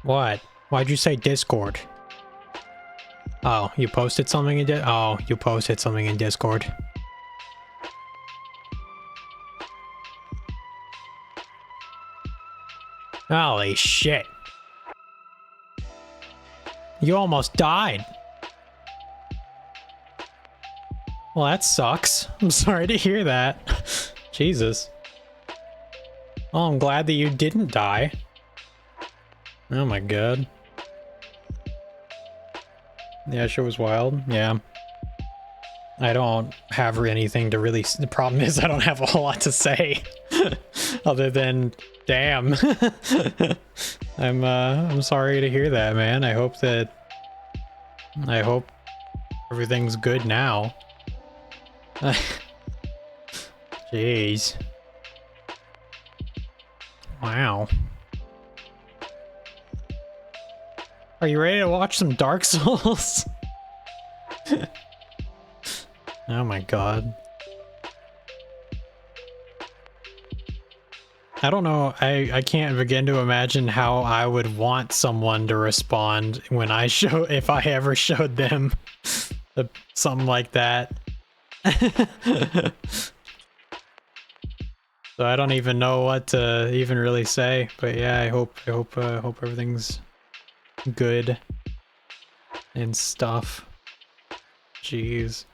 What? Why'd you say Discord? Oh, you posted something in Oh, you posted something in Discord. Holy shit. You almost died. Well, that sucks. I'm sorry to hear that. Jesus. Well, I'm glad that you didn't die. Oh my god. Yeah, shit was wild. Yeah. I don't have anything to really... The problem is I don't have a whole lot to say. Other than, damn. I'm sorry to hear that, man. I hope everything's good now. Jeez. Wow. Are you ready to watch some Dark Souls? Oh my god. I don't know, I can't begin to imagine how I would want someone to respond when if I ever showed them something like that. So I don't even know what to even really say, but yeah, I hope everything's good and stuff. Jeez.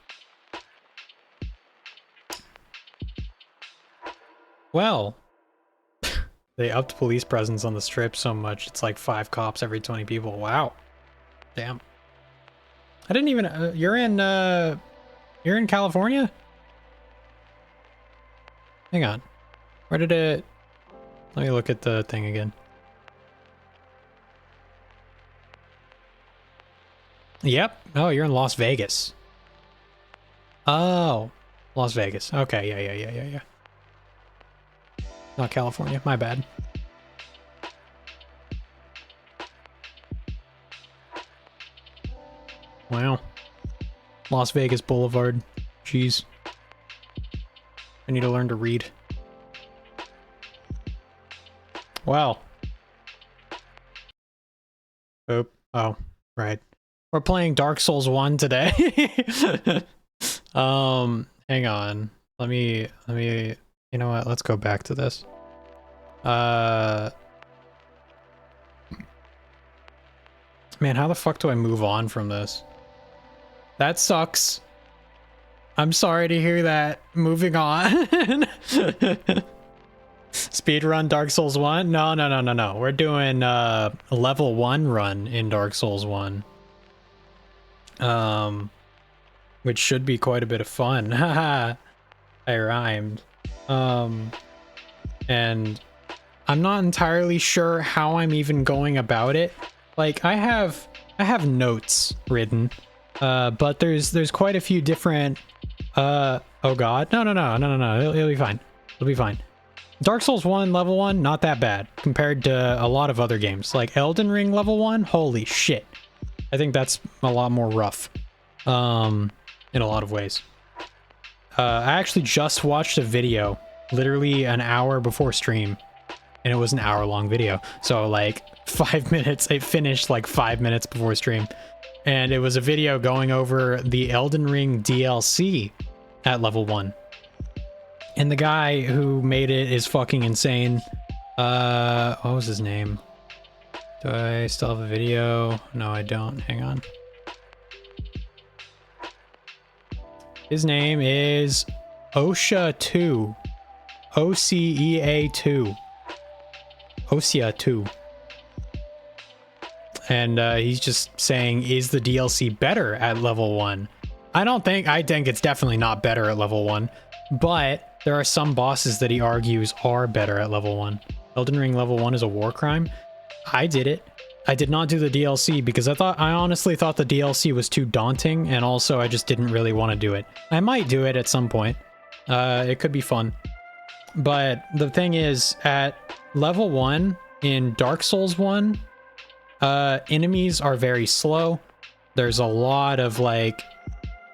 Well, they upped police presence on the strip so much, it's like 5 cops every 20 people. Wow. Damn. I didn't even, you're in California? Hang on. Where did it... Let me look at the thing again. Yep. Oh, you're in Las Vegas. Oh. Las Vegas. Okay, yeah. Not California. My bad. Wow. Las Vegas Boulevard. Jeez. I need to learn to read. Well. Oop. Oh, right. We're playing Dark Souls 1 today. Hang on. Let me, you know what? Let's go back to this. Man, how the fuck do I move on from this? That sucks. I'm sorry to hear that. Moving on. Speedrun Dark Souls 1? No. We're doing a level 1 run in Dark Souls 1. Which should be quite a bit of fun. Haha. I rhymed. And I'm not entirely sure how I'm even going about it. Like, I have notes written, but there's quite a few different, oh god. No. It'll be fine. It'll be fine. Dark Souls 1, level 1, not that bad compared to a lot of other games. Like Elden Ring level 1, holy shit. I think that's a lot more rough, in a lot of ways. I actually just watched a video, literally an hour before stream, and it was an hour-long video. So like 5 minutes, it finished like 5 minutes before stream. And it was a video going over the Elden Ring DLC at level 1. And the guy who made it is fucking insane. What was his name? Do I still have a video? No, I don't. Hang on. His name is Osea2. OCEA2. Osea2. And he's just saying, is the DLC better at level 1? I think it's definitely not better at level 1, but there are some bosses that he argues are better at level 1. Elden Ring level 1 is a war crime. I did it. I did not do the DLC because I honestly thought the DLC was too daunting, and also I just didn't really want to do it. I might do it at some point. It could be fun. But the thing is, at level 1 in Dark Souls 1, enemies are very slow. There's a lot of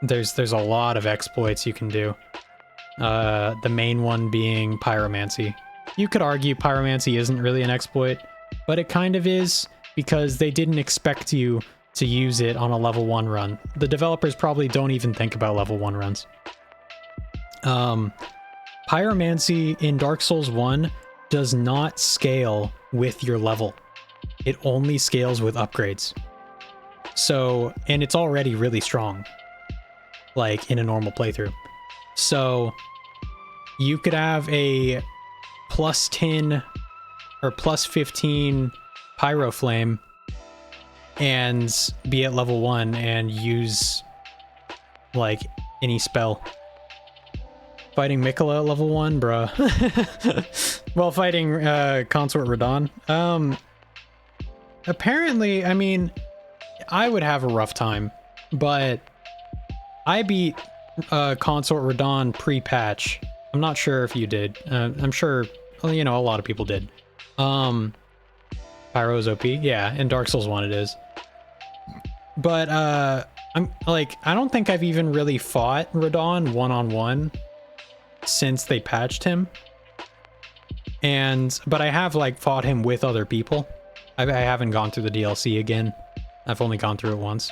there's a lot of exploits you can do. The main one being pyromancy. You could argue pyromancy isn't really an exploit, but it kind of is. because they didn't expect you to use it on a level 1 run. The developers probably don't even think about level 1 runs. Pyromancy in Dark Souls 1 does not scale with your level. It only scales with upgrades. So, and it's already really strong, like in a normal playthrough. So you could have a plus 10 or plus 15 pyro flame and be at level 1 and use like any spell. Fighting Mikola at level 1, bruh. Well, fighting Consort Radahn. Apparently, I mean, I would have a rough time, but I beat Consort Radahn pre-patch. I'm not sure if you did. I'm sure, you know, a lot of people did. Pyro's OP? Yeah, in Dark Souls 1 it is. But, I'm, like, I don't think I've even really fought Radahn one-on-one since they patched him. But I have, like, fought him with other people. I haven't gone through the DLC again. I've only gone through it once.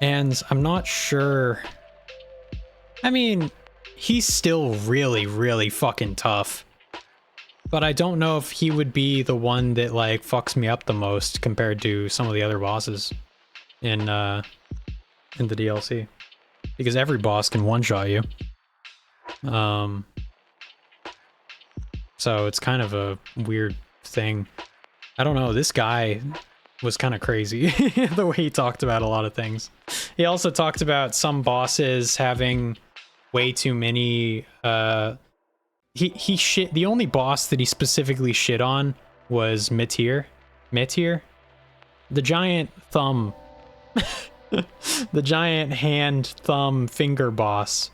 And I'm not sure... I mean, he's still really, really fucking tough. But I don't know if he would be the one that, like, fucks me up the most compared to some of the other bosses in the DLC. Because every boss can one-shot you. So it's kind of a weird thing. I don't know, this guy was kind of crazy, the way he talked about a lot of things. He also talked about some bosses having way too many, he shit, the only boss that he specifically shit on was Metir. The giant thumb, the giant hand, thumb, finger boss.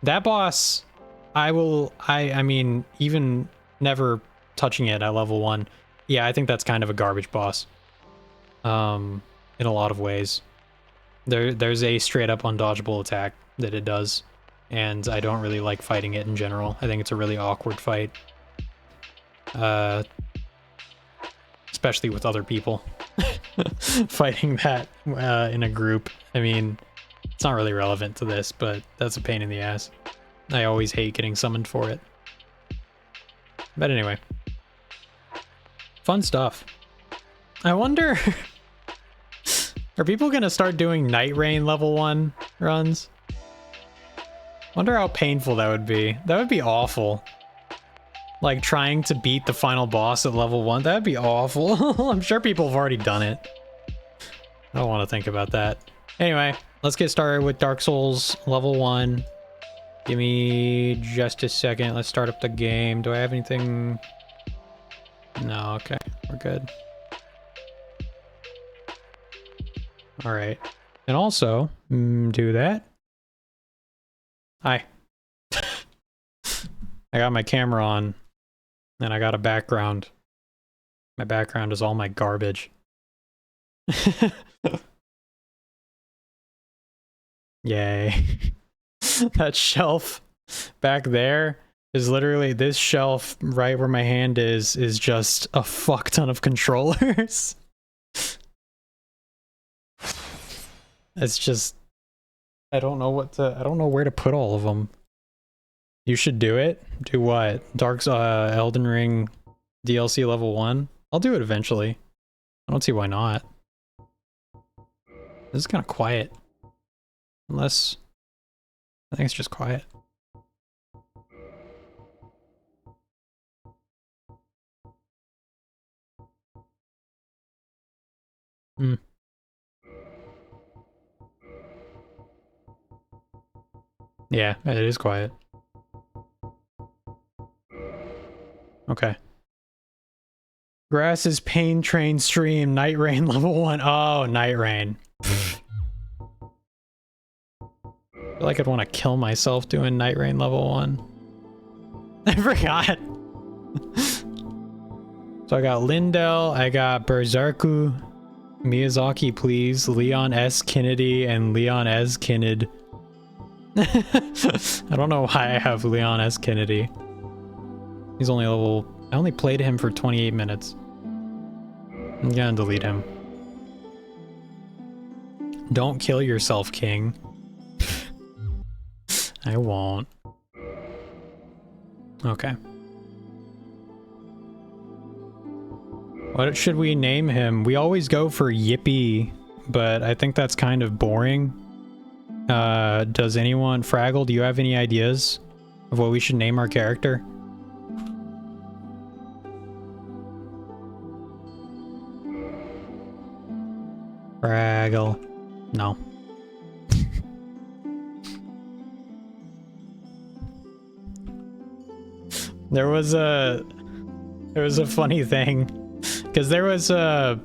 That boss, I mean, even never touching it at level 1. Yeah, I think that's kind of a garbage boss. In a lot of ways. There's a straight up undodgeable attack that it does, and I don't really like fighting it in general. I think it's a really awkward fight. Especially with other people. Fighting that in a group. I mean, it's not really relevant to this, but that's a pain in the ass. I always hate getting summoned for it. But anyway. Fun stuff. I wonder... Are people gonna start doing Night Rain level 1 runs? Wonder how painful that would be. That would be awful. Like, trying to beat the final boss at level 1, that'd be awful. I'm sure people have already done it. I don't want to think about that. Anyway, let's get started with Dark Souls level 1. Give me just a second. Let's start up the game. Do I have anything? No, okay. We're good. Alright. And also, do that. Hi. I got my camera on. And I got a background. My background is all my garbage. Yay. That shelf back there is literally, this shelf right where my hand is just a fuck ton of controllers. It's just, I don't know where to put all of them. You should do it. Do what? Elden Ring DLC level 1? I'll do it eventually. I don't see why not. This is kind of quiet. Unless... I think it's just quiet. Yeah, it is quiet. Okay. Grass's Pain Train stream, Night Rain level 1. Oh, Night Rain. I feel like I'd want to kill myself doing Night Rain level 1. I forgot. So I got Lindell, I got Berserku, Miyazaki Please, Leon S. Kennedy, and Leon S. Kinned. I don't know why I have Leon S. Kennedy. He's only level I only played him for 28 minutes. I'm gonna delete him. Don't kill yourself, King. I won't. Okay. What should we name him? We always go for Yippee, but I think that's kind of boring. Does anyone... Fraggle, do you have any ideas of what we should name our character? Fraggle. No. There was a funny thing, because there was a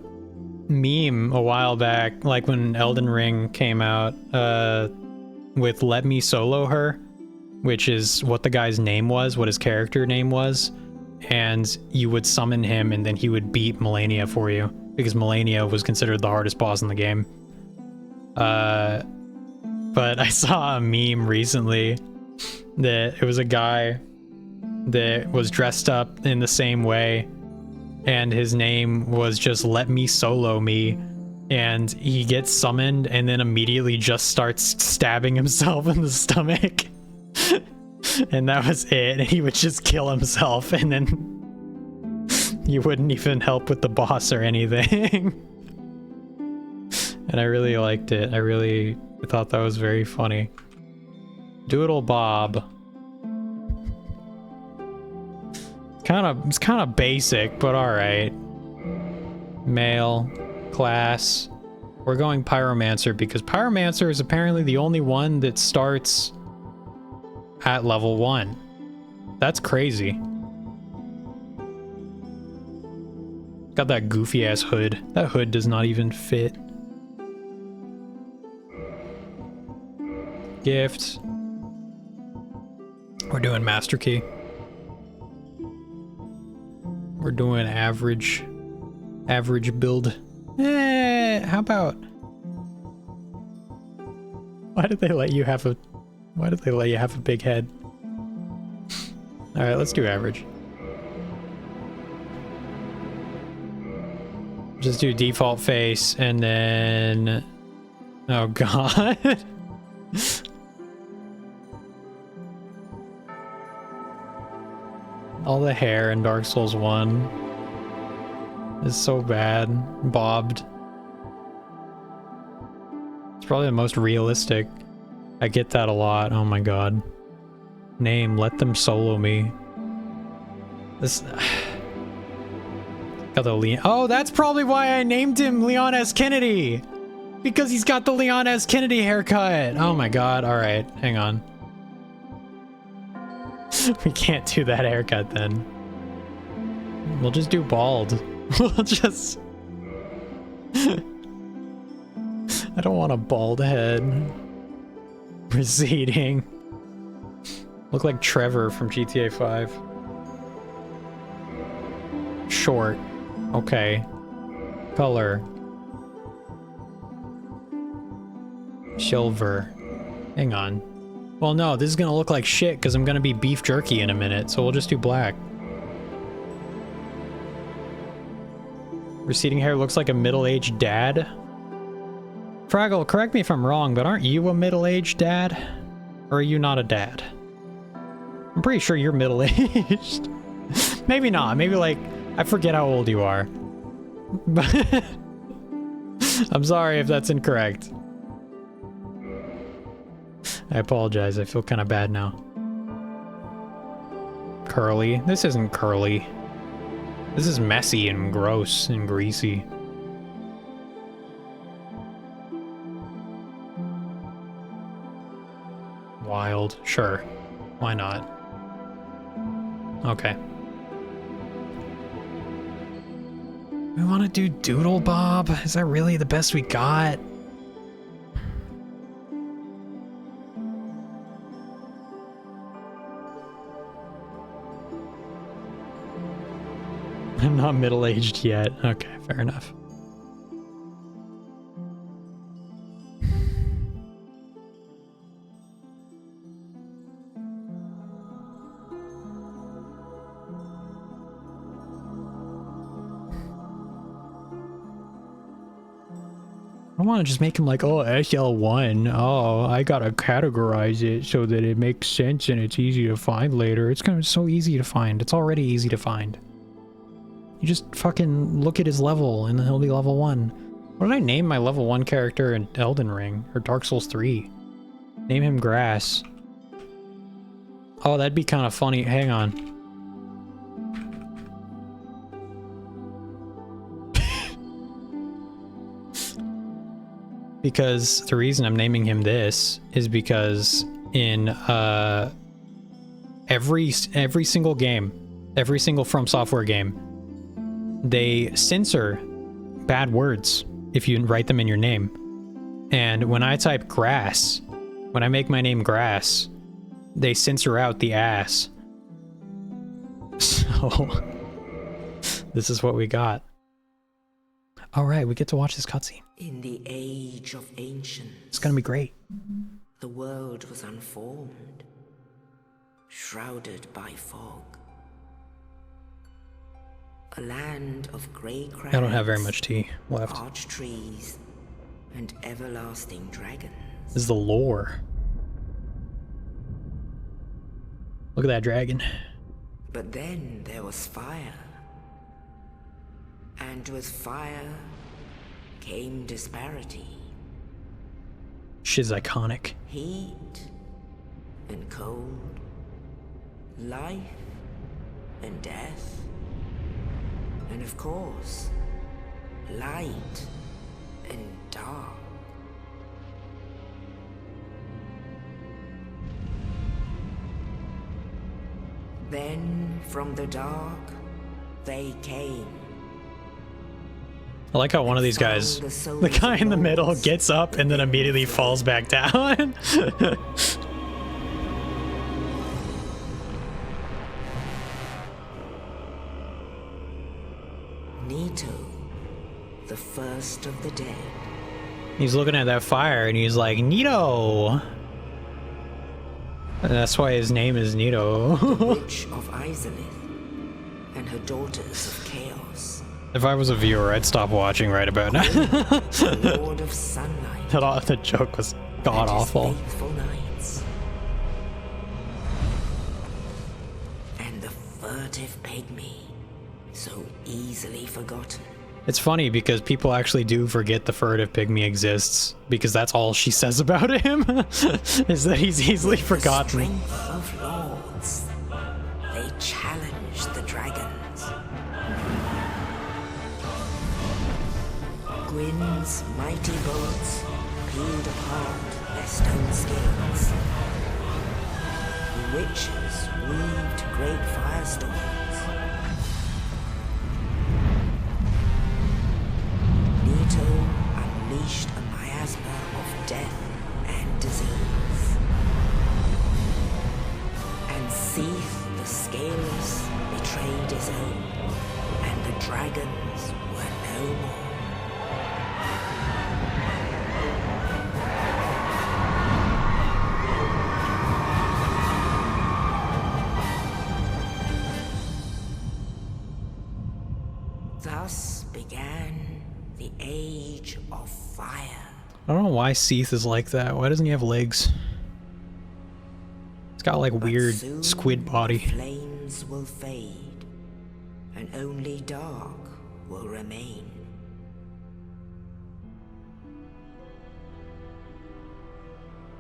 meme a while back, like when Elden Ring came out, with Let Me Solo Her, which is what the guy's name was, what his character name was, and you would summon him and then he would beat Melania for you, because Melania was considered the hardest boss in the game. But I saw a meme recently that it was a guy that was dressed up in the same way, and his name was just Let Me Solo Me, and he gets summoned and then immediately just starts stabbing himself in the stomach. And that was it. He would just kill himself, and then you wouldn't even help with the boss or anything. And I really liked it. I thought that was very funny. Doodle Bob. It's kind of basic, but all right. Male, class. We're going Pyromancer because Pyromancer is apparently the only one that starts at level 1. That's crazy. Got that goofy ass hood. That hood does not even fit. Gift. We're doing Master Key. We're doing average build. How about... Why did they let you have a big head? Alright, let's do average. Just do default face and then... Oh god. All the hair in Dark Souls 1 is so bad. Bobbed. It's probably the most realistic. I get that a lot. Oh my god. Name, Let Them Solo Me. This... Got the Leon... Oh, that's probably why I named him Leon S. Kennedy! Because he's got the Leon S. Kennedy haircut! Oh my god, alright, hang on. We can't do that haircut then. We'll just do bald. We'll just... I don't want a bald head. Receding. Look like Trevor from GTA 5. Short. Okay. Color. Silver. Hang on. Well, no, this is gonna look like shit because I'm gonna be beef jerky in a minute, so we'll just do black. Receding hair looks like a middle-aged dad. Fraggle, correct me if I'm wrong, but aren't you a middle-aged dad? Or are you not a dad? I'm pretty sure you're middle-aged. Maybe not. Maybe, like, I forget how old you are. But I'm sorry if that's incorrect. I apologize. I feel kind of bad now. Curly. This isn't curly. This is messy and gross and greasy. Wild. Sure. Why not? Okay. We want to do Doodle Bob? Is that really the best we got? I'm not middle-aged yet. Okay, fair enough. don't want to just make him like, oh, SL1. Oh, I gotta categorize it so that it makes sense and it's easy to find later. It's gonna be so easy to find. It's already easy to find. You just fucking look at his level and then he'll be level 1. What did I name my level 1 character in Elden Ring? Or Dark Souls 3? Name him Grass. Oh, that'd be kind of funny. Hang on. Because the reason I'm naming him this is because in every single game, every single From Software game, they censor bad words if you write them in your name. And when I type grass, when I make my name Grass, they censor out the ass. So this is what we got. All right, we get to watch this cutscene. In the age of ancients, It's gonna be great. the world was unformed, shrouded by fog. A land of grey crags, I don't have very much tea left. arch trees, and everlasting dragons. This is the lore. Look at that dragon. But then there was fire. And with fire came disparity. Shit's iconic. Heat and cold. Life and death. And of course, light and dark. Then from the dark, they came. I like how one of these guys, the guy in the middle, gets up and then immediately falls back down. Nito, the first of the dead. He's looking at that fire and he's like, Nito! And that's why his name is Nito. Witch of Izalith and her daughters of chaos. If I was a viewer, I'd stop watching right about now. The Lord of Sunlight. The joke was god awful. And his faithful knights. And the furtive pygmy, so easily forgotten. It's funny because people actually do forget the furtive pygmy exists, because that's all she says about him, is that he's easily forgotten. The strength of lords, they challenge the dragons. Gwyn's mighty bullets peeled apart their stone scales. The witches weaved great firestorms. Nito unleashed a miasma of death and disease. And Seath the Scaleless betrayed his own, and the dragons were no more. Thus began the Age of Fire. I don't know why Seath is like that. Why doesn't he have legs? It's got like But weird soon squid body. the flames will fade, and only dark will remain.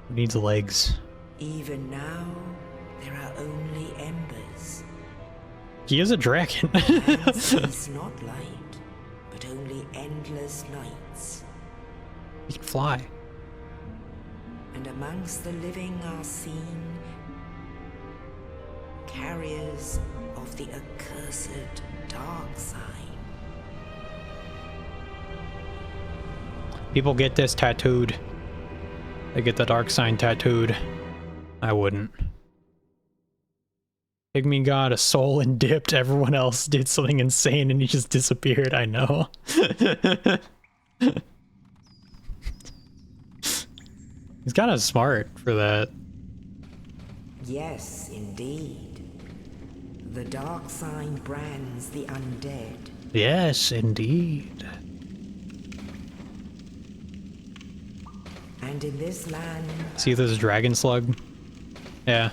Needs legs. Even now, there are only embers. He is a dragon. And sees not light, but only endless nights. He can fly. And amongst the living are seen carriers of the accursed dark sign. People get this tattooed. They get the dark sign tattooed. I wouldn't. Pygmy got a soul and dipped. Everyone else did something insane and he just disappeared. I know. He's kind of smart for that. Yes, indeed. The dark sign brands the undead. Yes, indeed. And in this land, See this dragon slug? Yeah.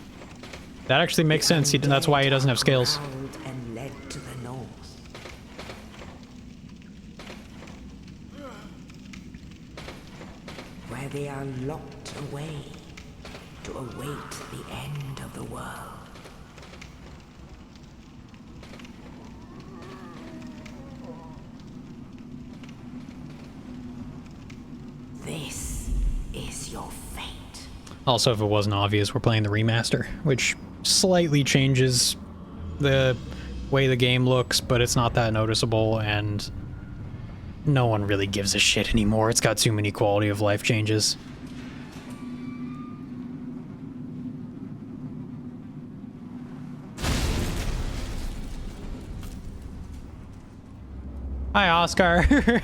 That actually makes sense. That's why he doesn't have scales. corralled and led to the north. Where they are locked away to await the end of the world. This is your fate. Also, if it wasn't obvious, we're playing the remaster, which slightly changes the way the game looks, but it's not that noticeable, and no one really gives a shit anymore. It's got too many quality of life changes. Hi, Oscar.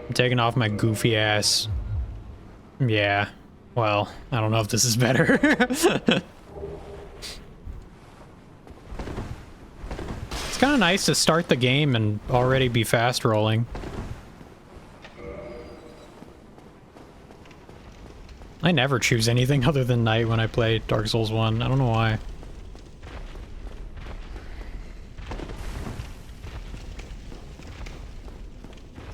I'm taking off my goofy ass. Yeah. Well, I don't know if this is better. It's kind of nice to start the game and already be fast rolling. I never choose anything other than night when I play Dark Souls 1. I don't know why.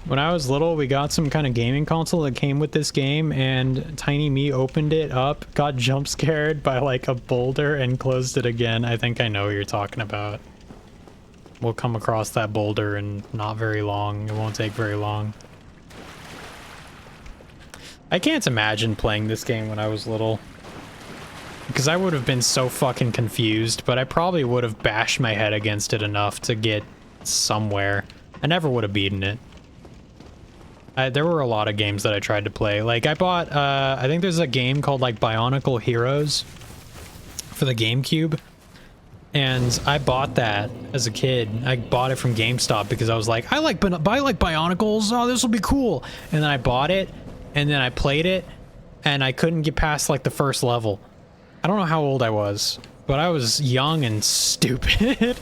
When I was little, we got some kind of gaming console that came with this game, and Tiny Me opened it up, got jump scared by like a boulder, and closed it again. I think I know what you're talking about. We'll come across that boulder in not very long. It won't take very long. I can't imagine playing this game when I was little, because I would have been so fucking confused, but I probably would have bashed my head against it enough to get somewhere. I never would have beaten it. There were a lot of games that I tried to play. Like, I bought, I think there's a game called, like, Bionicle Heroes for the GameCube. And I bought that as a kid. I bought it from GameStop because I was like, I like Bionicles. Oh, this will be cool. And then I bought it, and then I played it, and I couldn't get past, like, the first level. I don't know how old I was, but I was young and stupid.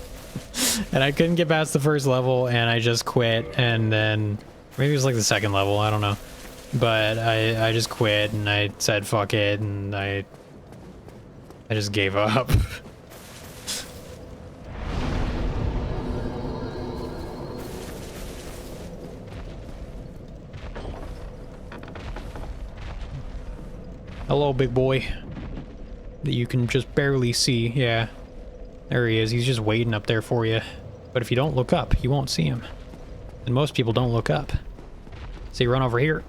And I couldn't get past the first level, and I just quit, and then... Maybe it was like the second level, I don't know. But I just quit and I said fuck it and I just gave up. Hello, big boy. That you can just barely see. Yeah. There he is. He's just waiting up there for you. But if you don't look up, you won't see him. And most people don't look up. So you run over here.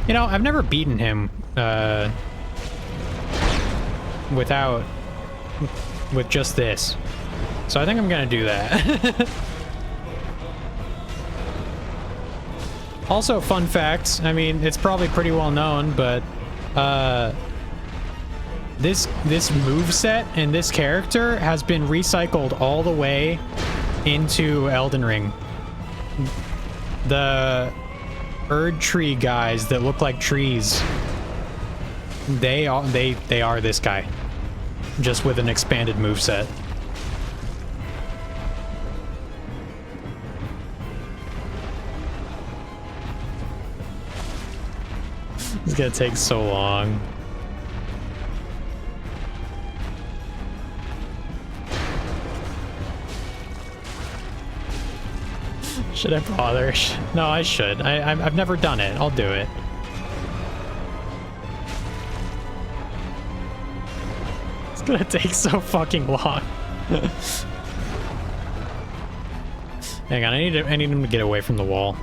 You know, I've never beaten him with just this. So I think I'm gonna do that. Also, fun fact, I mean, it's probably pretty well known, but this moveset and this character has been recycled all the way into Elden Ring. The Erd tree guys that look like trees, they are this guy, just with an expanded moveset. It's gonna take so long. Should I bother? No, I should. I've never done it. I'll do it. It's gonna take so fucking long. Hang on, I need him to get away from the wall.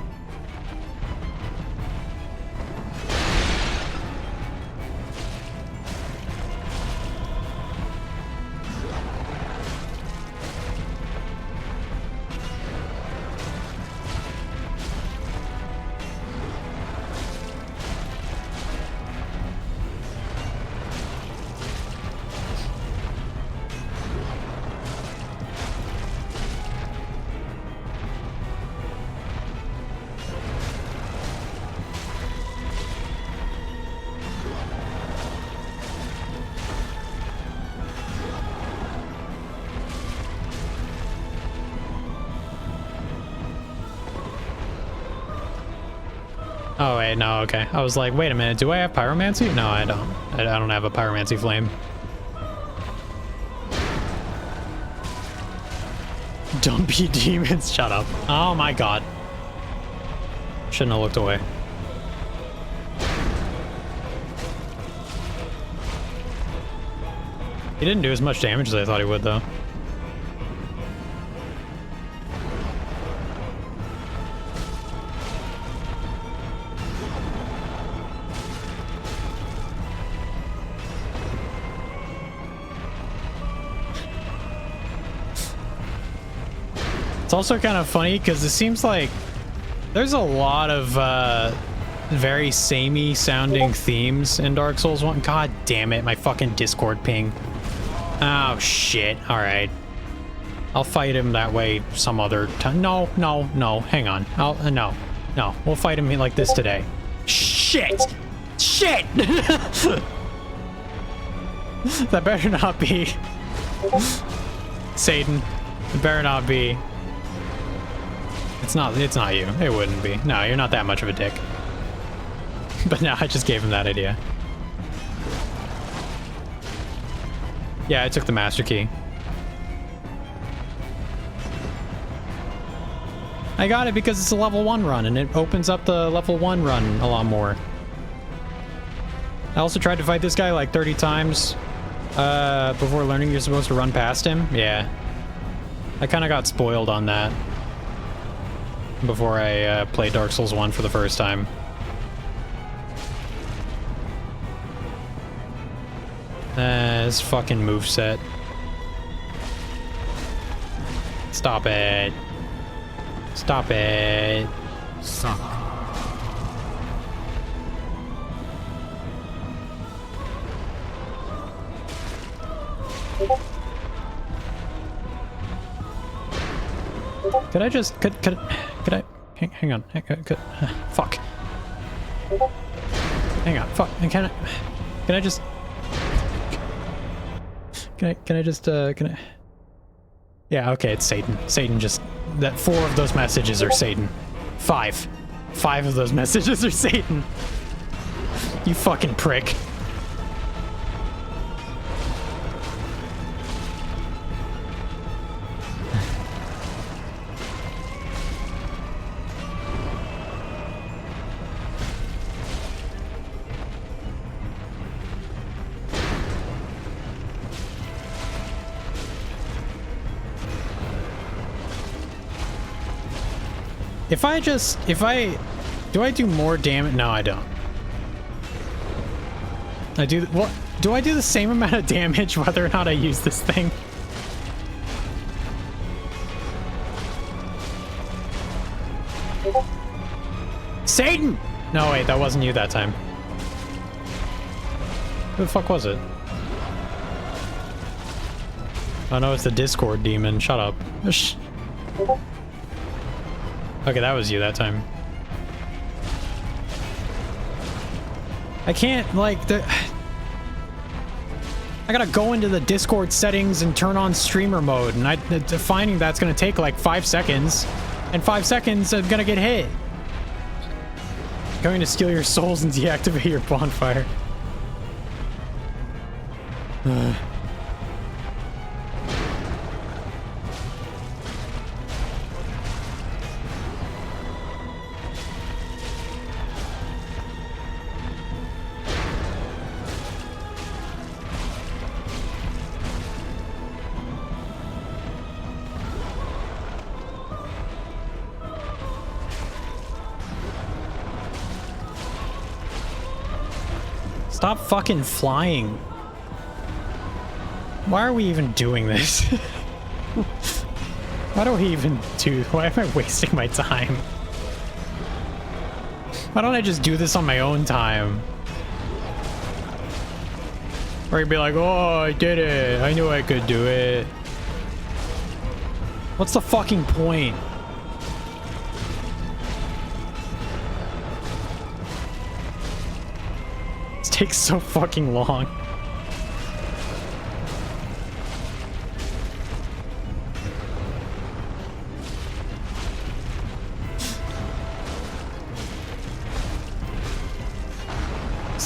Oh wait, no, okay. I was like, wait a minute, do I have pyromancy? No, I don't. I don't have a pyromancy flame. Dumpy demons, shut up. Oh my god. Shouldn't have looked away. He didn't do as much damage as I thought he would, though. It's also kind of funny because it seems like there's a lot of very samey sounding themes in Dark Souls 1. God damn it, my fucking Discord ping. Oh shit, alright. I'll fight him that way some other time. No, hang on. No, we'll fight him like this today. Shit! Shit! That better not be Satan. It better not be. It's not you. It wouldn't be. No, you're not that much of a dick. But now I just gave him that idea. Yeah, I took the master key. I got it because it's a level 1 run and it opens up the level 1 run a lot more. I also tried to fight this guy like 30 times before learning you're supposed to run past him. Yeah. I kind of got spoiled on that before I played Dark Souls 1 for the first time. This fucking moveset. Stop it. Stop it. Suck. Could I just could I hang on? Fuck. Hang on. Fuck. Can I just can I? Yeah, okay, it's Satan. Satan just that 4 of those messages are Satan. 5 of those messages are Satan. You fucking prick. Do I do more damage? No, I don't. Do I do the same amount of damage whether or not I use this thing? Satan! No, wait, that wasn't you that time. Who the fuck was it? Oh no, it's the Discord demon. Shut up. Shh. Okay, that was you that time. I can't, like, I gotta go into the Discord settings and turn on streamer mode, and finding that's gonna take like 5 seconds, and 5 seconds I'm gonna get hit. Going to steal your souls and deactivate your bonfire. Stop fucking flying. Why are we even doing this? Why do we even do? Why am I wasting my time? Why don't I just do this on my own time? Or you'd be like, oh, I did it. I knew I could do it. What's the fucking point? This takes so fucking long.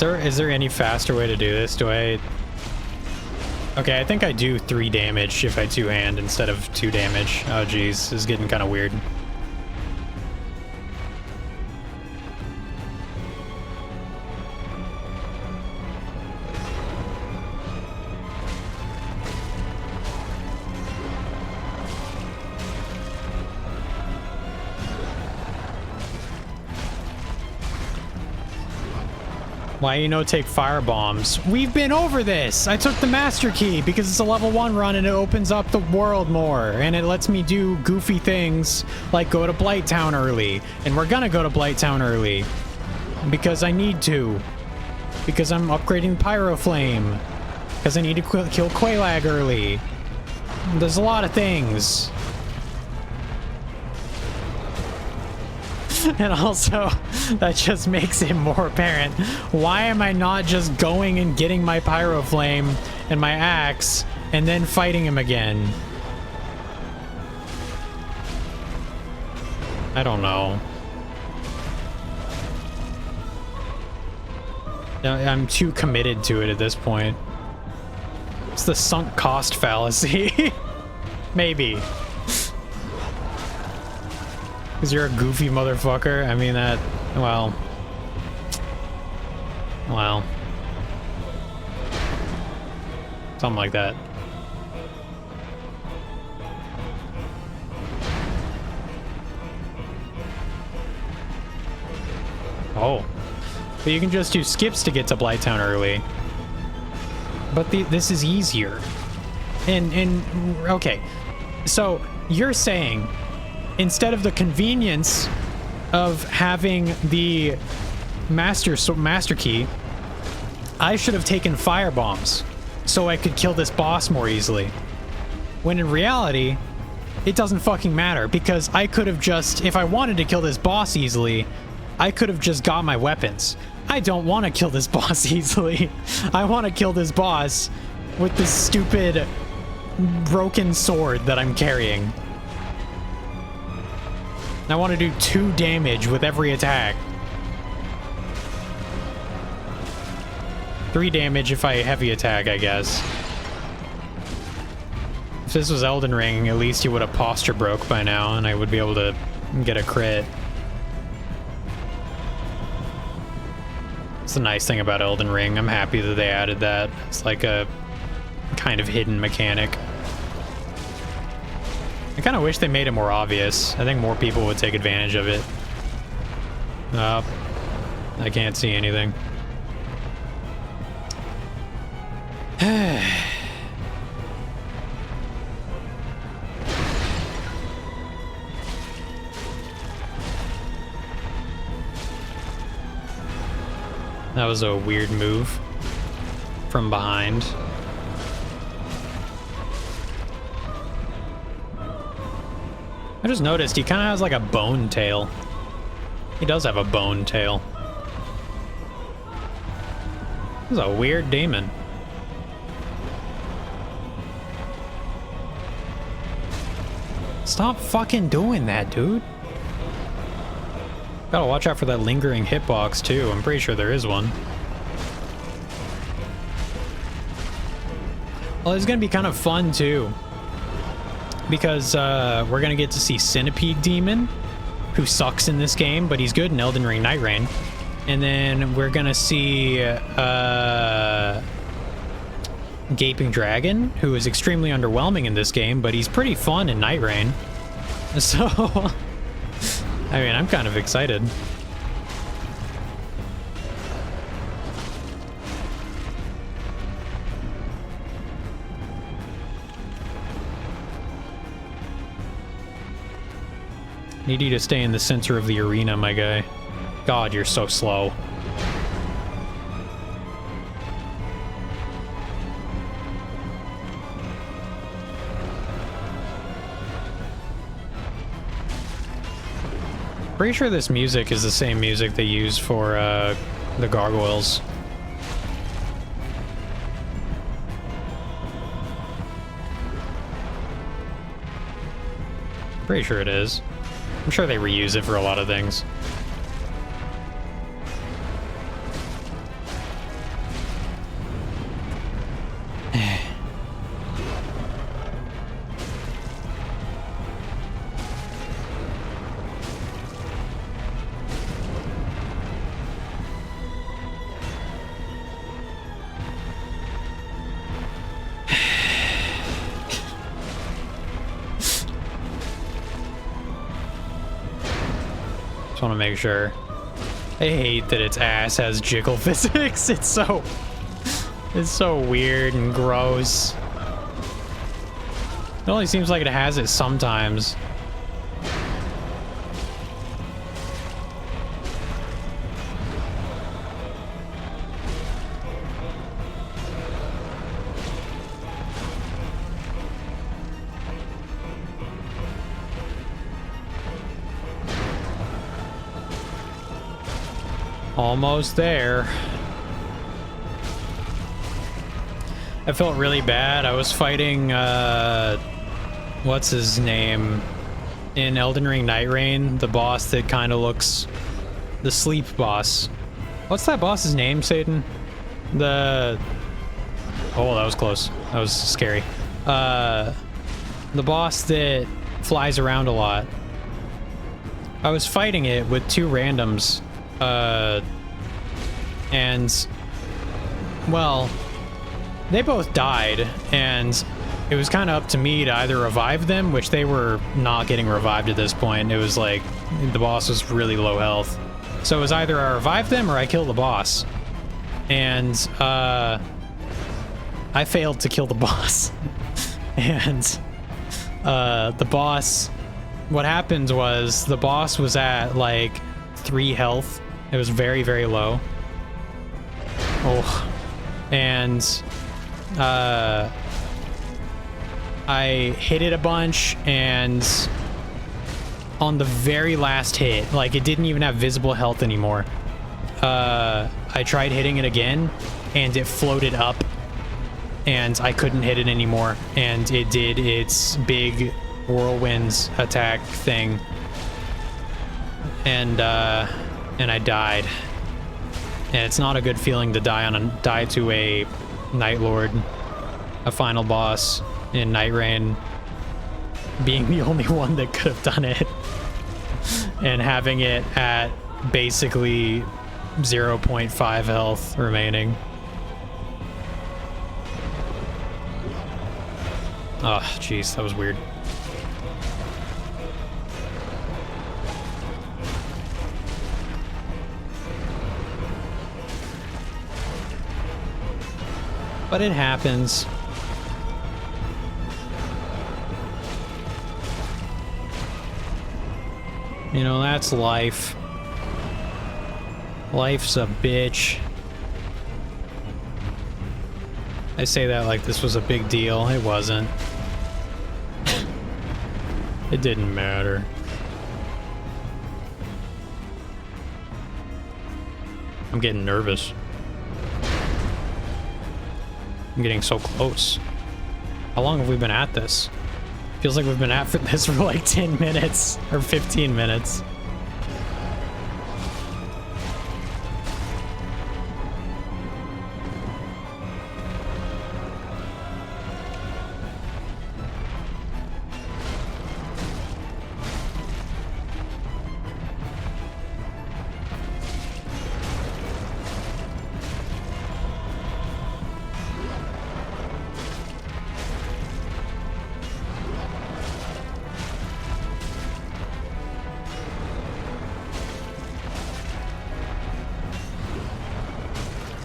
Is there any faster way to do this? Do I... Okay, I think I do 3 damage if I two-hand instead of 2 damage. Oh, geez. This is getting kind of weird. Why you no take fire bombs? We've been over this. I took the master key because it's a level 1 run and it opens up the world more and it lets me do goofy things like go to Blighttown early. And we're gonna go to Blighttown early because I need to. Because I'm upgrading Pyro Flame. Because I need to kill Quailag early. There's a lot of things. And also, that just makes it more apparent. Why am I not just going and getting my Pyro Flame and my axe and then fighting him again? I don't know. I'm too committed to it at this point. It's the sunk cost fallacy. Maybe. Because you're a goofy motherfucker. I mean that... Well... Something like that. Oh. But you can just do skips to get to Blighttown early. But this is easier. And... Okay. So, you're saying... Instead of the convenience of having the master key, I should have taken fire bombs so I could kill this boss more easily. When in reality, it doesn't fucking matter because I could have just, if I wanted to kill this boss easily, I could have just got my weapons. I don't want to kill this boss easily. I want to kill this boss with this stupid broken sword that I'm carrying. I want to do 2 damage with every attack. 3 damage if I heavy attack, I guess. If this was Elden Ring, at least you would have posture broke by now, and I would be able to get a crit. It's the nice thing about Elden Ring. I'm happy that they added that. It's like a kind of hidden mechanic. I kind of wish they made it more obvious. I think more people would take advantage of it. I can't see anything. That was a weird move from behind. I just noticed he kind of has like a bone tail. He does have a bone tail. This is a weird demon. Stop fucking doing that, dude. Gotta watch out for that lingering hitbox too. I'm pretty sure there is one. Well, it's gonna be kind of fun too. Because we're gonna get to see Centipede Demon, who sucks in this game, but he's good in Elden Ring Night Rain. And then we're gonna see Gaping Dragon, who is extremely underwhelming in this game, but he's pretty fun in Night Rain. So, I mean, I'm kind of excited. Need you to stay in the center of the arena, my guy. God, you're so slow. Pretty sure this music is the same music they use for the gargoyles. Pretty sure it is. I'm sure they reuse it for a lot of things. want to make sure. I hate that its ass has jiggle physics. It's so weird and gross. It only seems like it has it sometimes. Almost there. I felt really bad. I was fighting, what's his name? In Elden Ring Night Rain, the boss that kind of looks... the sleep boss. What's that boss's name, Satan? The... oh, that was close. That was scary. The boss that flies around a lot. I was fighting it with two randoms. And, well, they both died, and it was kind of up to me to either revive them, which they were not getting revived at this point. It was like, the boss was really low health. So it was either I revive them or I kill the boss. And, I failed to kill the boss. And, the boss, what happened was the boss was at, like, 3 health. It was very, very low. Oh. And I hit it a bunch, and on the very last hit, like it didn't even have visible health anymore. I tried hitting it again, and it floated up, and I couldn't hit it anymore. And it did its big whirlwinds attack thing. And I died. And it's not a good feeling to die to a Night Lord, a final boss in Night Rain, being the only one that could have done it, and having it at basically 0.5 health remaining. Oh, jeez, that was weird. But it happens. You know, that's life. Life's a bitch. I say that like this was a big deal. It wasn't. It didn't matter. I'm getting nervous. I'm getting so close. How long have we been at this? Feels like we've been at this for like 10 minutes or 15 minutes.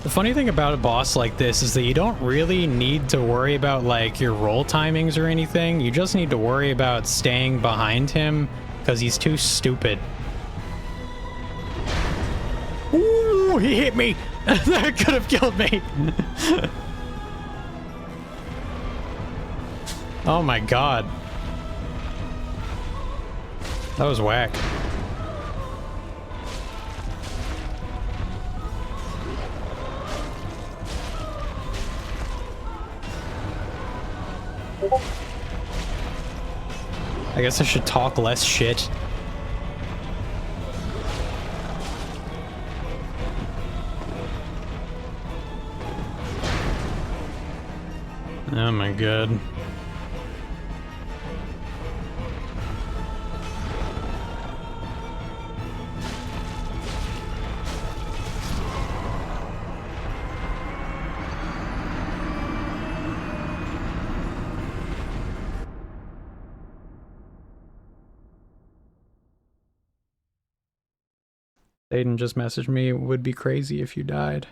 The funny thing about a boss like this is that you don't really need to worry about like your roll timings or anything. You just need to worry about staying behind him because he's too stupid. Ooh, he hit me. That could have killed me. Oh my god. That was whack. I guess I should talk less shit. Oh my god. Aiden just messaged me, it would be crazy if you died.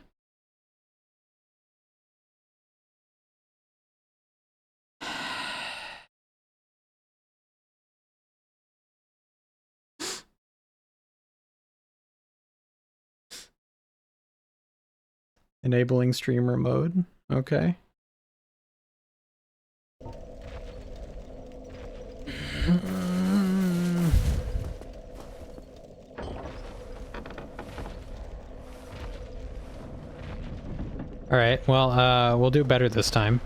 Enabling streamer mode. Okay. All right, well, we'll do better this time.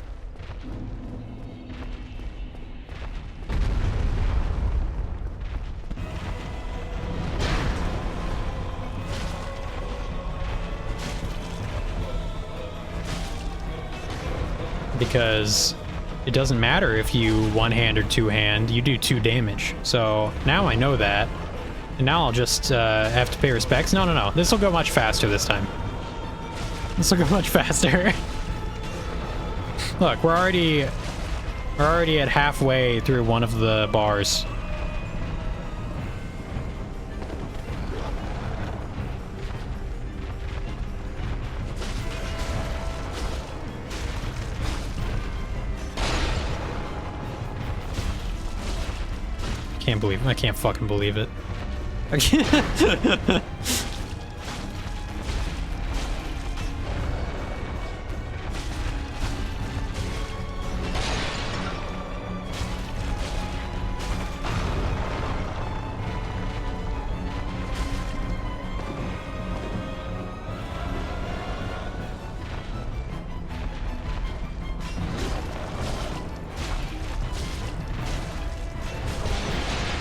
Because it doesn't matter if you one-hand or two-hand, you do 2 damage. So now I know that. And now I'll just have to pay respects. No. This will go much faster this time. This will go much faster. Look, we're already at halfway through one of the bars. I can't fucking believe it. I can't.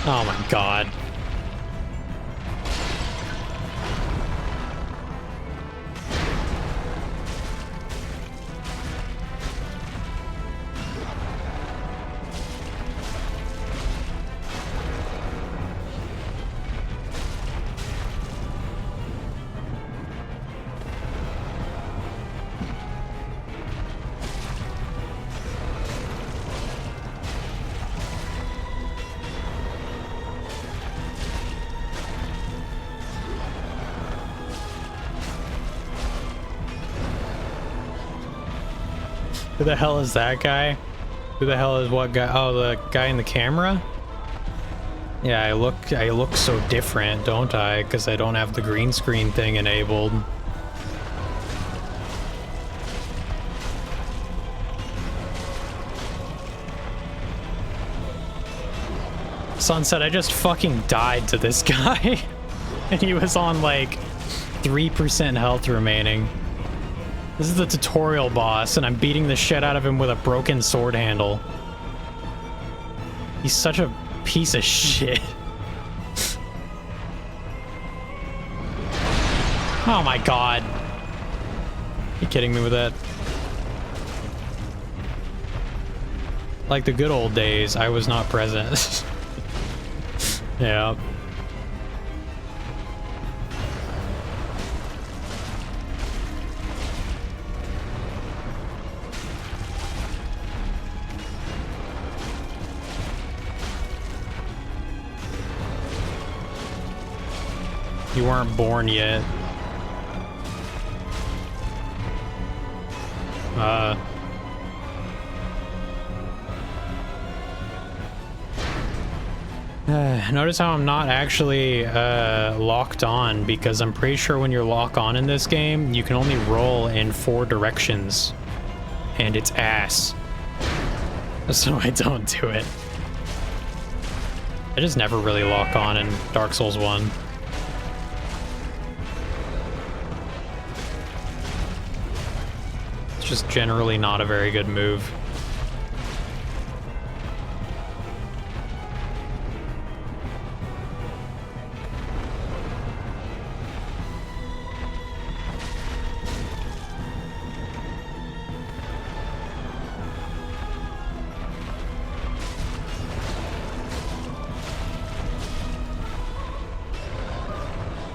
Oh my god. Who the hell is that guy? Who the hell is what guy? Oh, the guy in the camera? Yeah, I look so different, don't I? Because I don't have the green screen thing enabled. Sunset, I just fucking died to this guy. And he was on like 3% health remaining. This is the tutorial boss, and I'm beating the shit out of him with a broken sword handle. He's such a piece of shit. Oh my god. You kidding me with that? Like the good old days, I was not present. Yeah. You weren't born yet. Notice how I'm not actually locked on, because I'm pretty sure when you're locked on in this game, you can only roll in 4 directions. And it's ass. So I don't do it. I just never really lock on in Dark Souls 1. It's just generally not a very good move.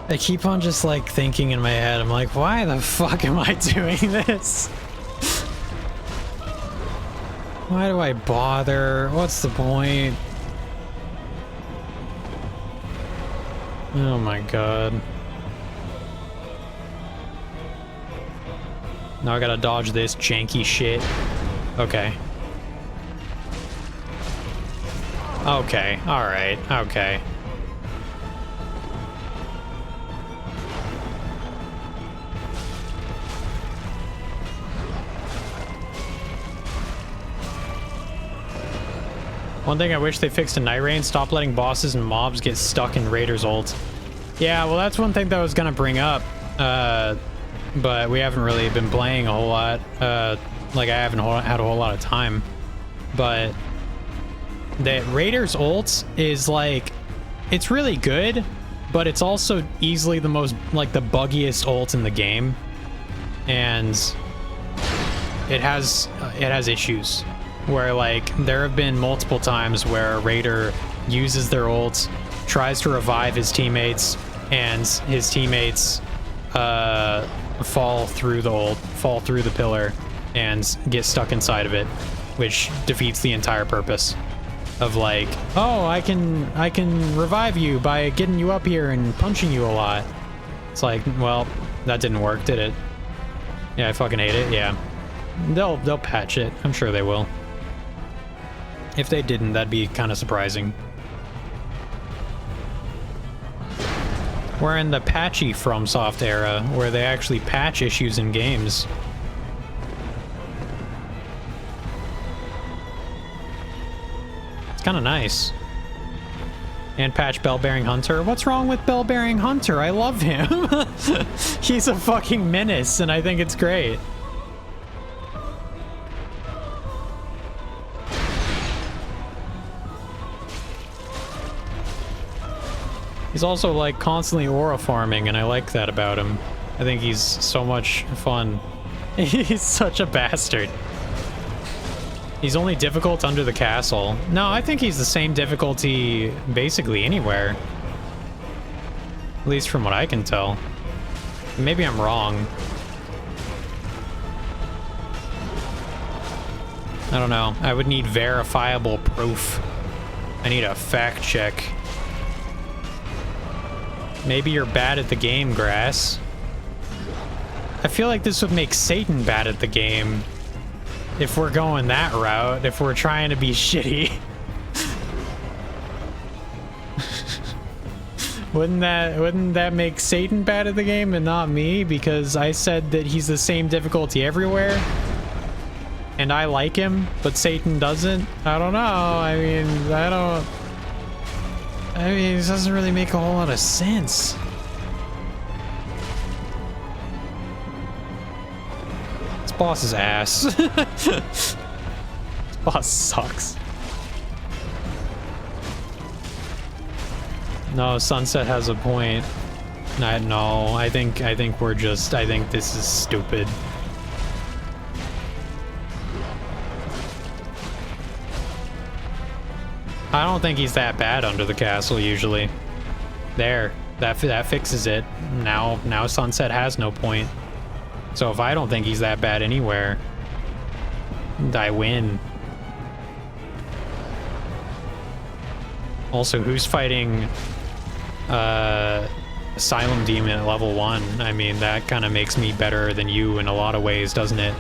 I keep on just like thinking in my head, I'm like, why the fuck am I doing this? Why do I bother? What's the point? Oh my god. Now I gotta dodge this janky shit. Okay. Okay, alright, okay. One thing I wish they fixed in Night Rain, stop letting bosses and mobs get stuck in Raiders ult. Yeah, well that's one thing that I was gonna bring up. But we haven't really been playing a whole lot. Like I haven't had a whole lot of time. But the Raiders ult is like, it's really good, but it's also easily the most, like the buggiest ult in the game. And it has issues where like there have been multiple times where a Raider uses their ult, tries to revive his teammates, and his teammates fall through the ult, fall through the pillar, and get stuck inside of it, which defeats the entire purpose of like, oh, I can revive you by getting you up here and punching you a lot. It's like, well, that didn't work, did it? Yeah, I fucking hate it. Yeah, they'll patch it. I'm sure they will. If they didn't, that'd be kind of surprising. We're in the patchy FromSoft era, where they actually patch issues in games. It's kind of nice. And patch Bell-Bearing Hunter. What's wrong with Bell-Bearing Hunter? I love him. He's a fucking menace, and I think it's great. He's also like constantly aura farming, and I like that about him. I think he's so much fun. He's such a bastard. He's only difficult under the castle. No, I think he's the same difficulty basically anywhere. At least from what I can tell. Maybe I'm wrong. I don't know. I would need verifiable proof. I need a fact check. Maybe you're bad at the game, Grass. I feel like this would make Satan bad at the game. If we're going that route, if we're trying to be shitty. Wouldn't that make Satan bad at the game and not me? Because I said that he's the same difficulty everywhere. And I like him, but Satan doesn't? I don't know. I mean, it doesn't really make a whole lot of sense. This boss is ass. This boss sucks. No, Sunset has a point. No, I think this is stupid. I don't think he's that bad under the castle usually. There, that fixes it. Now Sunset has no point. So if I don't think he's that bad anywhere, I win. Also, who's fighting Asylum Demon at level 1? I mean, that kind of makes me better than you in a lot of ways, doesn't it?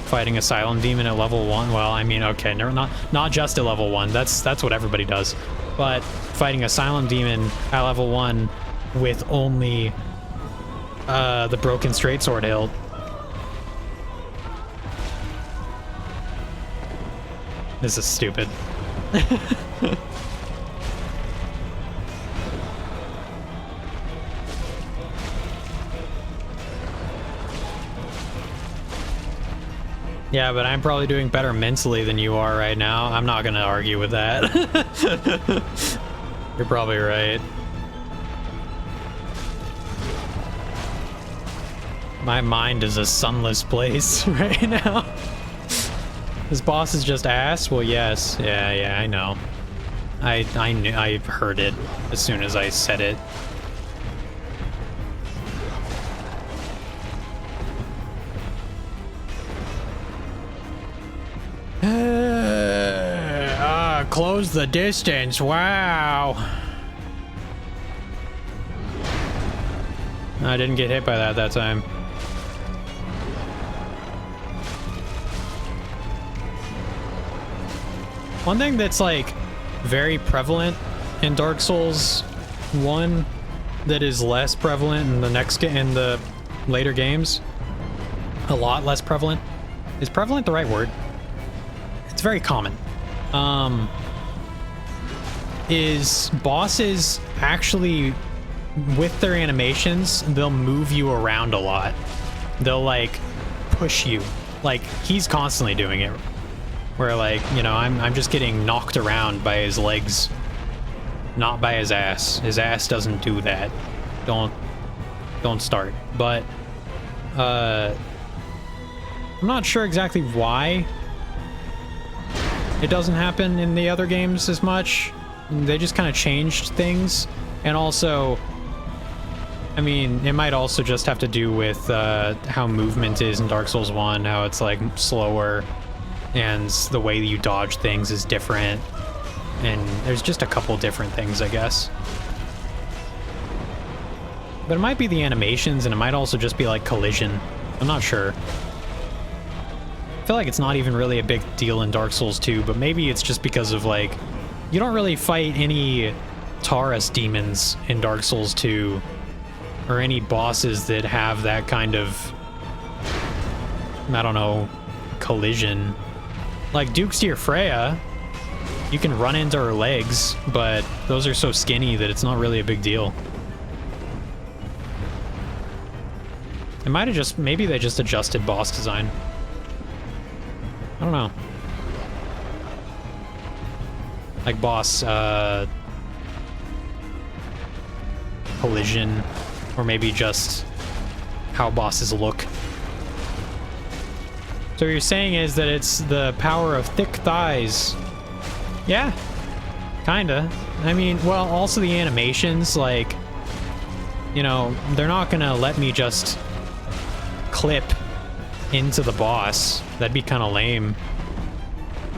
Fighting Asylum Demon at level 1? Well, I mean, okay, not just at level 1. That's what everybody does. But fighting Asylum Demon at level 1 with only the broken straight sword hilt. This is stupid. Yeah, but I'm probably doing better mentally than you are right now. I'm not gonna argue with that. You're probably right. My mind is a sunless place right now. This boss is just ass? Well, yes. Yeah, I know. I knew, I heard it as soon as I said it. Close the distance. Wow. I didn't get hit by that time. One thing that's like very prevalent in Dark Souls 1 that is less prevalent in the later games, a lot less prevalent. Is prevalent the right word? It's very common. Is bosses actually, with their animations, they'll move you around a lot. They'll like push you. Like he's constantly doing it. Where like, you know, I'm just getting knocked around by his legs, not by his ass. His ass doesn't do that. Don't start. But I'm not sure exactly why it doesn't happen in the other games as much. They just kind of changed things. And also, I mean, it might also just have to do with how movement is in Dark Souls 1, how it's like slower, and the way that you dodge things is different. And there's just a couple different things, I guess. But it might be the animations, and it might also just be like collision. I'm not sure. I feel like it's not even really a big deal in Dark Souls 2, but maybe it's just because of like, you don't really fight any Taurus demons in Dark Souls 2, or any bosses that have that kind of, I don't know, collision. Like Duke's Freya, you can run into her legs, but those are so skinny that it's not really a big deal. It might have just, maybe they just adjusted boss design. I don't know. Like boss, collision, or maybe just how bosses look. So what you're saying is that it's the power of thick thighs. Yeah, kinda. I mean, well, also the animations, like, you know, they're not gonna let me just clip into the boss. That'd be kind of lame,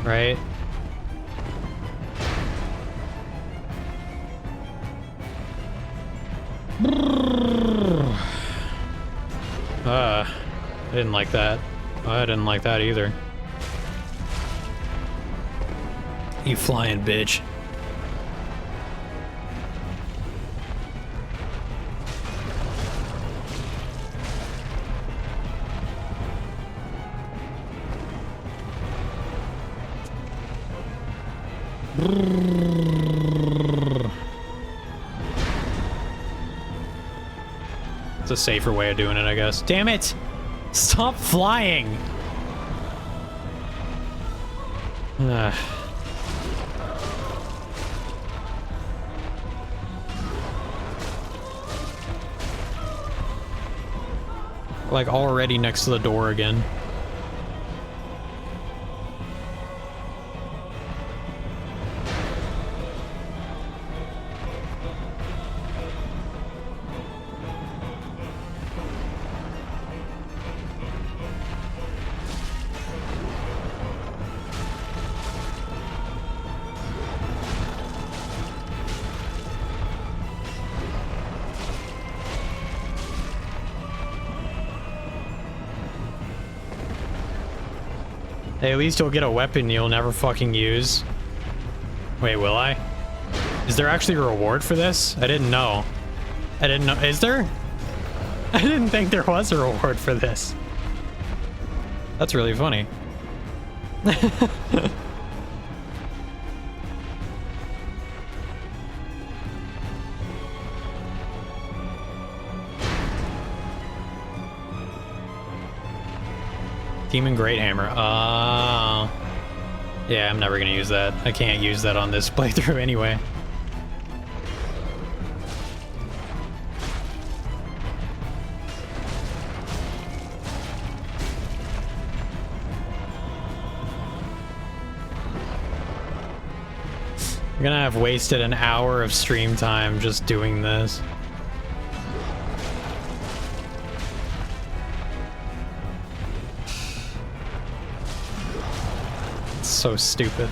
right? I didn't like that. I didn't like that either. You flying bitch. It's a safer way of doing it, I guess. Damn it! Stop flying! Like already next to the door again. Hey, at least you'll get a weapon you'll never fucking use. Wait, will I? Is there actually a reward for this? I didn't know. I didn't know. Is there? I didn't think there was a reward for this. That's really funny. Demon Great Hammer. Yeah, I'm never gonna use that. I can't use that on this playthrough anyway. I'm gonna have wasted an hour of stream time just doing this. So stupid.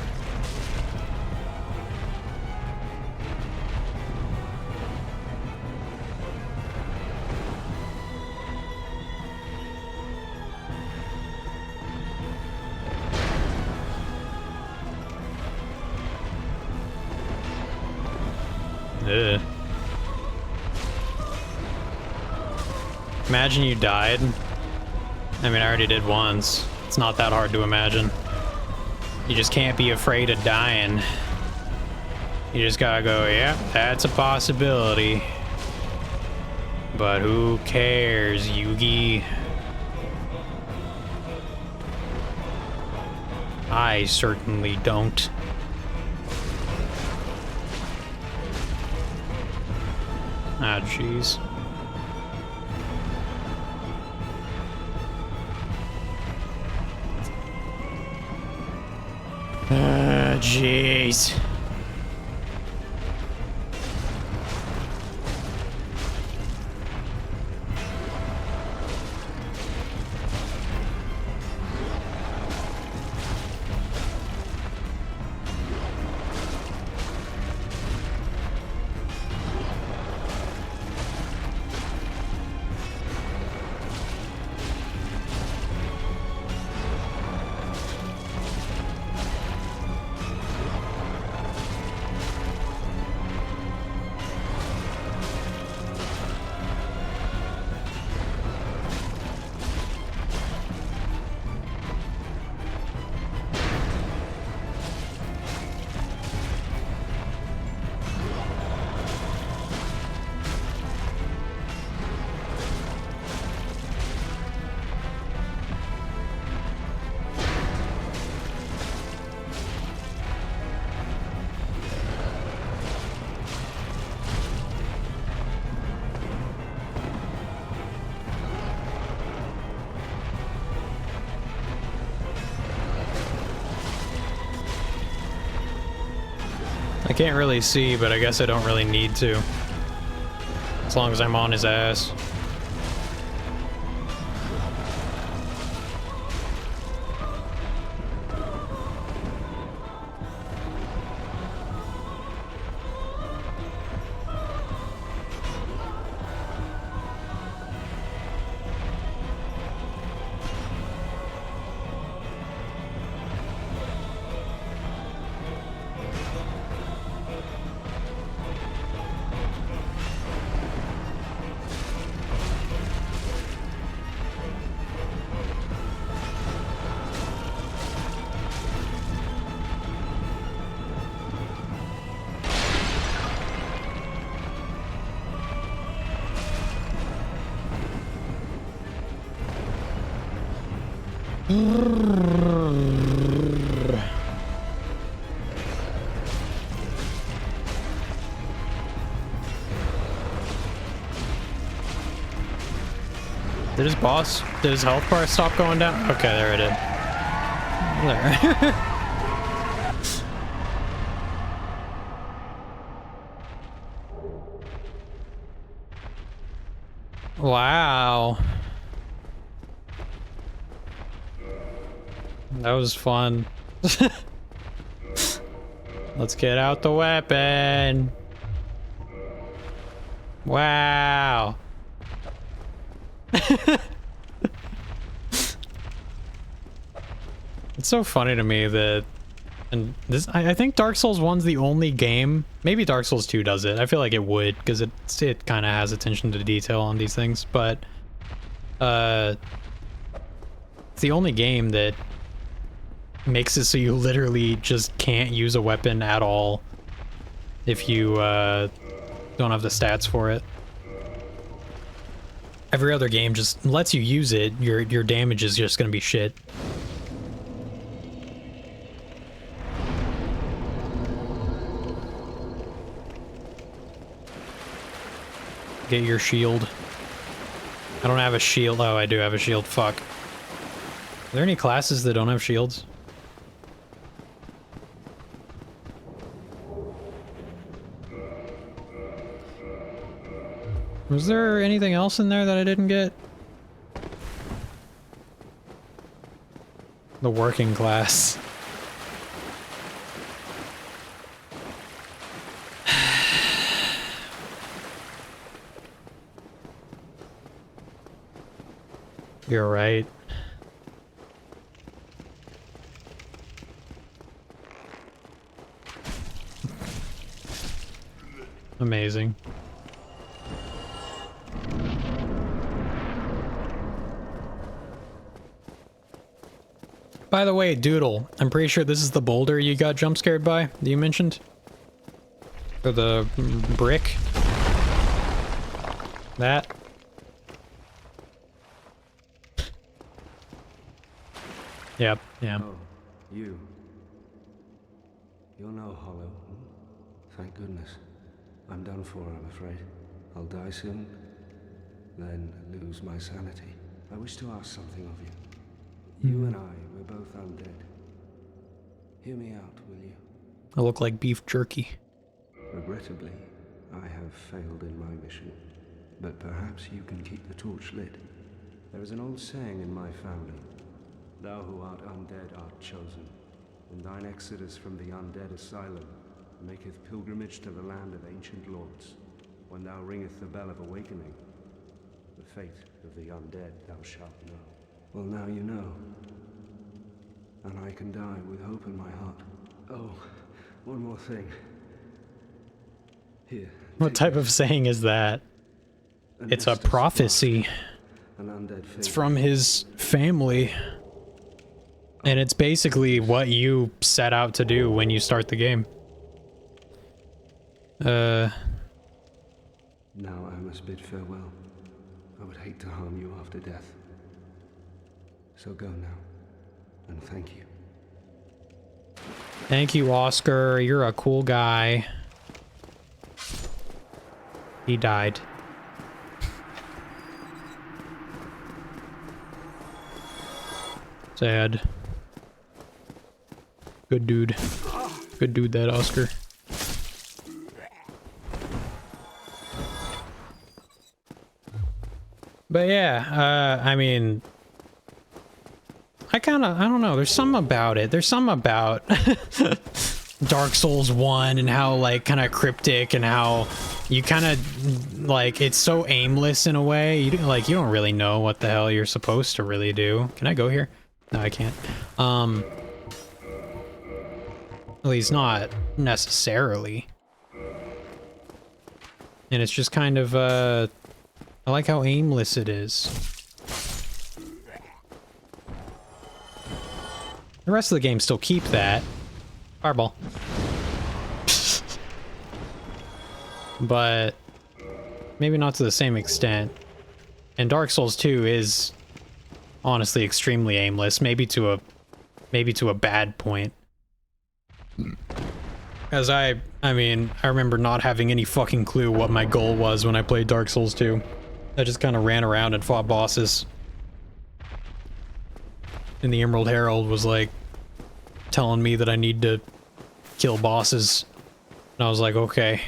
Ugh. Imagine you died. I mean, I already did once. It's not that hard to imagine. You just can't be afraid of dying. You just gotta go, yeah, that's a possibility. But who cares, Yugi? I certainly don't. Ah, jeez. Ah, jeez. I can't really see, but I guess I don't really need to. As long as I'm on his ass. Did his health bar stop going down? Okay, there it is. There. Wow. That was fun. Let's get out the weapon. Wow. It's so funny to me that, and this, I think Dark Souls 1's the only game, maybe Dark Souls 2 does it, I feel like it would, because it kind of has attention to detail on these things, but it's the only game that makes it so you literally just can't use a weapon at all if you don't have the stats for it. Every other game just lets you use it, your damage is just gonna be shit. Get your shield. I don't have a shield. Oh, I do have a shield. Fuck. Are there any classes that don't have shields? Was there anything else in there that I didn't get? The working class. You're right. Amazing. By the way, Doodle, I'm pretty sure this is the boulder you got jump scared by, that you mentioned? Or the brick? That? Yep, yeah. Oh, you. You're no hollow. Thank goodness. I'm done for, I'm afraid. I'll die soon, then lose my sanity. I wish to ask something of you. You and I, we're both undead. Hear me out, will you? I look like beef jerky. Regrettably, I have failed in my mission, but perhaps you can keep the torch lit. There is an old saying in my family, thou who art undead art chosen, and thine exodus from the undead asylum maketh pilgrimage to the land of ancient lords. When thou ringeth the bell of awakening, the fate of the undead thou shalt know. Well, now you know, and I can die with hope in my heart. Oh, one more thing. Here. What type of saying is that? It's a prophecy. An undead figure. It's from his family. And it's basically what you set out to do when you start the game. Now I must bid farewell. I would hate to harm you after death. So go now, and thank you. Thank you, Oscar. You're a cool guy. He died. Sad. Good dude. Good dude, that Oscar. But yeah, I mean, I don't know, there's something about it. There's something about Dark Souls 1 and how, like, kind of cryptic and how you kind of, like, it's so aimless in a way. You don't really know what the hell you're supposed to really do. Can I go here? No, I can't. At least not necessarily. And it's just kind of, I like how aimless it is. The rest of the game still keep that. Fireball. But maybe not to the same extent. And Dark Souls 2 is honestly extremely aimless, maybe to a bad point. As I mean, I remember not having any fucking clue what my goal was when I played Dark Souls 2. I just kind of ran around and fought bosses. And the Emerald Herald was like telling me that I need to kill bosses. And I was like, okay.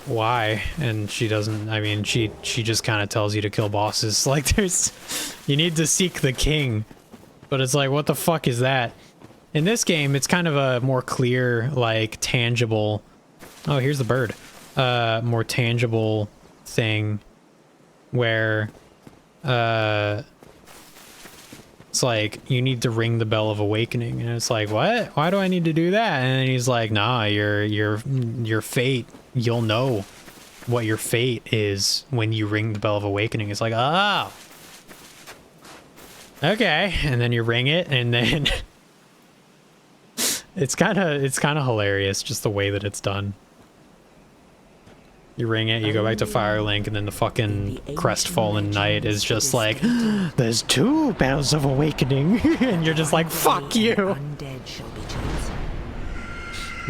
Why? And she doesn't, I mean, she just kind of tells you to kill bosses. Like, you need to seek the king. But it's like, what the fuck is that? In this game, it's kind of a more clear, like, tangible... Oh, here's the bird. More tangible thing where, it's like, you need to ring the bell of awakening. And it's like, what? Why do I need to do that? And then he's like, nah, your fate, you'll know what your fate is when you ring the bell of awakening. It's like, oh. Okay. And then you ring it, and then... It's kind of hilarious, just the way that it's done. You ring it, you go back to Firelink, and then the fucking crestfallen knight is just like, there's 2 bells of awakening, and you're just like, fuck you! Undead shall be chosen.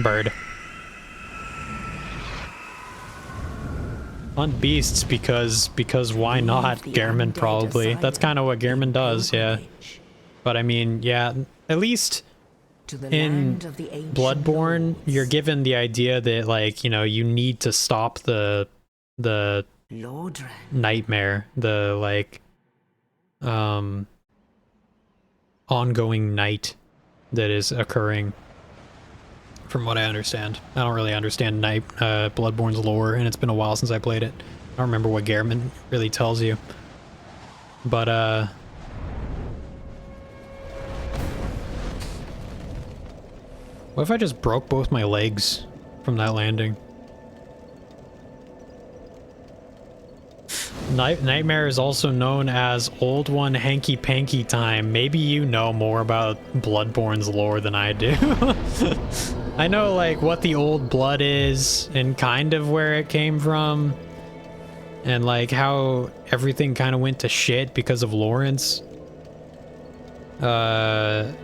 Bird. On beasts because why not? Gehrman probably. That's kind of what Gehrman does, yeah. But I mean, yeah, at least... In Bloodborne, you're given the idea that, like, you know, you need to stop the nightmare, the, like, ongoing night that is occurring, from what I understand. I don't really understand Bloodborne's lore, and it's been a while since I played it. I don't remember what Gehrman really tells you. But, what if I just broke both my legs from that landing? Nightmare is also known as Old One Hanky Panky Time. Maybe you know more about Bloodborne's lore than I do. I know, like, what the old blood is and kind of where it came from. And, like, how everything kind of went to shit because of Lawrence. But,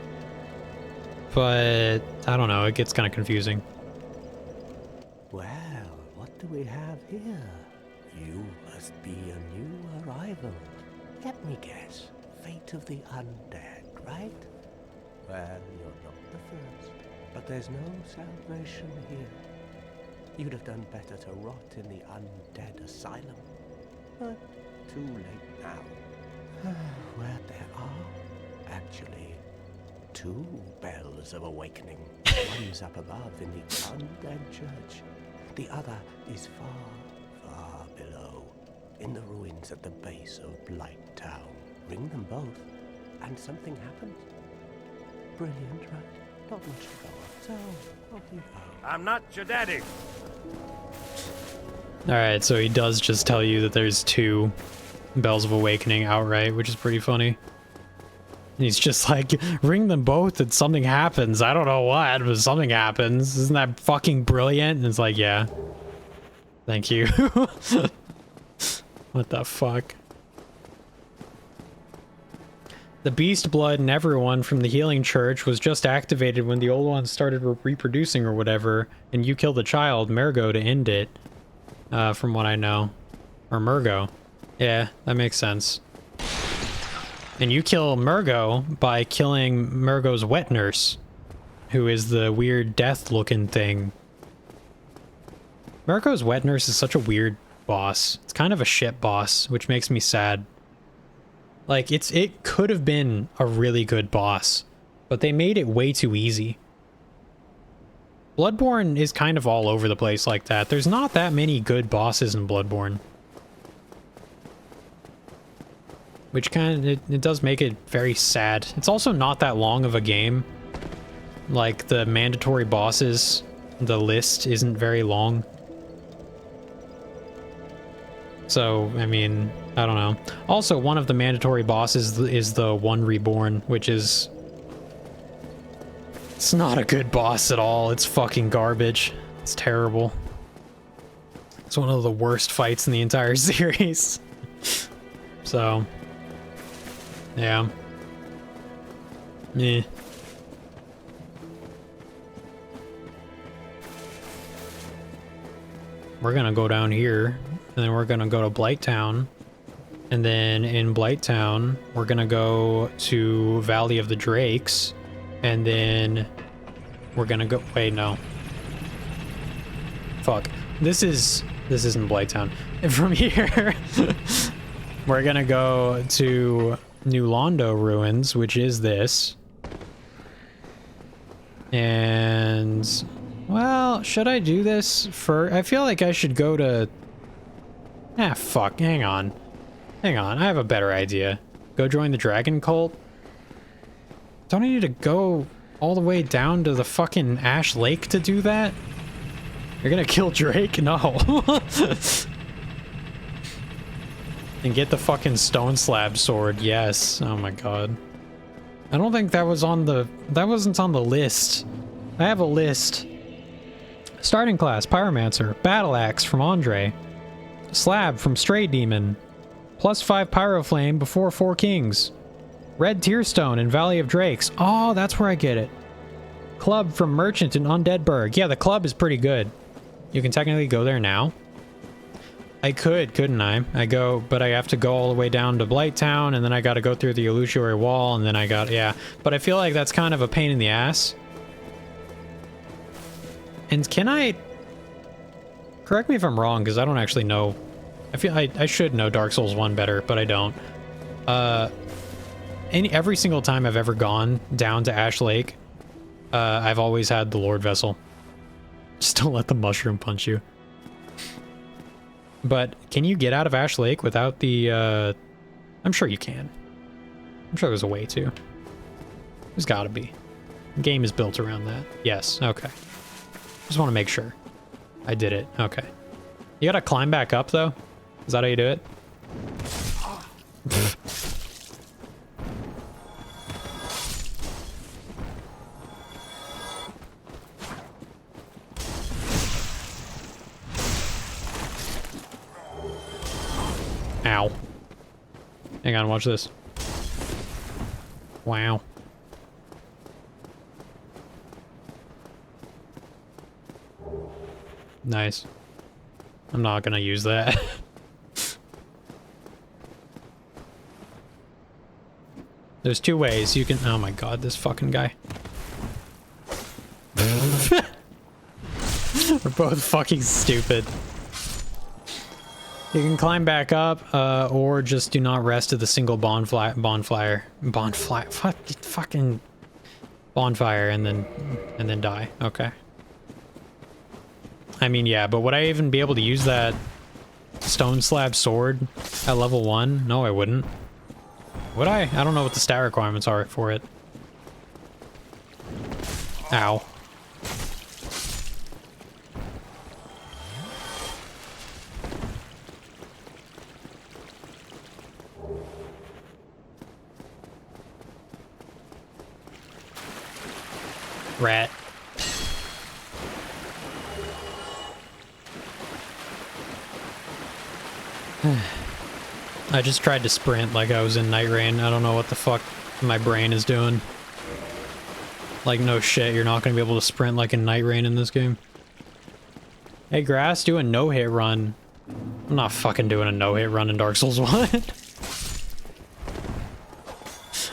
I don't know, it gets kind of confusing. Well, what do we have here? You must be a new arrival. Let me guess. Fate of the undead, right? Well, you're not the first. But there's no salvation here. You'd have done better to rot in the undead asylum. But too late now. Well, there are actually 2 bells of awakening. One's up above in the undead church. The other is far, far below, in the ruins at the base of Blight Town. Ring them both, and something happens. Brilliant, right? Not much to go on. So, off you go. I'm not your daddy. Alright, so he does just tell you that there's 2 Bells of Awakening outright, which is pretty funny. And he's just like, ring them both and something happens. I don't know what, but something happens. Isn't that fucking brilliant? And it's like, yeah. Thank you. What the fuck? The beast blood in everyone from the healing church was just activated when the old ones started reproducing or whatever, and you killed the child, Mergo, to end it. From what I know. Or Mergo. Yeah, that makes sense. And you kill Mergo by killing Mergo's wet nurse, who is the weird death-looking thing. Mergo's wet nurse is such a weird boss. It's kind of a shit boss, which makes me sad. Like, it could have been a really good boss, but they made it way too easy. Bloodborne is kind of all over the place like that. There's not that many good bosses in Bloodborne. Which kind of, it does make it very sad. It's also not that long of a game. Like, the mandatory bosses, the list isn't very long. So, I mean, I don't know. Also, one of the mandatory bosses is the One Reborn, which is... It's not a good boss at all. It's fucking garbage. It's terrible. It's one of the worst fights in the entire series. So... yeah. Meh. We're gonna go down here, and then we're gonna go to Blight Town. And then in Blight Town, we're gonna go to Valley of the Drakes. And then we're gonna go... wait, no. Fuck. This isn't Blight Town. And from here, we're gonna go to New Londo Ruins, which is this. And... well, should I do this for... I feel like I should go to... ah, fuck. Hang on. Hang on. I have a better idea. Go join the Dragon Cult? Don't I need to go all the way down to the fucking Ash Lake to do that? You're gonna kill Drake? No. And get the fucking stone slab sword. Yes. Oh my god. I don't think that was on the... that wasn't on the list. I have a list. Starting class, Pyromancer. Battle Axe from Andre. Slab from Stray Demon. +5 Pyroflame before 4 Kings. Red Tearstone in Valley of Drakes. Oh, that's where I get it. Club from Merchant in Undeadburg. Yeah, the club is pretty good. You can technically go there now. I could, couldn't I? But I have to go all the way down to Blight Town, and then I gotta go through the Illusory Wall, and then yeah. But I feel like that's kind of a pain in the ass. And can I... correct me if I'm wrong, because I don't actually know. I feel I should know Dark Souls 1 better, but I don't. Every single time I've ever gone down to Ash Lake, I've always had the Lord Vessel. Just don't let the mushroom punch you. But can you get out of Ash Lake without the... I'm sure you can. I'm sure there's a way to. There's gotta be. The game is built around that. Yes, okay. Just want to make sure. I did it. Okay. You gotta climb back up, though? Is that how you do it? Ow. Hang on, watch this. Wow. Nice. I'm not gonna use that. There's two ways you can— oh my god, this fucking guy. We're both fucking stupid. You can climb back up, or just do not rest at the single bonfire, fucking bonfire, and then die. Okay. I mean, yeah, but would I even be able to use that stone slab sword at level 1? No, I wouldn't. Would I? I don't know what the stat requirements are for it. Ow. Rat. I just tried to sprint like I was in Night Rain. I don't know what the fuck my brain is doing. Like, no shit, you're not gonna be able to sprint like in Night Rain in this game. Hey, Grass, do a no-hit run. I'm not fucking doing a no-hit run in Dark Souls 1.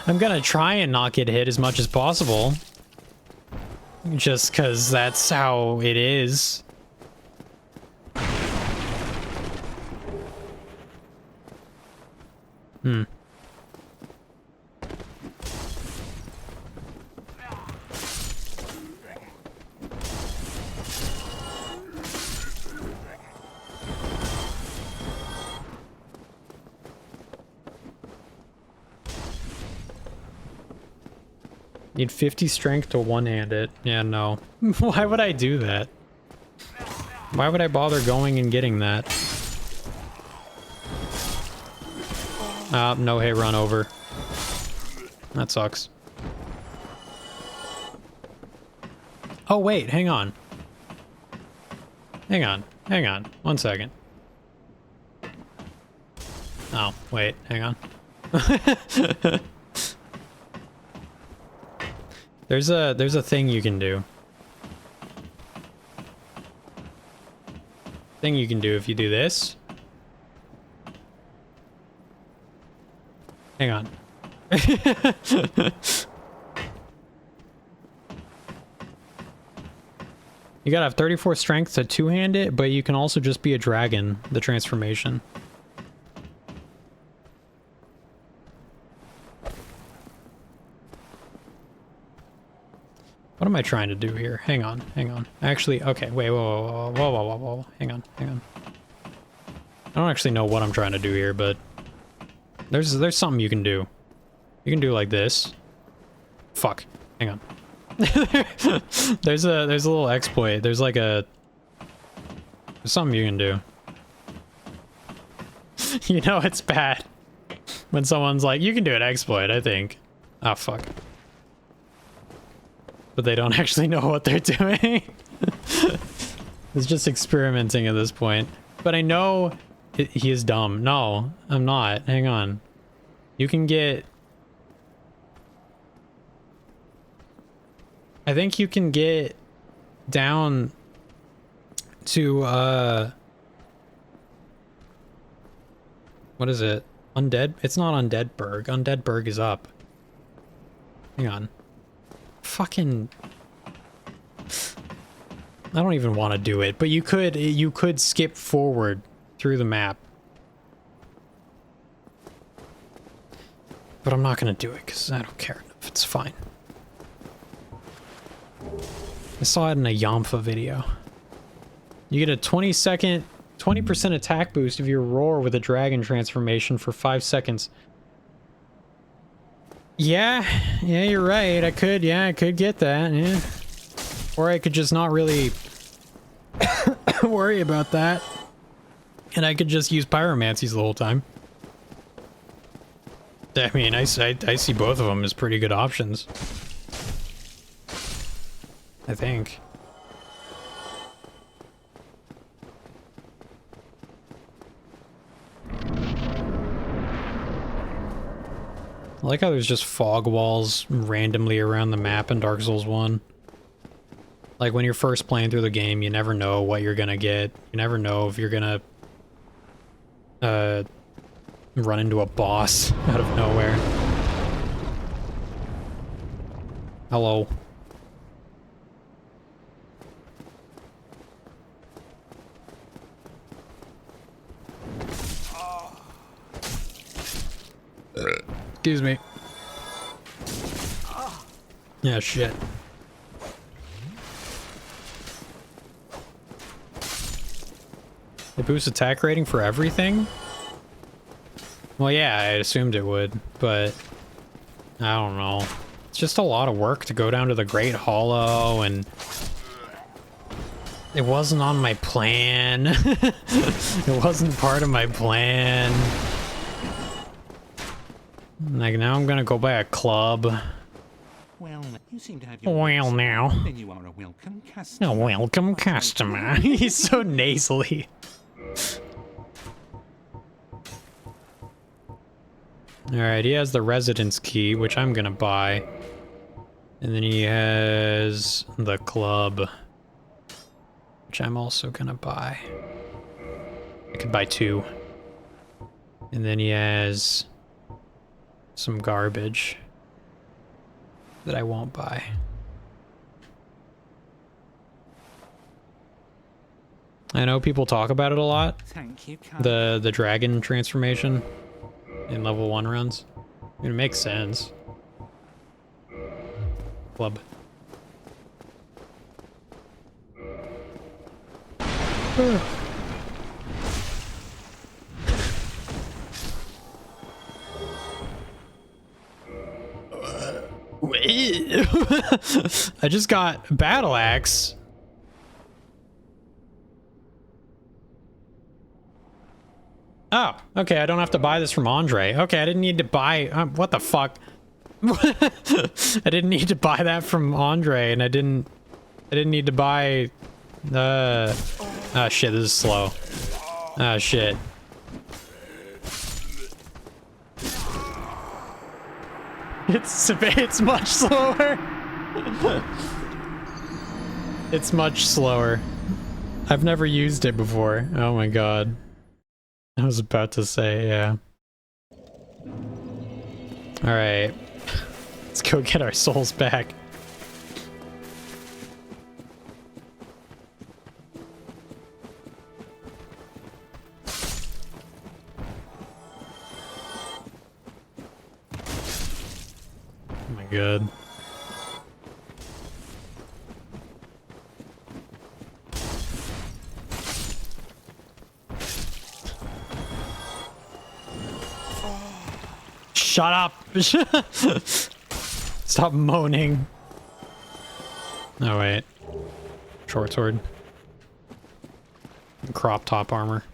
I'm gonna try and not get hit as much as possible. Just because that's how it is. Need 50 strength to one-hand it. Yeah, no. Why would I do that? Why would I bother going and getting that? No hit run over. That sucks. Oh, wait, hang on. Hang on. 1 second. Oh, wait, hang on. There's a thing you can do. Thing you can do if you do this. Hang on. You gotta have 34 strength to two-hand it, but you can also just be a dragon, the transformation. What am I trying to do here? Hang on. Actually, okay, wait, whoa. Hang on. I don't actually know what I'm trying to do here, but there's something you can do. You can do like this. Fuck. Hang on. There's a little exploit. There's something you can do. You know it's bad when someone's like, you can do an exploit, I think. Oh, fuck. But they don't actually know what they're doing. It's just experimenting at this point. But I know he is dumb. No, I'm not. Hang on. You can get... I think you can get down to, what is it? Undead? It's not Undeadburg. Undeadburg is up. Hang on. Fucking... I don't even want to do it, but you could skip forward through the map. But I'm not gonna do it because I don't care enough. It's fine. I saw it in a Yamfa video. You get a 20% attack boost if you roar with a dragon transformation for 5 seconds. Yeah, you're right. I could get that, yeah. Or I could just not really worry about that. And I could just use pyromancies the whole time. I mean, I see both of them as pretty good options. I think. I like how there's just fog walls randomly around the map in Dark Souls 1. Like, when you're first playing through the game, you never know what you're gonna get. You never know if you're gonna run into a boss out of nowhere. Hello. Excuse me. Yeah, shit. It boosts attack rating for everything? Well, yeah, I assumed it would, but I don't know. It's just a lot of work to go down to the Great Hollow, and it wasn't on my plan. It wasn't part of my plan. Like, now I'm gonna go buy a club. Well, you seem to have your Well, now. Then you are a welcome customer. A welcome customer. He's so nasally. Alright, he has the residence key, which I'm gonna buy. And then he has the club, which I'm also gonna buy. I could buy 2. And then he has some garbage that I won't buy. I know people talk about it a lot. Thank you, The dragon transformation in level 1 runs. I mean, it makes sense. Club. I just got battle axe. Oh, okay, I don't have to buy this from Andre. Okay, I didn't need to buy... what the fuck? I didn't need to buy that from Andre, and I didn't need to buy... Ah, shit, this is slow. Ah, shit. It's much slower. It's much slower. I've never used it before. Oh my god. I was about to say, yeah. Alright. Let's go get our souls back. Oh my god. Shut up! Stop moaning. Oh wait. Short sword. Crop top armor.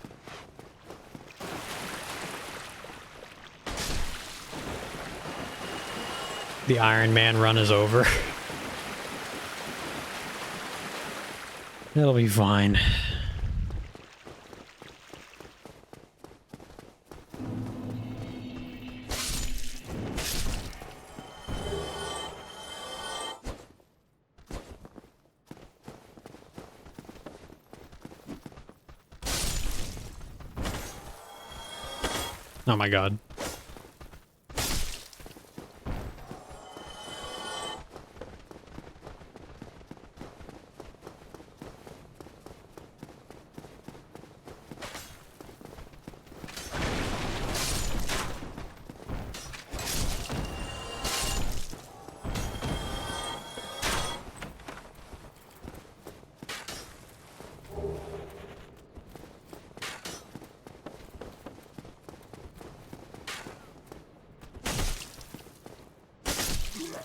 The Iron Man run is over. It'll be fine. Oh my god.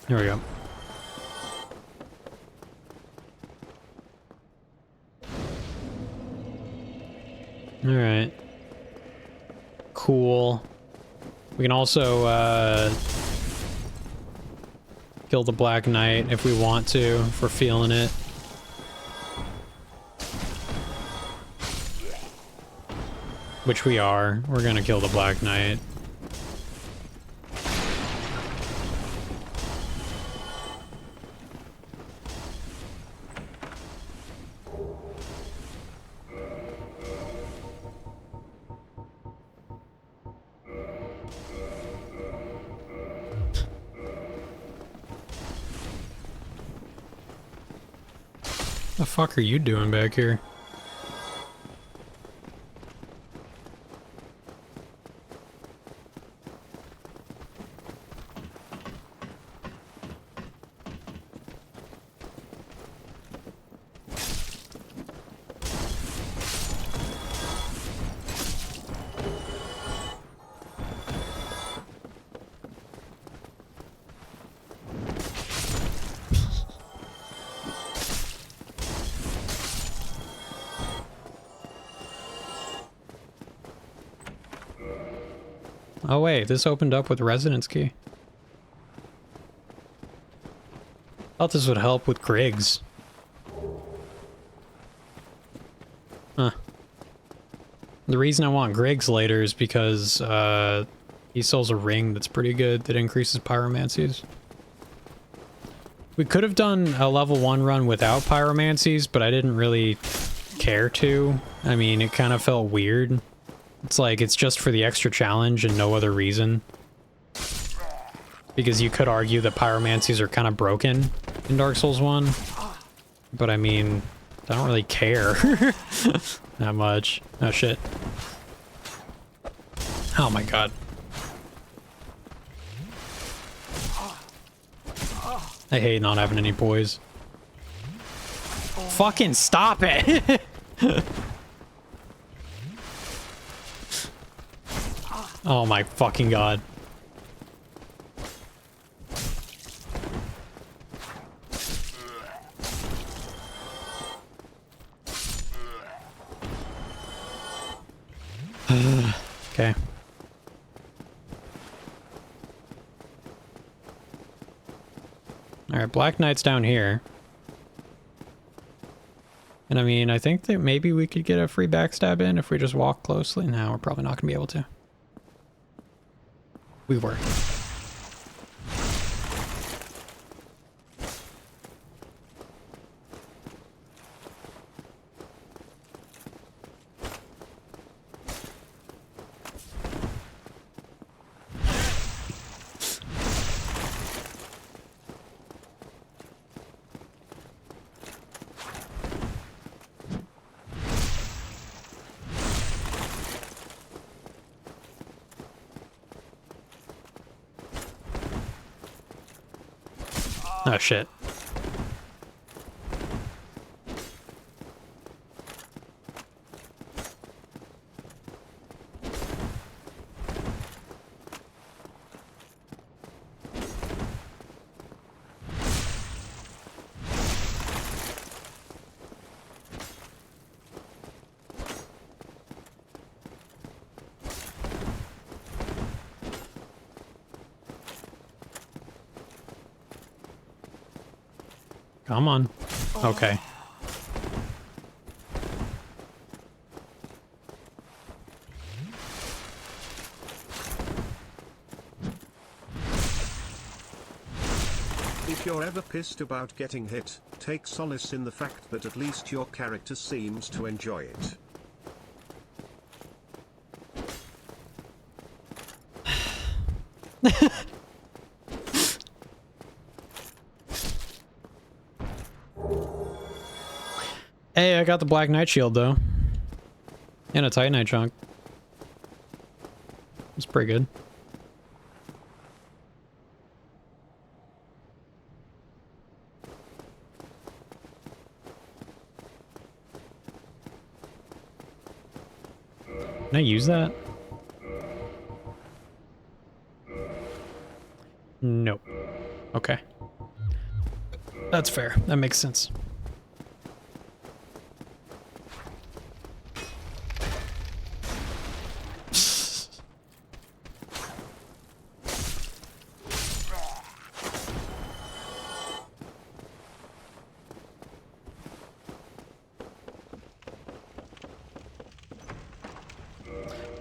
Here we go. All right. Cool. We can also kill the Black Knight if we want to, if we're feeling it. Which we are. We're gonna kill the Black Knight. The fuck are you doing back here? Oh wait, this opened up with residence key. Thought this would help with Griggs. Huh. The reason I want Griggs later is because he sells a ring that's pretty good that increases pyromancies. We could have done a level 1 run without pyromancies, but I didn't really care to. I mean, it kind of felt weird. It's like, it's just for the extra challenge and no other reason. Because you could argue that pyromancies are kind of broken in Dark Souls 1. But I mean, I don't really care that much. Oh shit. Oh my god. I hate not having any poise. Fucking stop it! Oh my fucking god. Okay. Alright, Black Knight's down here. And I mean, I think that maybe we could get a free backstab in if we just walk closely. No, we're probably not gonna be able to. We were. Oh shit. Come on. Okay. If you're ever pissed about getting hit, take solace in the fact that at least your character seems to enjoy it. Hey, I got the Black Knight shield though. And a Titanite chunk. It's pretty good. Can I use that? Nope. Okay. That's fair. That makes sense.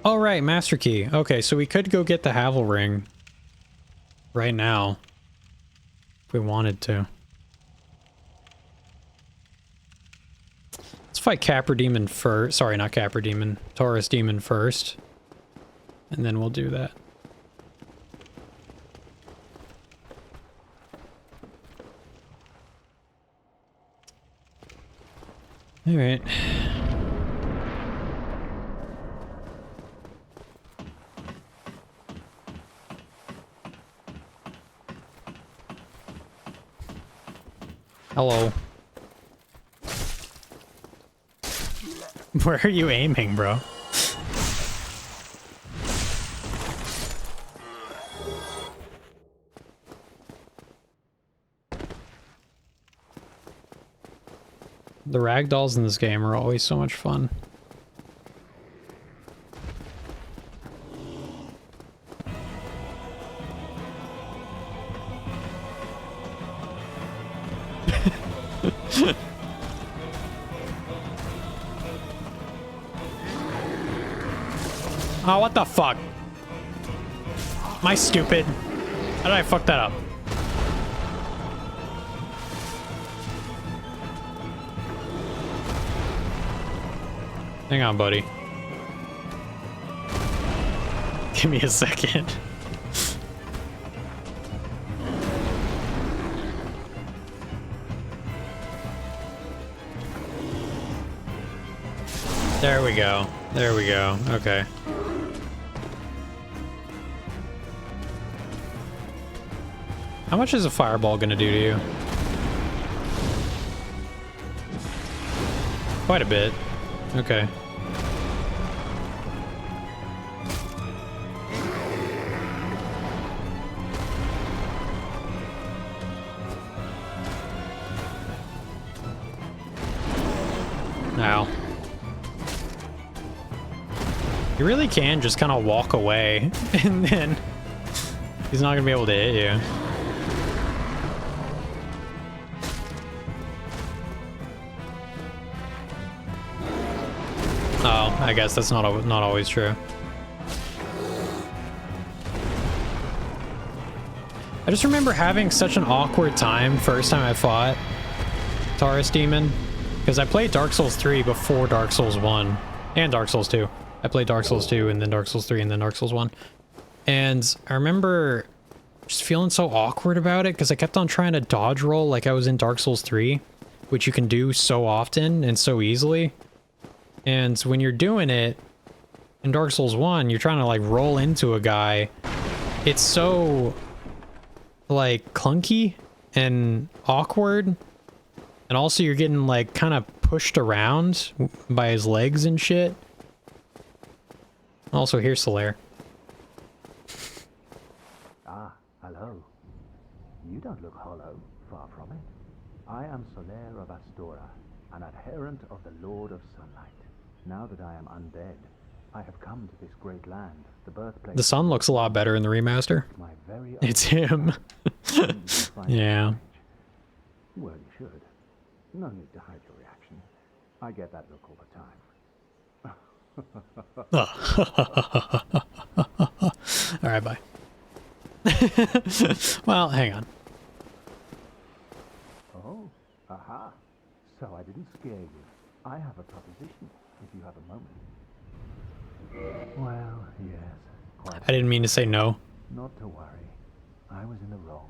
Oh, right, Master Key. Okay, so we could go get the Havel Ring right now if we wanted to. Let's fight Capra Demon first. Sorry, not Capra Demon. Taurus Demon first. And then we'll do that. All right. Hello. Where are you aiming, bro? The ragdolls in this game are always so much fun. Oh, what the fuck? Am I stupid? How did I fuck that up? Hang on, buddy. Give me a second. There we go. There we go. Okay. How much is a fireball gonna do to you? Quite a bit. Okay. Ow. You really can just kind of walk away and then he's not gonna be able to hit you. Oh, I guess that's not always true. I just remember having such an awkward time first time I fought Taurus Demon, because I played Dark Souls 3 before Dark Souls 1 and Dark Souls 2. I played Dark Souls 2 and then Dark Souls 3 and then Dark Souls 1. And I remember just feeling so awkward about it because I kept on trying to dodge roll like I was in Dark Souls 3, which you can do so often and so easily. And when you're doing it in Dark Souls 1, you're trying to like roll into a guy. It's so like clunky and awkward. And also you're getting like kind of pushed around by his legs and shit. Also, here's Solaire. Ah, hello. You don't look hollow, far from it. I am Solaire of Astora, an adherent of the Lord of Sunlight. Now that I am undead, I have come to this great land, the birthplace. The sun looks a lot better in the remaster. My very It's him. Yeah. Well, you should. No need to hide your reaction. I get that look all the time. All right, bye. Well, hang on. Oh, aha. So I didn't scare you. I have a proposition, if you have a moment. Well, yes. Quite. I didn't mean to say no. Not to worry. I was in the wrong.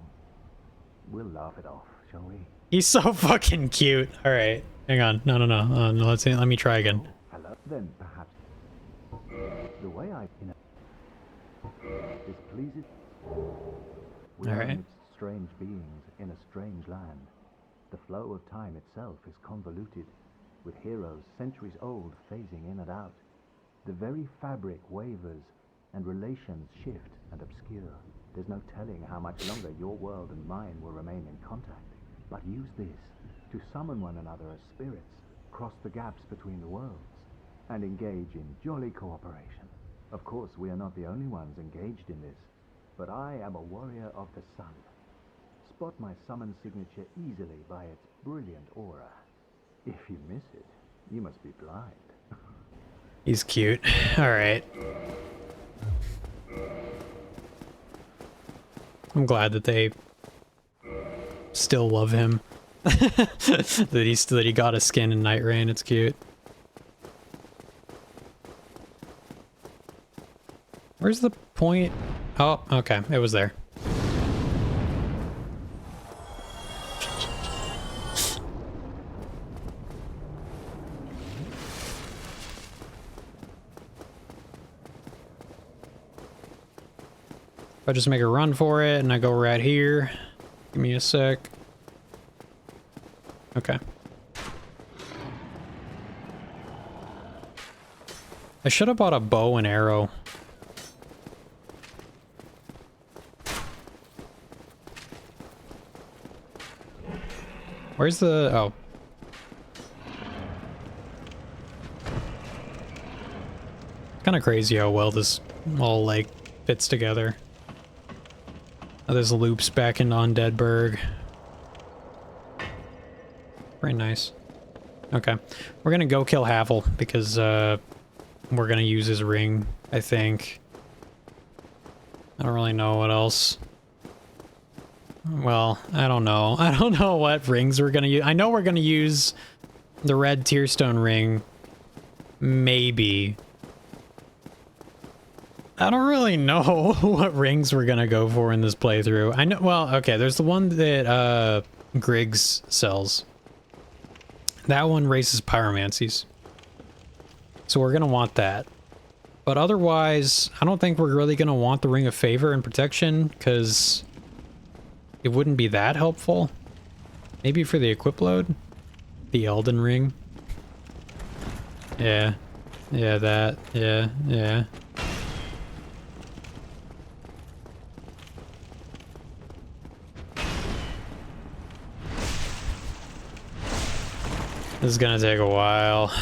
We'll laugh it off, shall we? He's so fucking cute. All right, hang on. No. No, let me try again. Hello. Then perhaps the way I displeases. We are All right. amidst strange beings in a strange land. The flow of time itself is convoluted, with heroes centuries old phasing in and out. The very fabric wavers, and relations shift and obscure. There's no telling how much longer your world and mine will remain in contact. But use this to summon one another as spirits, cross the gaps between the worlds, and engage in jolly cooperation. Of course, we are not the only ones engaged in this, but I am a warrior of the sun. Spot my summon signature easily by its brilliant aura. If you miss it, you must be blind. He's cute. All right. I'm glad that they still love him. that he got a skin in Night Rain. It's cute. Where's the point? Oh, okay. It was there. If I just make a run for it and I go right here, give me a sec. Okay. I should have bought a bow and arrow. Where's the... oh. Kind of crazy how well this all, like, fits together. Oh, there's loops back into Undeadburg. Very nice. Okay. We're gonna go kill Havel because, we're gonna use his ring, I think. I don't really know what else. Well, I don't know. I don't know what rings we're gonna use. I know we're gonna use the red Tearstone ring. Maybe. I don't really know what rings we're gonna go for in this playthrough. I know, well, okay, there's the one that, Griggs sells. That one raises pyromancies. So we're gonna want that. But otherwise, I don't think we're really gonna want the Ring of Favor and Protection, because it wouldn't be that helpful. Maybe for the equip load? The Elden Ring? Yeah. Yeah, that. Yeah, yeah. This is gonna take a while.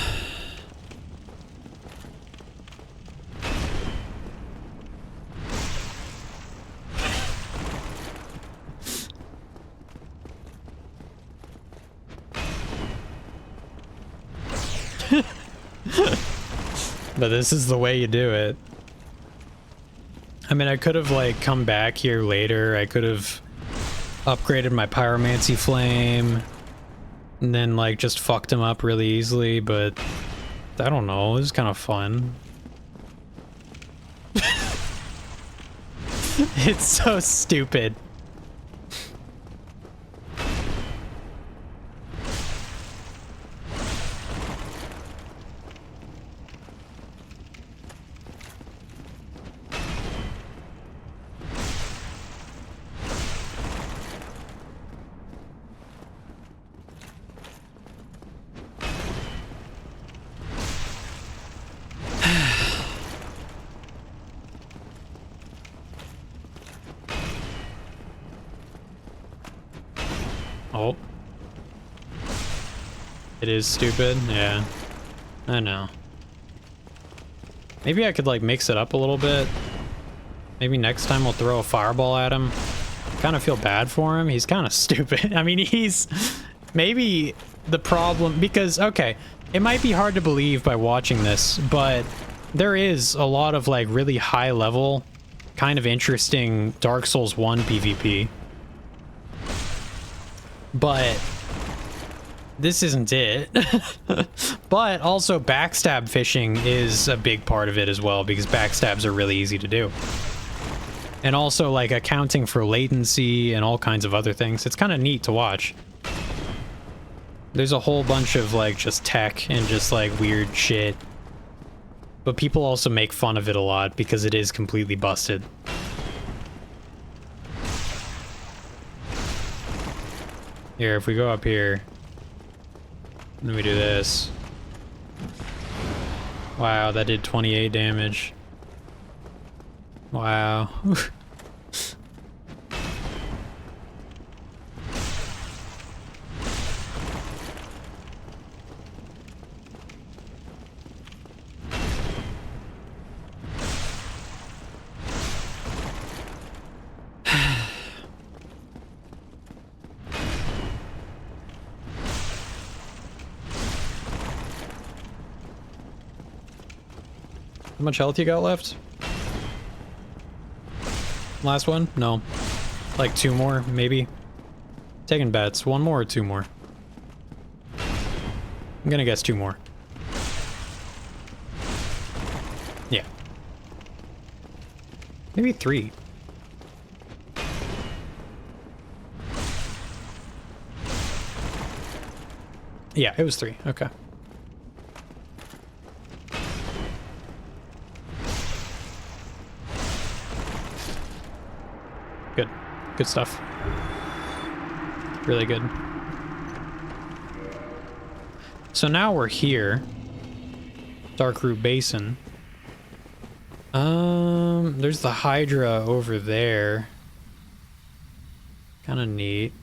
But this is the way you do it. I mean, I could have, like, come back here later. I could have upgraded my Pyromancy Flame. And then, like, just fucked him up really easily, but I don't know. It was kind of fun. It's so stupid. Oh. It is stupid? Yeah. I know. Maybe I could, like, mix it up a little bit. Maybe next time we'll throw a fireball at him. Kind of feel bad for him. He's kind of stupid. I mean, he's... Maybe the problem... Because, okay, it might be hard to believe by watching this, but there is a lot of, like, really high-level, kind of interesting Dark Souls 1 PvP. But this isn't it. But also backstab fishing is a big part of it as well, because backstabs are really easy to do. And also, like, accounting for latency and all kinds of other things. It's kind of neat to watch. There's a whole bunch of, like, just tech and just, like, weird shit. But people also make fun of it a lot because it is completely busted. Here, if we go up here, then we do this. Wow, that did 28 damage. Wow. How much health you got left? Last one? No. Like 2 more, maybe. Taking bets. 1 more or 2 more? I'm gonna guess 2 more. Yeah. Maybe 3. Yeah, it was 3. Okay. Good. Good stuff. Really good. So now we're here. Darkroot Basin. There's the Hydra over there. Kind of neat.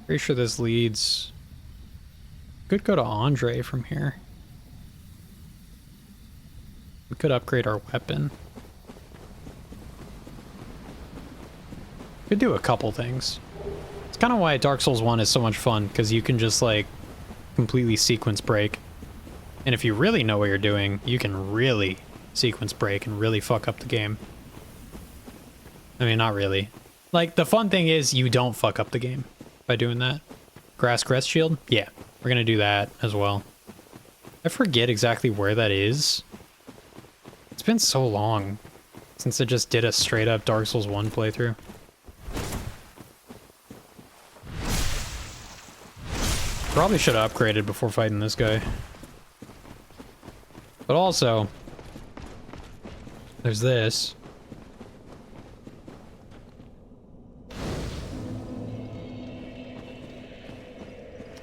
Pretty sure this leads... Could go to Andre from here. We could upgrade our weapon. Could do a couple things. It's kind of why Dark Souls 1 is so much fun, because you can just like completely sequence break. And if you really know what you're doing, you can really sequence break and really fuck up the game. I mean, not really. Like, the fun thing is you don't fuck up the game by doing that. Grass Crest Shield? Yeah, we're gonna do that as well. I forget exactly where that is. It's been so long since I just did a straight up Dark Souls 1 playthrough. Probably should have upgraded before fighting this guy. But also, there's this.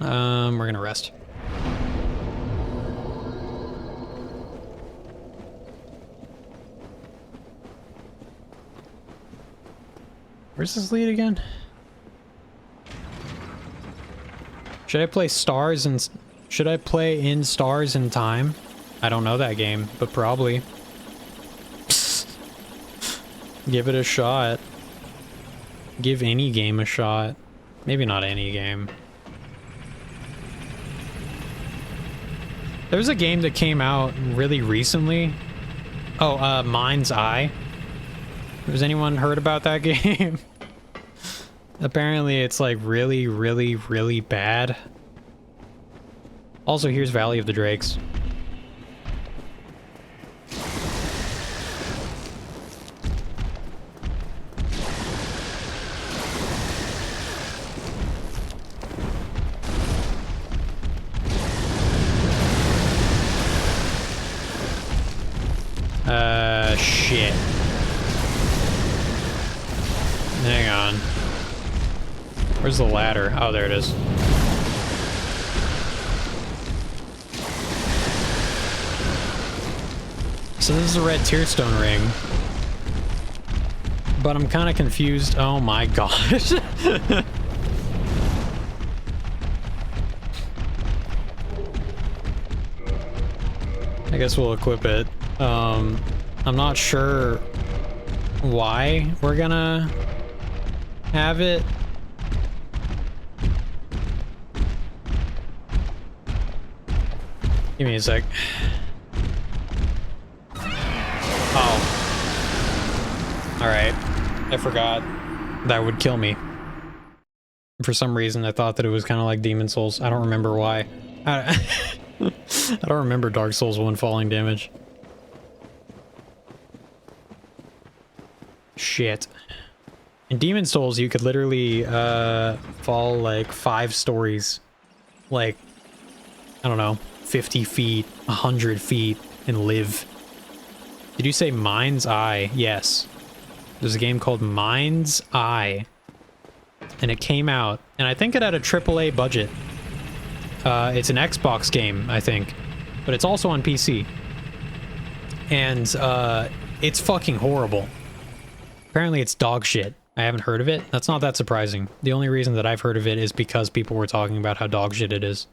We're gonna rest. Where's this lead again? Should I play Stars and should I play in Stars in Time? I don't know that game, but probably. Give it a shot. Give any game a shot. Maybe not any game. There's a game that came out really recently. Oh, Mind's Eye. Has anyone heard about that game? Apparently it's like really, really, really bad. Also, here's Valley of the Drakes. Shit. Hang on. Where's the ladder? Oh, there it is. So this is a red tearstone ring. But I'm kind of confused. Oh my gosh. I guess we'll equip it. I'm not sure why we're gonna have it. Give me a sec. Oh. Alright. I forgot that would kill me. For some reason, I thought that it was kind of like Demon Souls. I don't remember why. I don't remember Dark Souls 1 falling damage. Shit. In Demon Souls, you could literally fall like 5 stories. Like, I don't know, 50 feet, 100 feet, and live. Did you say Mind's Eye? Yes. There's a game called Mind's Eye. And it came out, and I think it had a AAA budget. It's an Xbox game, I think. But it's also on PC. And it's fucking horrible. Apparently it's dog shit. I haven't heard of it. That's not that surprising. The only reason that I've heard of it is because people were talking about how dog shit it is.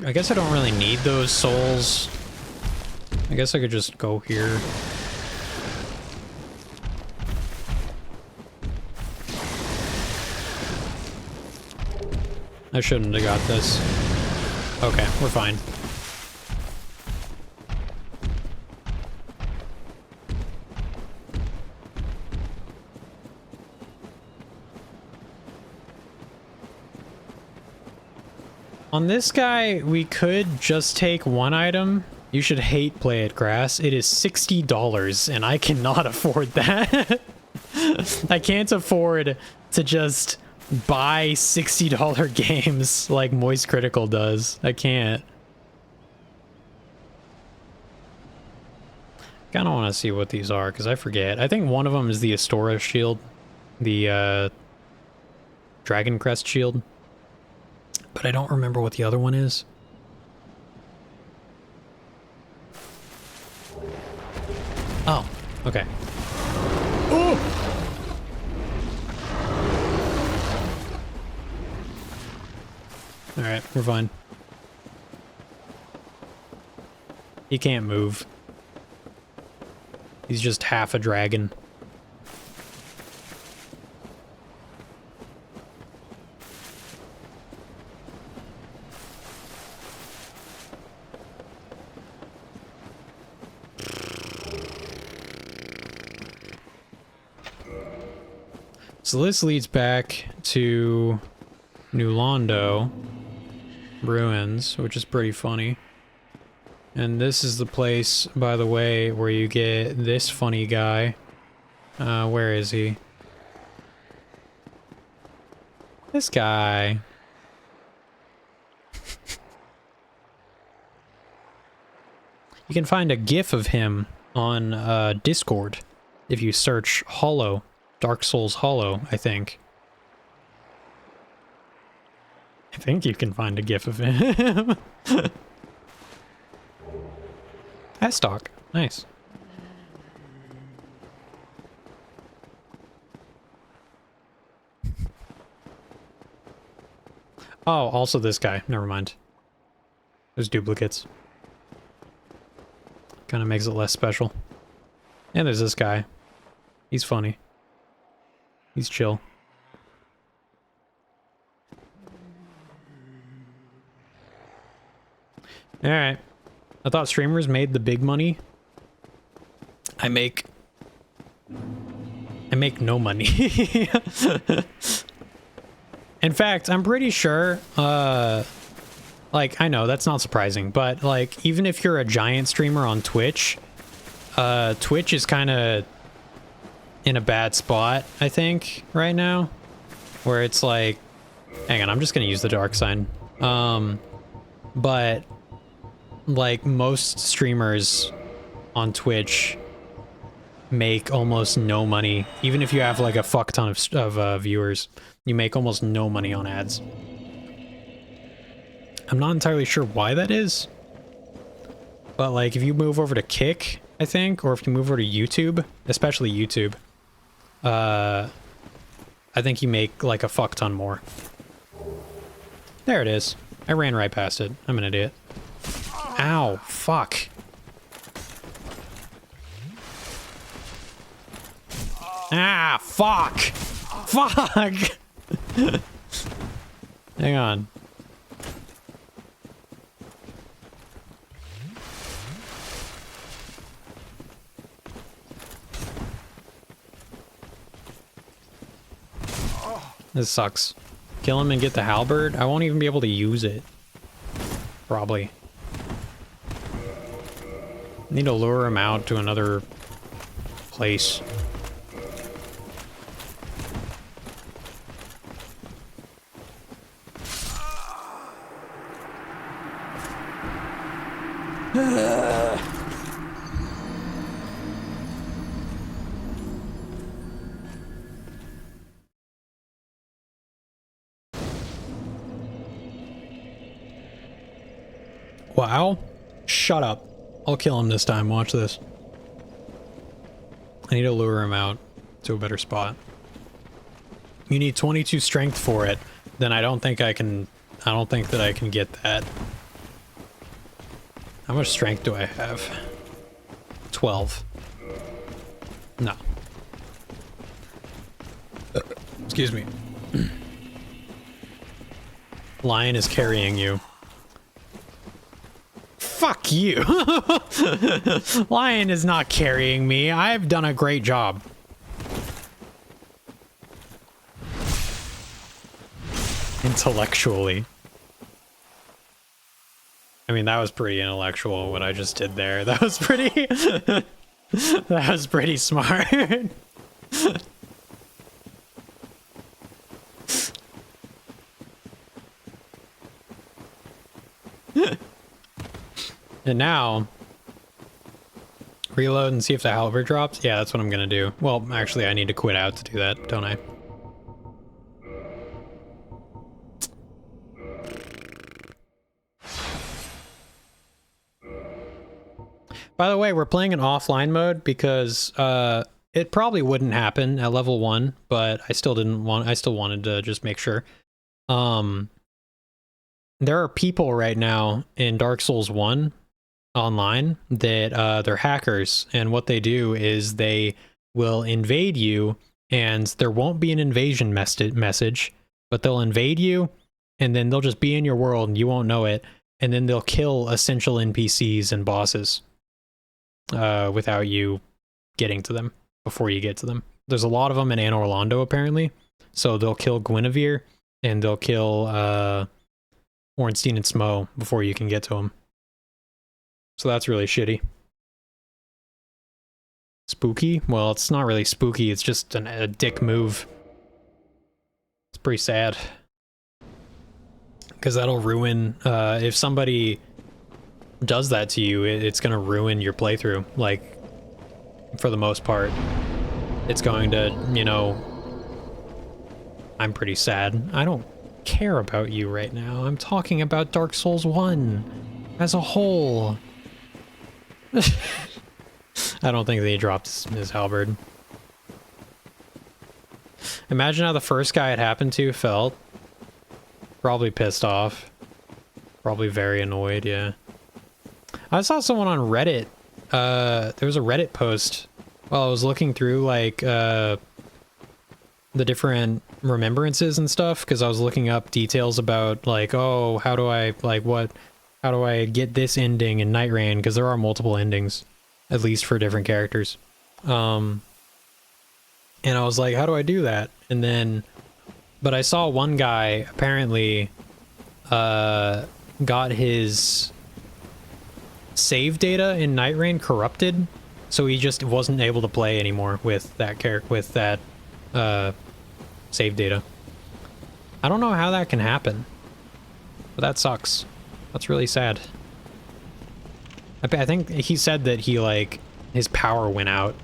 I guess I don't really need those souls. I guess I could just go here. I shouldn't have got this. Okay, we're fine. On this guy, we could just take one item. You should hate Play It Grass. It is $60 and I cannot afford that. I can't afford to just buy $60 games like Moist Critical does. I can't. Kind of want to see what these are because I forget. I think one of them is the Astora shield, the Dragon Crest shield, but I don't remember what the other one is. Oh, okay. Oh! Alright, we're fine. He can't move. He's just half a dragon. So this leads back to New Londo Ruins, which is pretty funny. And this is the place, by the way, where you get this funny guy. Where is he? This guy. You can find a GIF of him on Discord if you search Hollow. Dark Souls Hollow, I think. I think you can find a GIF of him. Stock. Nice. Oh, also this guy. Never mind. There's duplicates. Kind of makes it less special. And there's this guy. He's funny. He's chill. Alright. I thought streamers made the big money. I make no money. In fact, I'm pretty sure, like, I know, that's not surprising, but, like, even if you're a giant streamer on Twitch, Twitch is kind of in a bad spot, I think, right now. Where it's like... Hang on, I'm just gonna use the dark sign. But... like, most streamers on Twitch make almost no money. Even if you have, like, a fuck ton of viewers, you make almost no money on ads. I'm not entirely sure why that is. But, like, if you move over to Kick, I think, or if you move over to YouTube, especially YouTube, I think you make, like, a fuck ton more. There it is. I ran right past it. I'm an idiot. Ow, fuck. Ah, fuck! Fuck! Hang on. This sucks. Kill him and get the halberd? I won't even be able to use it. Probably. Need to lure him out to another place. Wow. Shut up. I'll kill him this time. Watch this. I need to lure him out to a better spot. You need 22 strength for it. Then I don't think I can... I don't think that I can get that. How much strength do I have? 12. No. Excuse me. Lion is carrying you. Fuck you. Lion is not carrying me. I've done a great job. Intellectually. I mean, that was pretty intellectual, what I just did there. That was pretty... that was pretty smart. And now... reload and see if the halberd drops? Yeah, that's what I'm gonna do. Well, actually, I need to quit out to do that, don't I? By the way, we're playing in offline mode because it probably wouldn't happen at level 1, but I still wanted to just make sure. There are people right now in Dark Souls 1 online that they're hackers, and what they do is they will invade you, and there won't be an invasion message, but they'll invade you, and then they'll just be in your world and you won't know it, and then they'll kill essential NPCs and bosses without you getting to them before you get to them. There's a lot of them in Anor Londo apparently, so they'll kill Guinevere and they'll kill Ornstein and Smo before you can get to them. So that's really shitty. Spooky? Well, it's not really spooky, it's just a dick move. It's pretty sad. Because that'll ruin, if somebody does that to you, it's gonna ruin your playthrough, like, for the most part. It's going to, you know... I'm pretty sad. I don't care about you right now. I'm talking about Dark Souls 1 as a whole. I don't think that he dropped his halberd. Imagine how the first guy it happened to felt. Probably pissed off. Probably very annoyed, yeah. I saw someone on Reddit. There was a Reddit post while I was looking through, like, the different remembrances and stuff, because I was looking up details about, like, oh, how do I, like, how do I get this ending in Night Rain, because there are multiple endings, at least for different characters. And I was like, how do I do that? And then, but I saw one guy, apparently, got his save data in Night Rain corrupted, so he just wasn't able to play anymore with that save data. I don't know how that can happen, but that sucks. That's really sad. I think he said that he, like, his power went out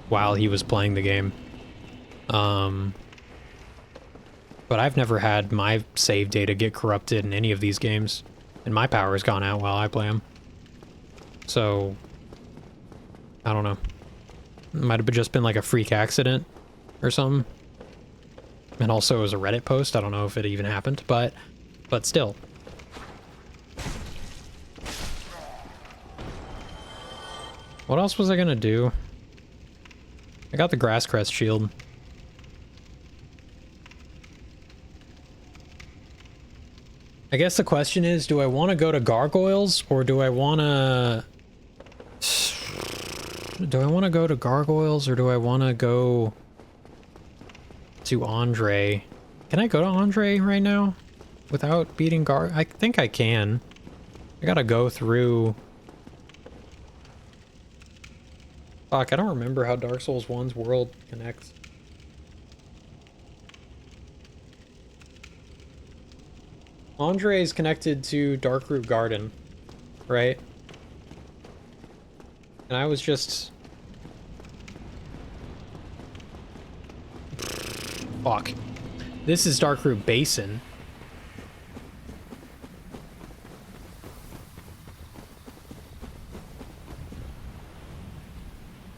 while he was playing the game. But I've never had my save data get corrupted in any of these games, and my power has gone out while I play them. So, I don't know. It might have just been like a freak accident or something. And also it was a Reddit post. I don't know if it even happened, but still. What else was I gonna do? I got the Grass Crest shield. I guess the question is, do I want to go to Gargoyles, or do I want to... Do I want to go to Gargoyles, or do I want to go to Andre? Can I go to Andre right now without beating I think I can. I gotta go through... Fuck, I don't remember how Dark Souls 1's world connects. Andre is connected to Darkroot Garden, right? And I was just... Fuck. This is Darkroot Basin.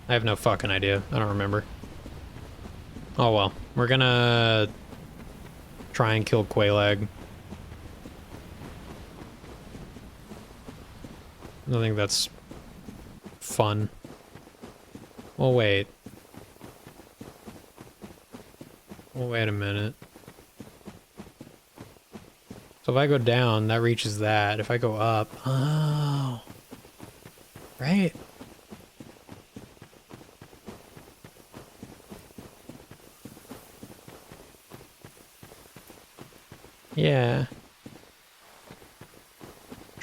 I have no fucking idea. I don't remember. Oh well. We're gonna try and kill Quelaag. I think that's fun. Oh wait. Oh wait a minute. So if I go down, that reaches that. If I go up... Oh. Right. Yeah.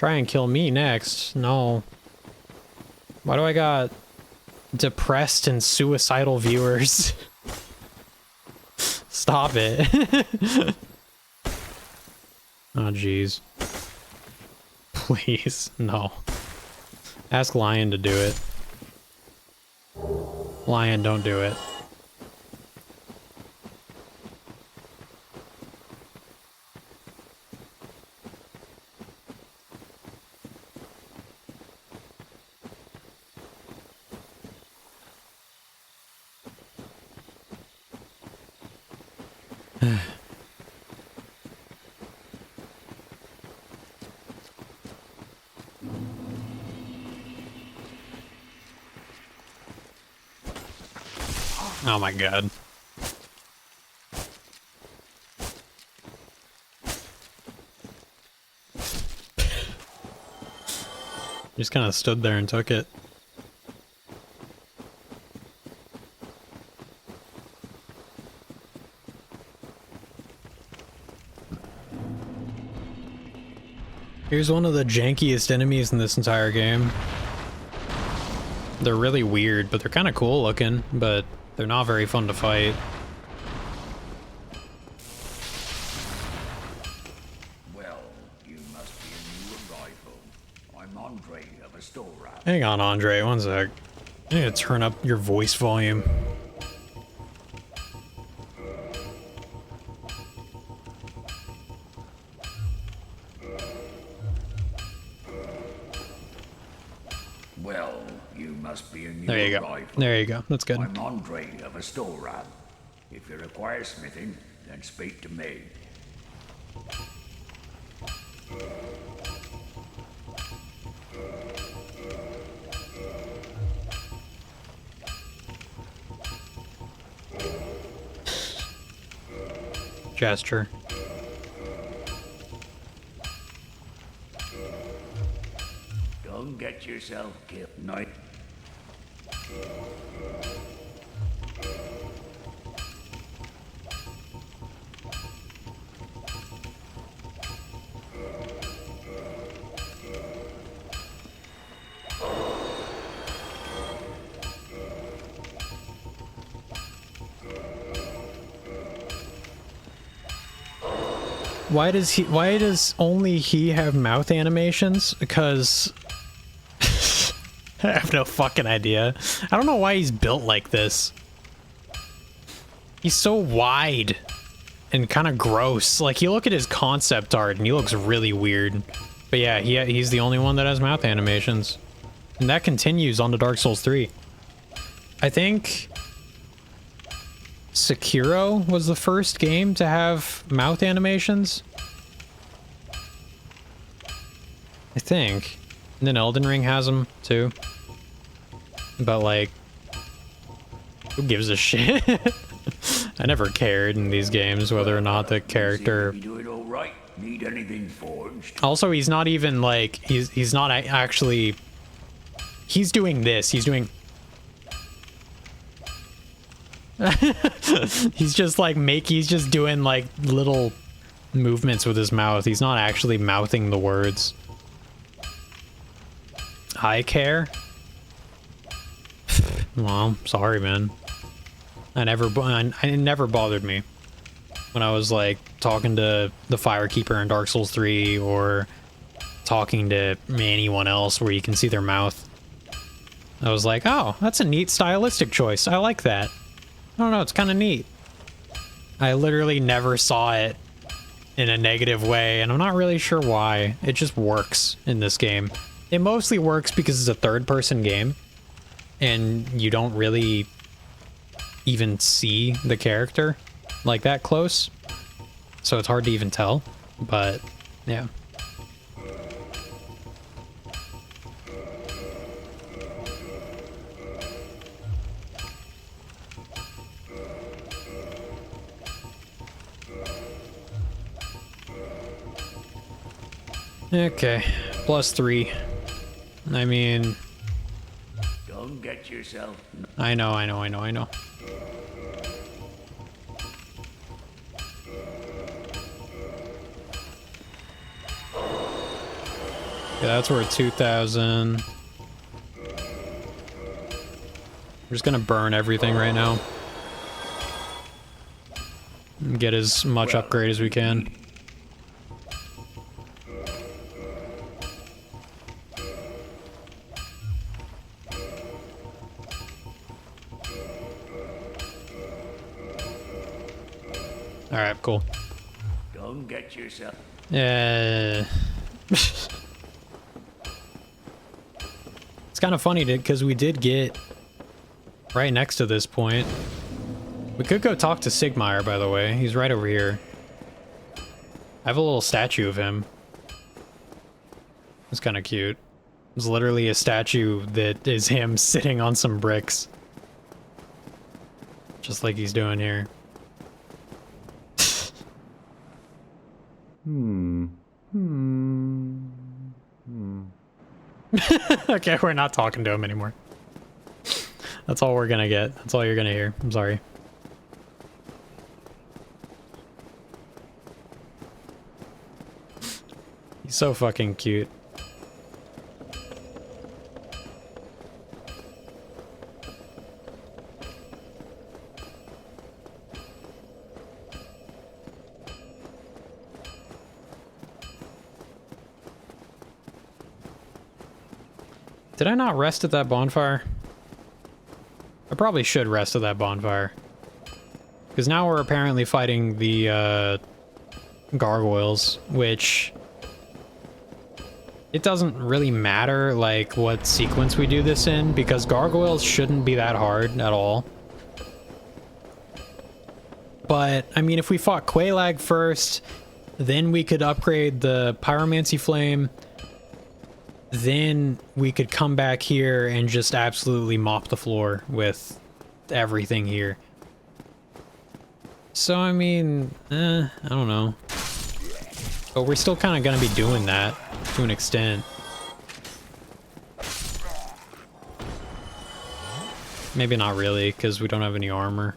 Try and kill me next. No. Why do I got depressed and suicidal viewers? Stop it. Oh, jeez. Please, no. Ask Lion to do it. Lion, don't do it. Oh my god. Just kind of stood there and took it. Here's one of the jankiest enemies in this entire game. They're really weird, but they're kind of cool looking, but they're not very fun to fight. Well, you must be a new arrival. I'm Andre of Astora. Hang on, Andre, one sec. I need to turn up your voice volume. Well, you must be a new There you go. arrival. There you go. That's good. I'm Andre of Astora. If you require smithing, then speak to me. Gesture. Don't get yourself killed, knight. Why does only he have mouth animations? Because I have no fucking idea. I don't know why he's built like this. He's so wide and kind of gross. Like, you look at his concept art and he looks really weird. But yeah, he's the only one that has mouth animations. And that continues on to Dark Souls 3. I think Sekiro was the first game to have mouth animations. I think. And then Elden Ring has them too. But like, who gives a shit? I never cared in these games whether or not the character... You doing all right? Need anything forged? Also, he's not even like, he's not actually... He's doing this. He's doing... he's just like he's just doing like little movements with his mouth. He's not actually mouthing the words. I care? Well, sorry, man. It never bothered me when I was like talking to the Firekeeper in Dark Souls 3 or talking to anyone else where you can see their mouth. I was like, oh, that's a neat stylistic choice. I like that. I don't know, it's kind of neat. I literally never saw it in a negative way, and I'm not really sure why. It just works in this game. It mostly works because it's a third-person game, and you don't really even see the character like that close, so it's hard to even tell, but yeah. Okay, +3. I mean... Don't get yourself... I know. Okay, that's worth 2,000. We're just gonna burn everything right now. And get as much upgrade as we can. Alright, cool. Don't get yourself. Yeah. It's kind of funny because we did get right next to this point. We could go talk to Sigmire, by the way. He's right over here. I have a little statue of him. It's kind of cute. It's literally a statue that is him sitting on some bricks. Just like he's doing here. Okay, we're not talking to him anymore. That's all we're gonna get. That's all you're gonna hear. I'm sorry. He's so fucking cute. Did I not rest at that bonfire? I probably should rest at that bonfire. Because now we're apparently fighting the gargoyles, which... It doesn't really matter, like, what sequence we do this in, because gargoyles shouldn't be that hard at all. But, I mean, if we fought Quelaag first, then we could upgrade the Pyromancy Flame, then we could come back here and just absolutely mop the floor with everything here. So, I mean, I don't know. But we're still kind of going to be doing that to an extent. Maybe not really, because we don't have any armor.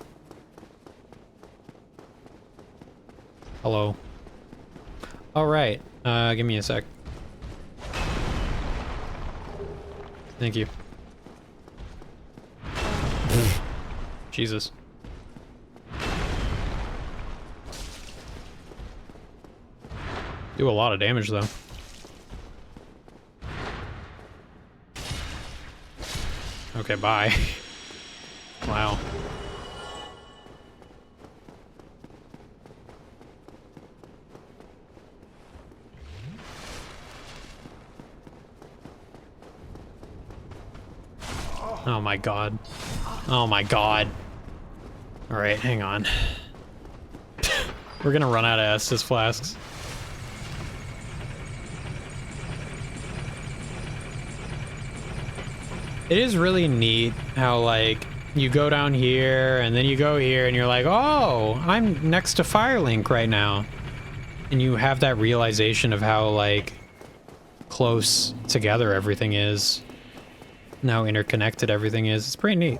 Hello. Alright, give me a sec. Thank you. Jesus. Do a lot of damage, though. Okay, bye. Wow. Oh my god. Oh my god. Alright, hang on. We're gonna run out of Estus flasks. It is really neat how, like, you go down here, and then you go here, and you're like, oh, I'm next to Firelink right now. And you have that realization of how, like, close together everything is. And how interconnected everything is. It's pretty neat.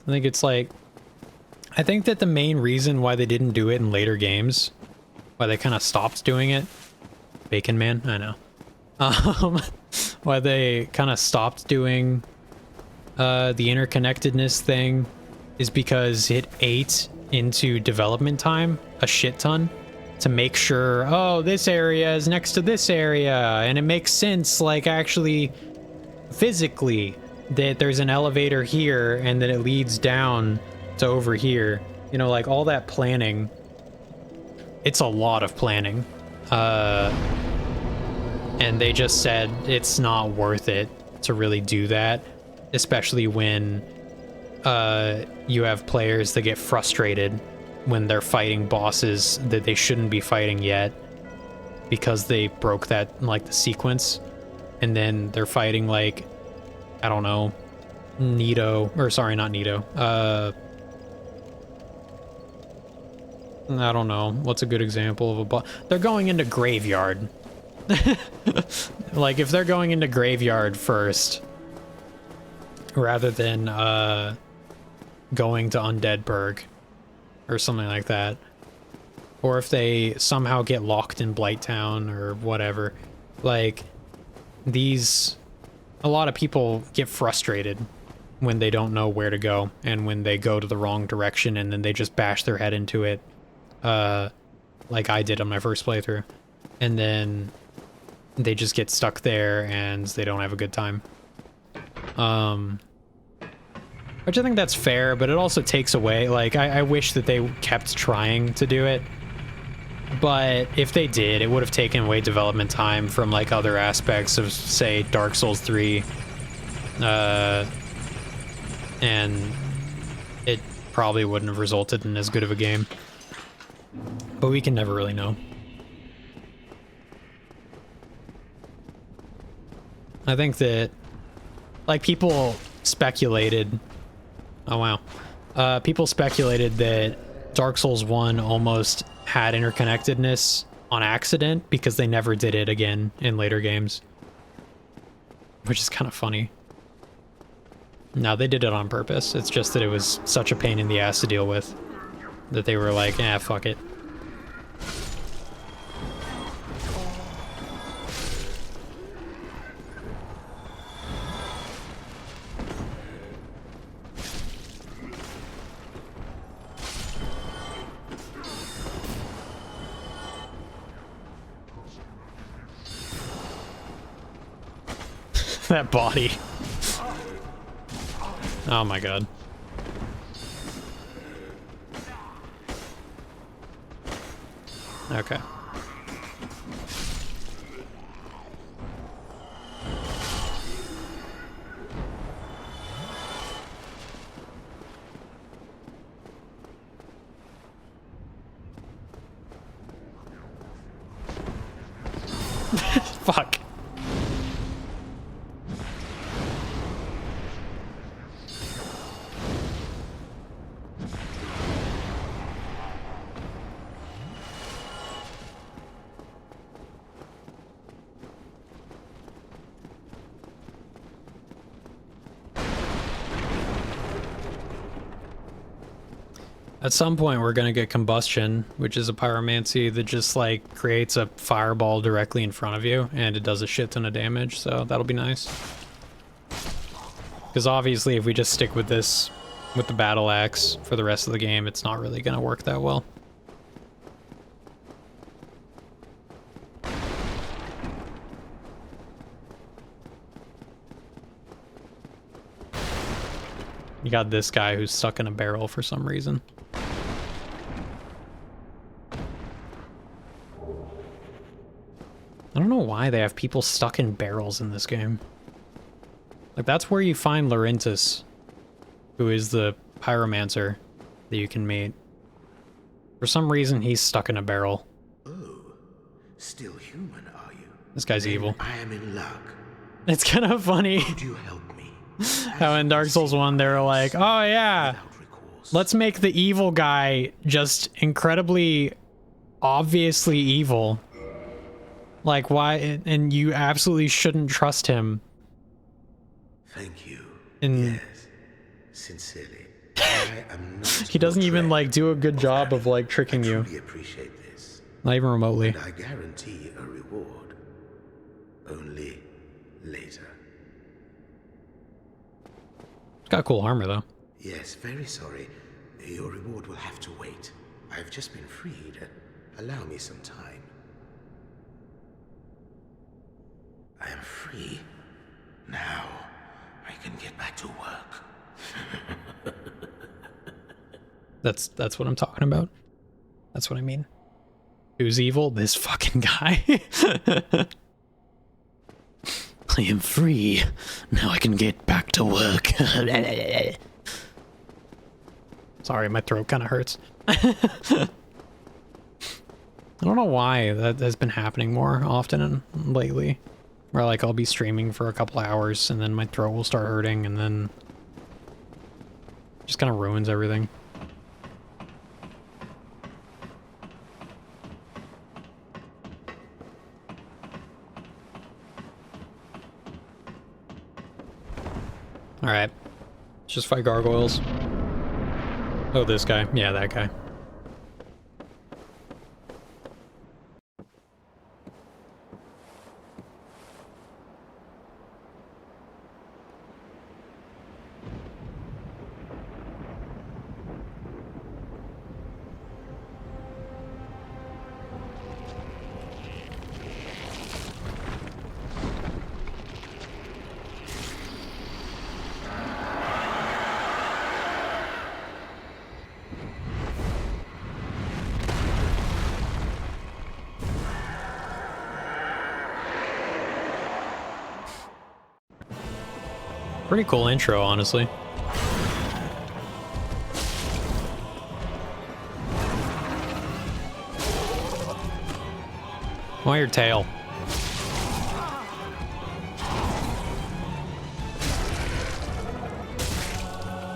I think it's like... I think that the main reason why they didn't do it in later games, why they kind of stopped doing it, Bacon Man, I know. Why they kind of stopped doing the interconnectedness thing is because it ate into development time a shit ton to make sure, oh, this area is next to this area, and it makes sense, like, actually physically that there's an elevator here and that it leads down to over here. You know, like, all that planning. It's a lot of planning. And they just said it's not worth it to really do that, especially when you have players that get frustrated when they're fighting bosses that they shouldn't be fighting yet because they broke that, like, the sequence, and then they're fighting, like, I don't know, Nito, or sorry, not Nito, I don't know, what's a good example of a boss? They're going into Graveyard. Like, if they're going into Graveyard first, rather than, going to Undead Burg, or something like that, or if they somehow get locked in Blighttown or whatever, like a lot of people get frustrated when they don't know where to go and when they go to the wrong direction and then they just bash their head into it, like I did on my first playthrough, and then they just get stuck there and they don't have a good time. Which I think that's fair, but it also takes away, like, I wish that they kept trying to do it. But if they did, it would have taken away development time from, like, other aspects of, say, Dark Souls 3. And it probably wouldn't have resulted in as good of a game. But we can never really know. I think that, like, people speculated... Oh, wow. People speculated that Dark Souls 1 almost had interconnectedness on accident because they never did it again in later games. Which is kind of funny. No, they did it on purpose. It's just that it was such a pain in the ass to deal with that they were like, eh, fuck it. That body. Oh my god. Okay. Fuck. At some point, we're gonna get combustion, which is a pyromancy that just, like, creates a fireball directly in front of you, and it does a shit ton of damage, so that'll be nice. Because obviously, if we just stick with this, with the battle axe for the rest of the game, it's not really gonna work that well. You got this guy who's stuck in a barrel for some reason. I don't know why they have people stuck in barrels in this game. Like, that's where you find Laurentis, who is the pyromancer that you can meet. For some reason, he's stuck in a barrel. Oh, still human, are you? This guy's evil. I am in luck. It's kind of funny Could you help me? how in Dark Souls 1 they were like, oh yeah, let's make the evil guy just incredibly obviously evil. Like, why? And you absolutely shouldn't trust him. Thank you. And yes, sincerely. I am not he doesn't even, like, do a good job of, like, tricking you. I truly appreciate this. Not even remotely. And I guarantee a reward. Only later. It's got cool armor, though. Yes, very sorry. Your reward will have to wait. I've just been freed. Allow me some time. I am free. Now, I can get back to work. That's what I'm talking about. That's what I mean. Who's evil? This fucking guy. I am free. Now I can get back to work. Sorry, my throat kind of hurts. I don't know why that has been happening more often lately. Where, like, I'll be streaming for a couple hours and then my throat will start hurting and then just kind of ruins everything. Alright. Let's just fight gargoyles. Oh, this guy. Yeah, that guy. Pretty cool intro, honestly. Why your tail?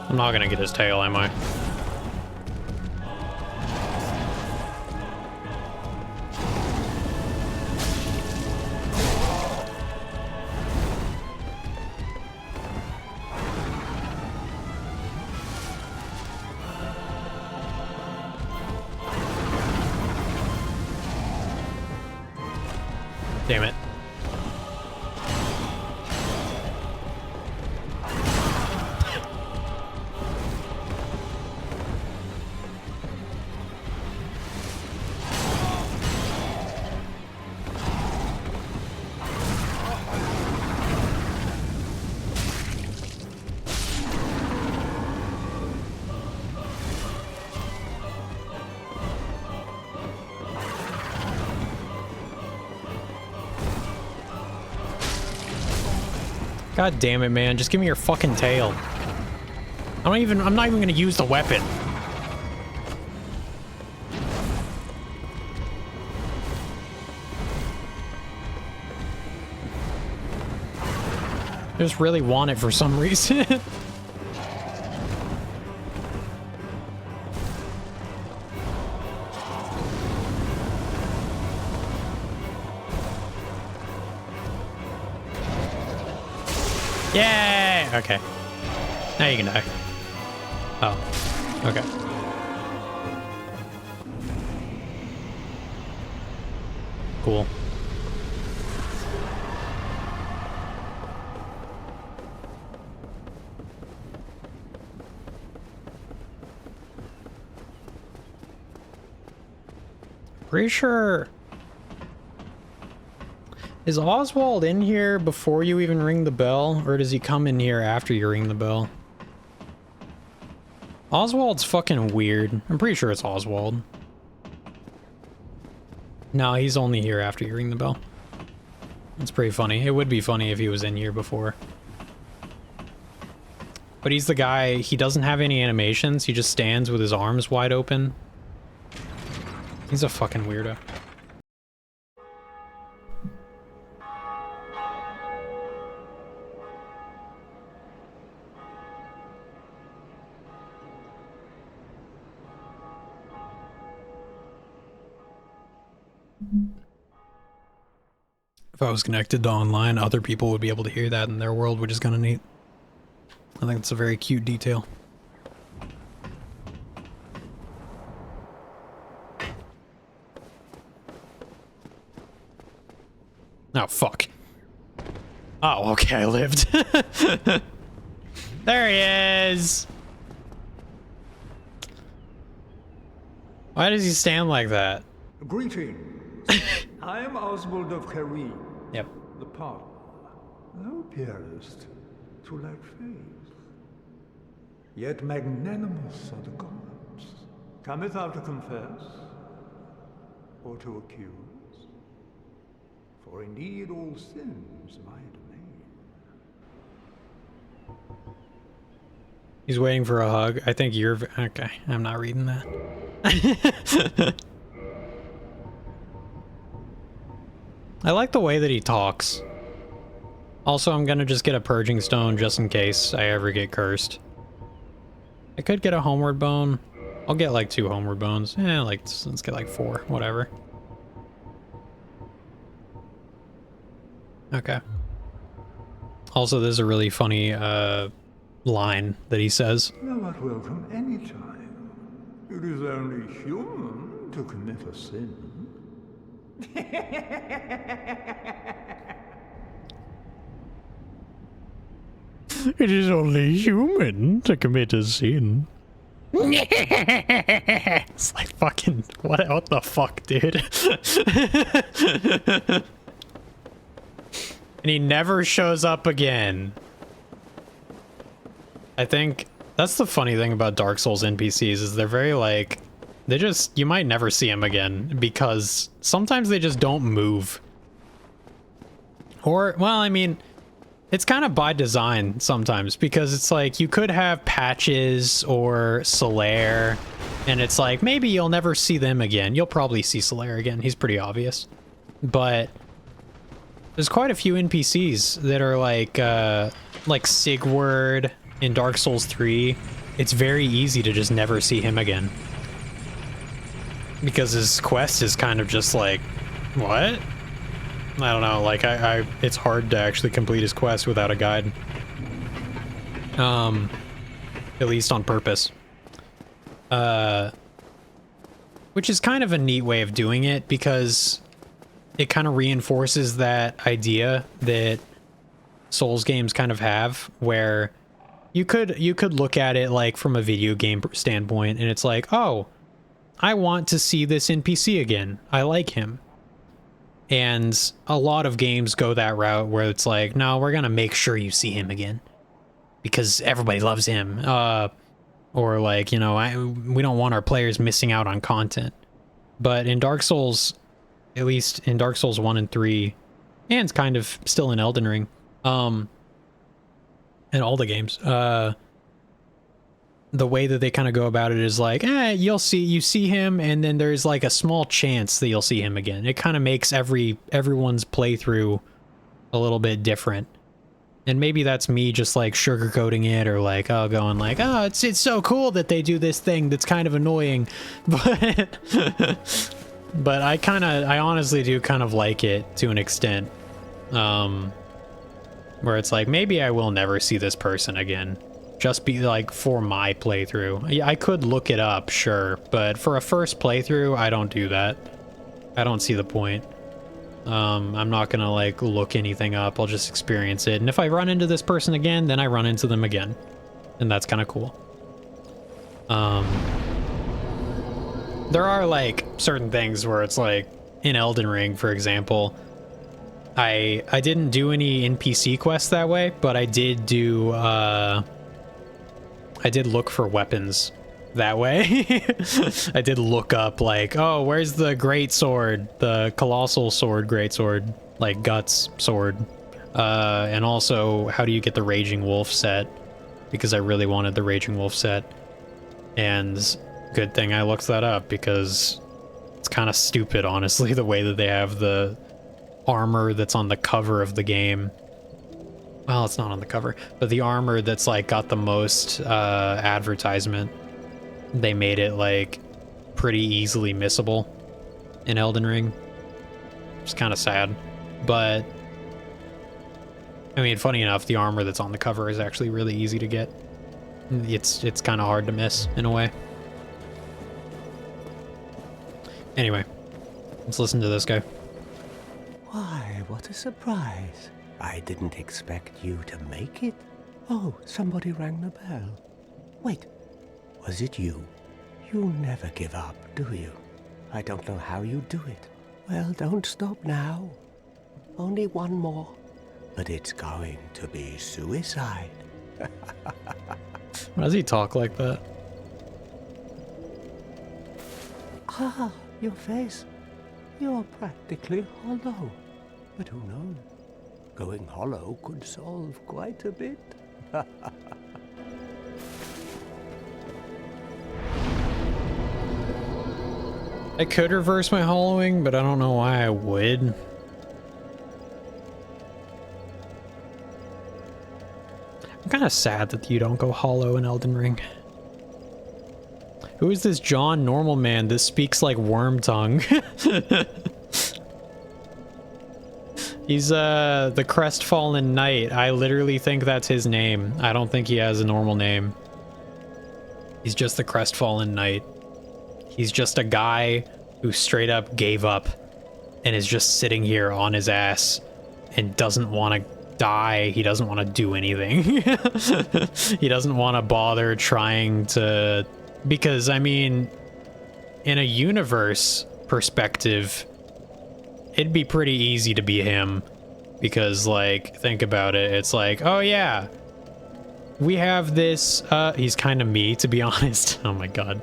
I'm not gonna get his tail, am I? Damn it. God damn it, man. Just give me your fucking tail. I'm not even gonna use the weapon. I just really want it for some reason. Yay! Okay. Now you can die. Oh. Okay. Cool. Pretty sure... Is Oswald in here before you even ring the bell, or does he come in here after you ring the bell? Oswald's fucking weird. I'm pretty sure it's Oswald. No, he's only here after you ring the bell. That's pretty funny. It would be funny if he was in here before. But he's the guy, he doesn't have any animations. He just stands with his arms wide open. He's a fucking weirdo. If I was connected to online, other people would be able to hear that in their world, which is kind of neat. I think it's a very cute detail. Oh, fuck. Oh, okay, I lived. There he is! Why does he stand like that? Greetings. I am Oswald of Carim. Yep. The partner. Thou appearest to lack faith. Yet magnanimous are the gods. Cometh thou to confess, or to accuse? For indeed all sins my domain. He's waiting for a hug. I think you're... Okay, I'm not reading that. I like the way that he talks. Also, I'm gonna just get a purging stone just in case I ever get cursed. I could get a homeward bone. I'll get like 2 homeward bones. Yeah, like, let's get like 4, whatever. Okay. Also, there's a really funny line that he says. Thou art welcome anytime. It is only human to commit a sin. It is only human to commit a sin. It's like fucking what the fuck, dude? And he never shows up again. I think that's the funny thing about Dark Souls NPCs is they're very like, you might never see him again because sometimes they just don't move. Or, well, I mean, It's kind of by design sometimes, because it's like you could have Patches or Solaire, and it's like maybe you'll never see them again. You'll probably see Solaire again. He's pretty obvious. But there's quite a few NPCs that are like Sigurd in Dark Souls 3. It's very easy to just never see him again, because his quest is kind of just like, what? I don't know, like it's hard to actually complete his quest without a guide. At least on purpose. Which is kind of a neat way of doing it, because it kind of reinforces that idea that Souls games kind of have, where you could look at it like from a video game standpoint, and it's like, oh, I want to see this NPC again. I like him. And a lot of games go that route where it's like, no, we're gonna make sure you see him again because everybody loves him. Or like, you know, we don't want our players missing out on content. But in Dark Souls, at least in Dark Souls 1 and 3, and it's kind of still in Elden Ring, and all the games, the way that they kind of go about it is like, you see him, and then there's like a small chance that you'll see him again. It kind of makes everyone's playthrough a little bit different. And maybe that's me just like sugarcoating it, or like, going like, it's so cool that they do this thing that's kind of annoying. But but I honestly do kind of like it to an extent. Where it's like, maybe I will never see this person again. Just be like for my playthrough. Yeah, I could look it up, sure, but for a first playthrough, I don't do that. I don't see the point. I'm not gonna like look anything up. I'll just experience it. And if I run into this person again, then I run into them again. And that's kind of cool. There are like certain things where it's like in Elden Ring, for example, I didn't do any NPC quests that way, but I did do, I did look for weapons that way. I did look up like, oh, where's the great sword, the colossal sword, great sword, like guts sword, and also how do you get the Raging Wolf set, because I really wanted the Raging Wolf set. And good thing I looked that up, because it's kind of stupid, honestly, the way that they have the armor that's on the cover of the game. Well, it's not on the cover, but the armor that's like got the most advertisement, they made it like pretty easily missable in Elden Ring. It's kind of sad, but I mean, funny enough, the armor that's on the cover is actually really easy to get. It's kind of hard to miss in a way. Anyway, let's listen to this guy. Why, what a surprise. I didn't expect you to make it. Oh, somebody rang the bell. Wait, was it you? You never give up, do you? I don't know how you do it. Well, don't stop now. Only one more. But it's going to be suicide. Why does he talk like that? Ah, your face. You're practically hollow. But who knows? Going hollow could solve quite a bit. I could reverse my hollowing, but I don't know why I would. I'm kind of sad that you don't go hollow in Elden Ring. Who is this John Normal Man that speaks like worm tongue? He's the Crestfallen Knight. I literally think that's his name. I don't think he has a normal name. He's just the Crestfallen Knight. He's just a guy who straight up gave up and is just sitting here on his ass and doesn't want to die. He doesn't want to do anything. He doesn't want to bother trying to... Because, I mean, in a universe perspective, it'd be pretty easy to be him. Because, like, think about it. It's like, oh yeah, we have this... he's kind of me, to be honest. Oh my god.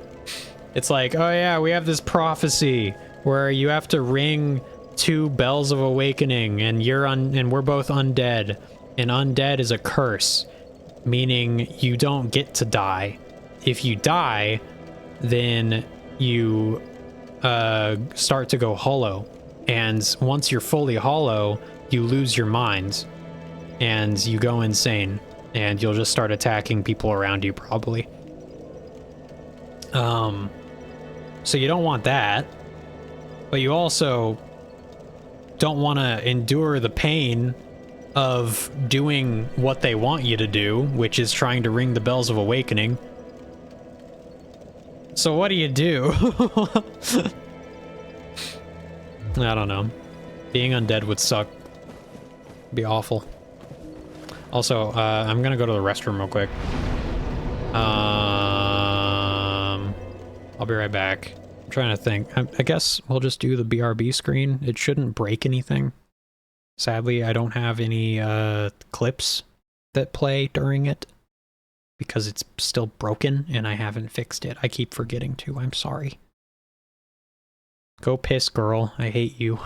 It's like, oh yeah, we have this prophecy where you have to ring 2 bells of awakening and and we're both undead. An undead is a curse, meaning you don't get to die. If you die, then you start to go hollow. And once you're fully hollow, you lose your mind and you go insane. And you'll just start attacking people around you, probably. So you don't want that. But you also don't want to endure the pain of doing what they want you to do, which is trying to ring the bells of awakening. So what do you do? I don't know. Being undead would suck. Be awful. Also, I'm gonna go to the restroom real quick. I'll be right back. I'm trying to think. I guess we'll just do the BRB screen. It shouldn't break anything. Sadly, I don't have any clips that play during it because it's still broken and I haven't fixed it. I keep forgetting to. I'm sorry. Go piss, girl. I hate you.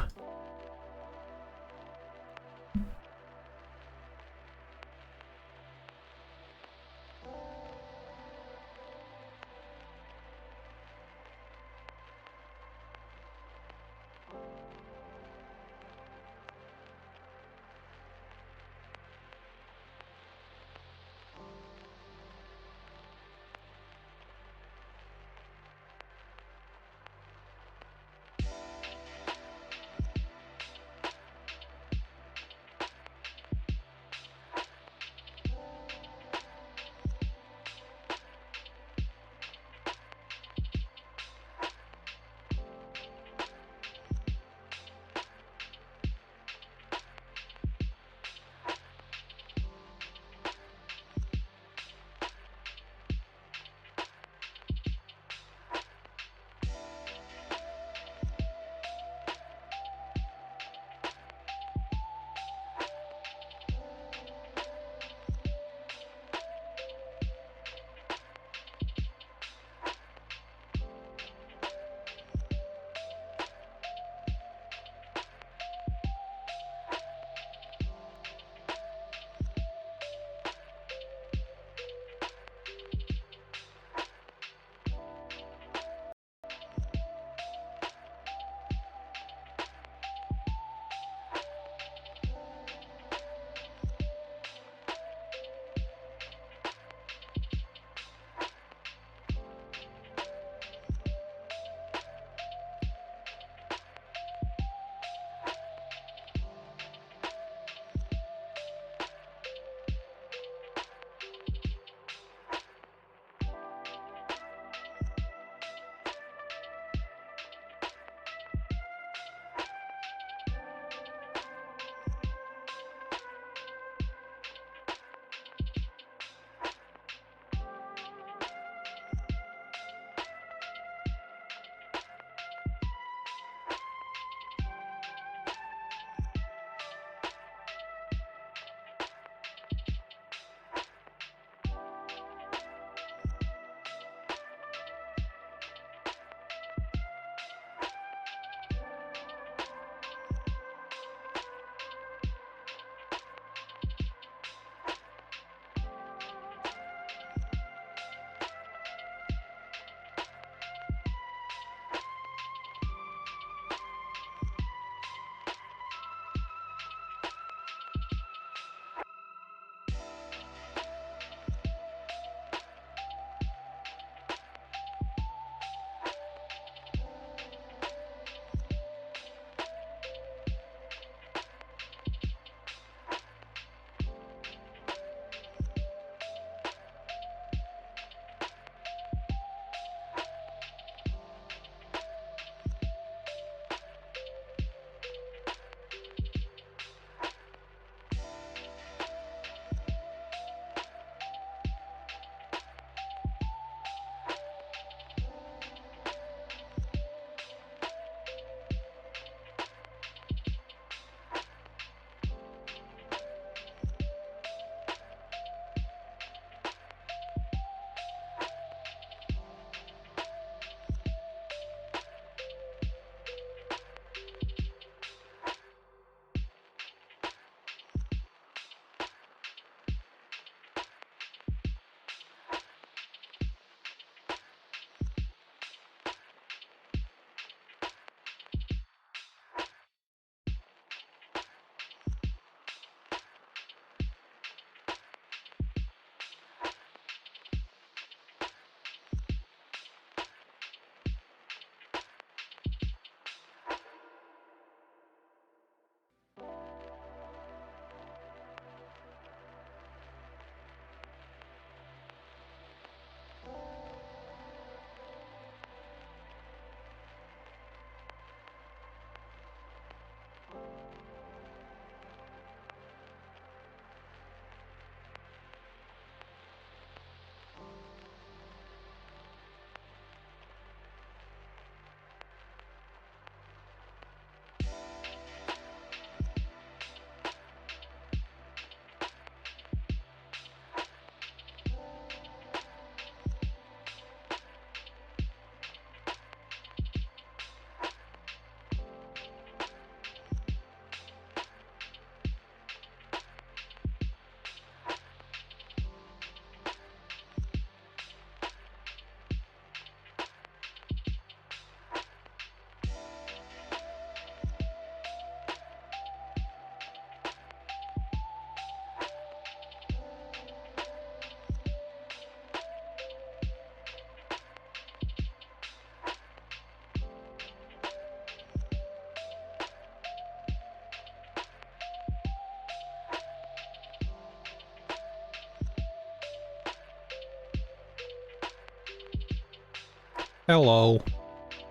Hello.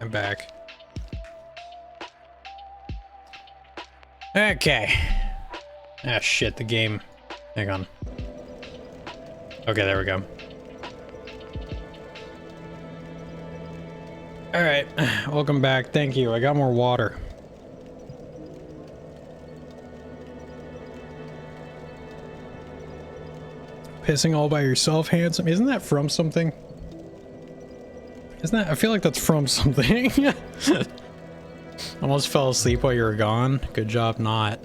I'm back. Okay. Ah, shit, the game. Hang on. Okay, there we go. Alright, welcome back. Thank you. I got more water. Pissing all by yourself, handsome? Isn't that from something? Isn't that? I feel like that's from something. Almost fell asleep while you were gone. Good job not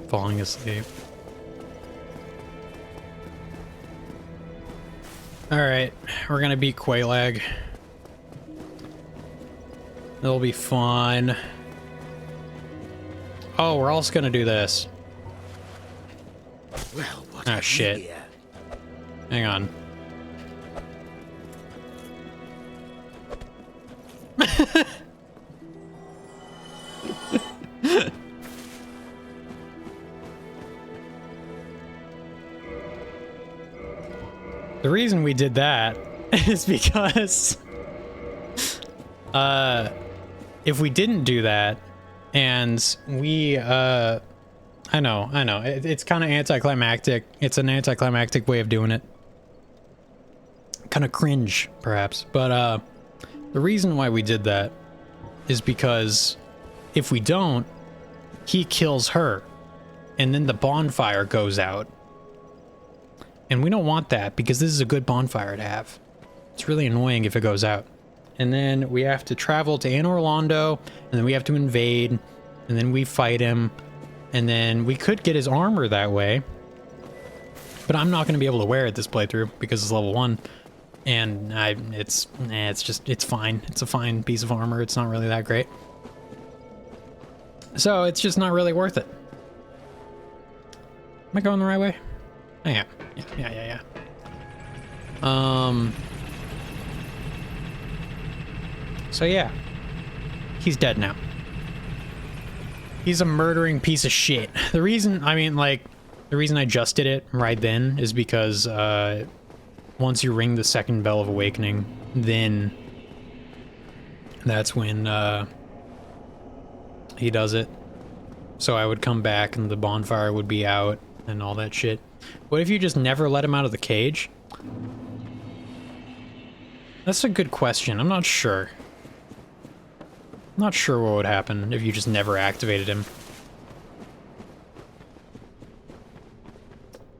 falling asleep. Alright, we're gonna beat Quaylag. It'll be fun. Oh, we're also gonna do this. Well, what Ah, have you shit. here? Hang on. The reason we did that is because if we didn't do that and we I know it's kind of anticlimactic. It's an anticlimactic way of doing it. Kind of cringe perhaps, but the reason why we did that is because if we don't, he kills her and then the bonfire goes out. And we don't want that because this is a good bonfire to have. It's really annoying if it goes out. And then we have to travel to Anne Orlando, and then we have to invade, and then we fight him, and then we could get his armor that way. But I'm not going to be able to wear it this playthrough because it's level 1. And it's fine. It's a fine piece of armor. It's not really that great. So it's just not really worth it. Am I going the right way? Oh, yeah. Yeah. So yeah. He's dead now. He's a murdering piece of shit. The reason I just did it right then is because, once you ring the second bell of awakening, then that's when, he does it. So I would come back and the bonfire would be out and all that shit. What if you just never let him out of the cage? That's a good question. I'm not sure. I'm not sure what would happen if you just never activated him.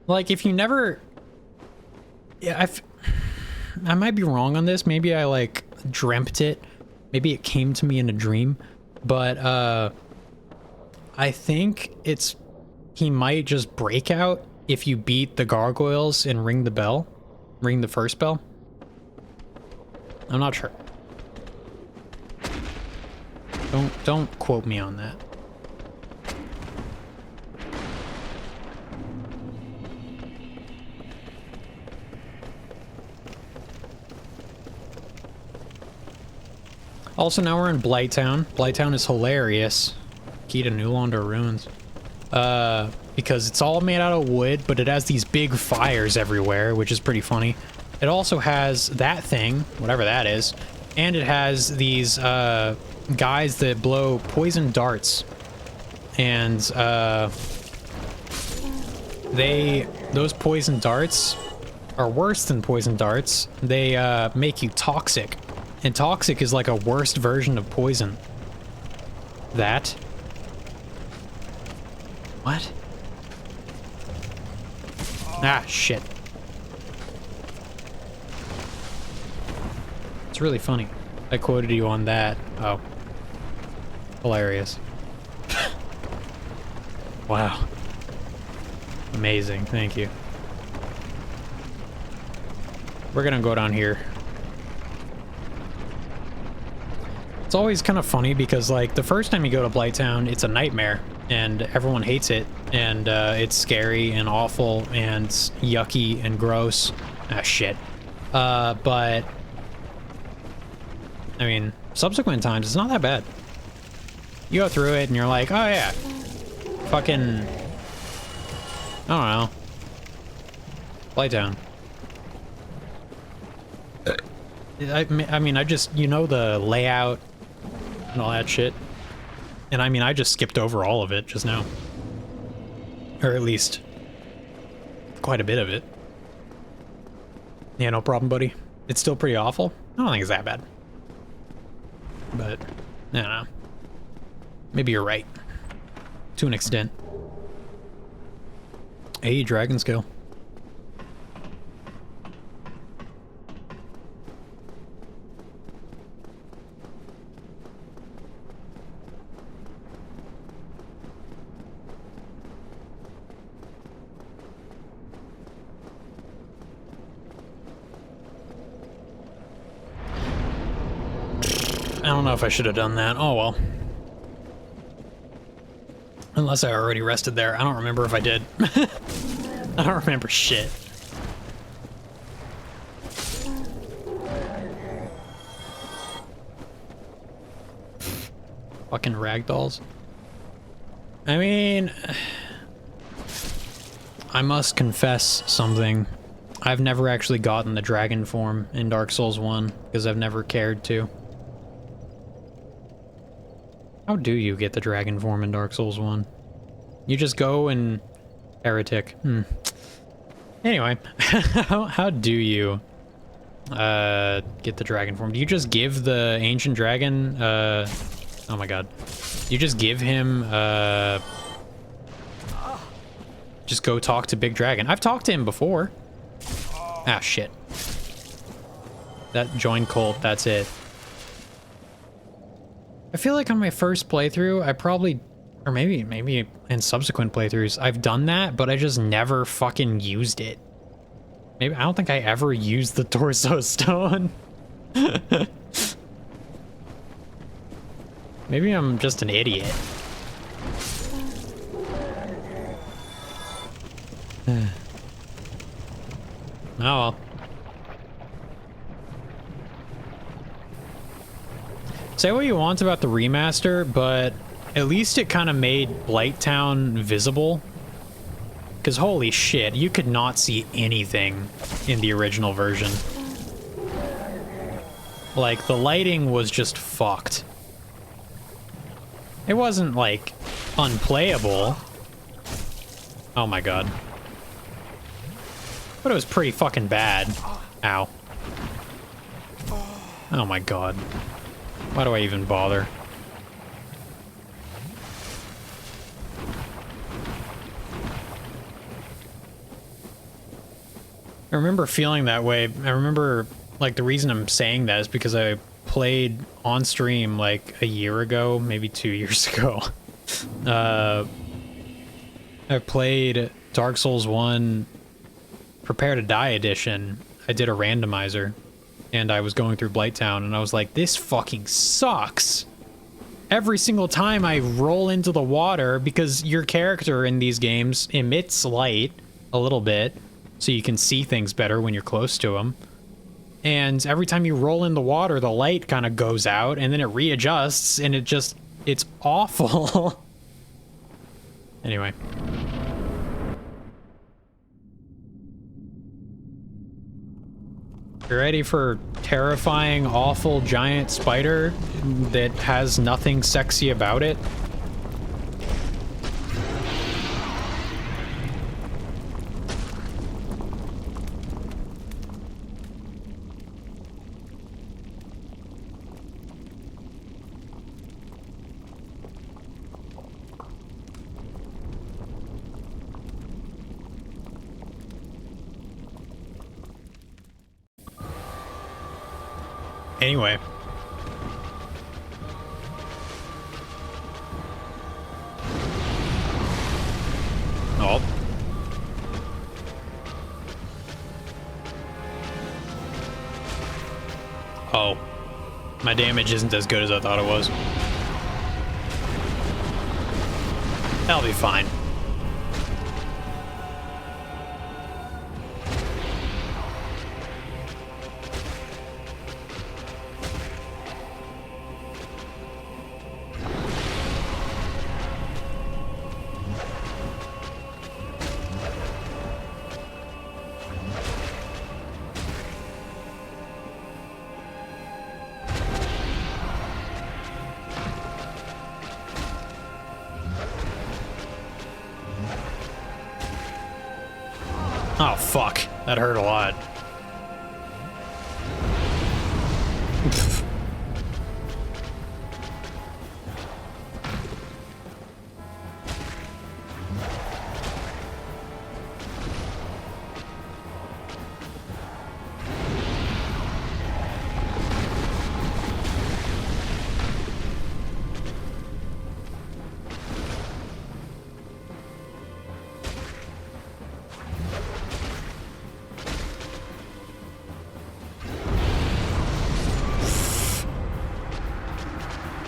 Like, if you never... Yeah, I might be wrong on this. Maybe I, like, dreamt it. Maybe it came to me in a dream. But, I think it's... He might just break out if you beat the gargoyles and ring the bell. Ring the first bell. I'm not sure. Don't quote me on that. Also, now we're in Blighttown. Blighttown is hilarious. Key to New Londo Ruins. Because it's all made out of wood, but it has these big fires everywhere, which is pretty funny. It also has that thing, whatever that is, and it has these guys that blow poison darts. And those poison darts are worse than poison darts. They make you toxic. And toxic is like a worst version of poison. That? What? Ah, shit. It's really funny. I quoted you on that. Oh. Hilarious. Wow. Amazing. Thank you. We're gonna go down here. It's always kind of funny because, like, the first time you go to Blighttown, it's a nightmare. And everyone hates it, and it's scary and awful and yucky and gross. Ah, shit. But, I mean, subsequent times, it's not that bad. You go through it and you're like, oh yeah, fucking, I don't know, Blighttown. I mean, I just, you know, the layout and all that shit. And I mean, I just skipped over all of it just now. Or at least quite a bit of it. Yeah, no problem, buddy. It's still pretty awful. I don't think it's that bad. But, I don't know. Maybe you're right. To an extent. Hey, dragon skill. I don't know if I should have done that. Oh well. Unless I already rested there. I don't remember if I did. I don't remember shit. Fucking ragdolls. I mean, I must confess something. I've never actually gotten the dragon form in Dark Souls 1 because I've never cared to. How do you get the dragon form in Dark Souls 1? You just go and... Heretic. Anyway, how do you get the dragon form? Do you just give the ancient dragon, oh my god. You just give him, just go talk to Big Dragon. I've talked to him before. Ah, shit. That join cult, that's it. I feel like on my first playthrough, I probably, or maybe in subsequent playthroughs, I've done that, but I just never fucking used it. Maybe, I don't think I ever used the torso stone. Maybe I'm just an idiot. Oh well. Say what you want about the remaster, but at least it kind of made Blighttown visible. Because holy shit, you could not see anything in the original version. Like, the lighting was just fucked. It wasn't, like, unplayable. Oh my god. But it was pretty fucking bad. Ow. Oh my god. Why do I even bother? I remember feeling that way. I remember, like, the reason I'm saying that is because I played on stream, like, a year ago, maybe 2 years ago. I played Dark Souls 1 Prepare to Die edition. I did a randomizer, and I was going through Blighttown, and I was like, this fucking sucks. Every single time I roll into the water, because your character in these games emits light a little bit, so you can see things better when you're close to them. And every time you roll in the water, the light kind of goes out, and then it readjusts, and it's awful. Anyway. You ready for terrifying, awful, giant spider that has nothing sexy about it? Anyway. Oh. Oh. My damage isn't as good as I thought it was. That'll be fine. fuck. That hurt a lot.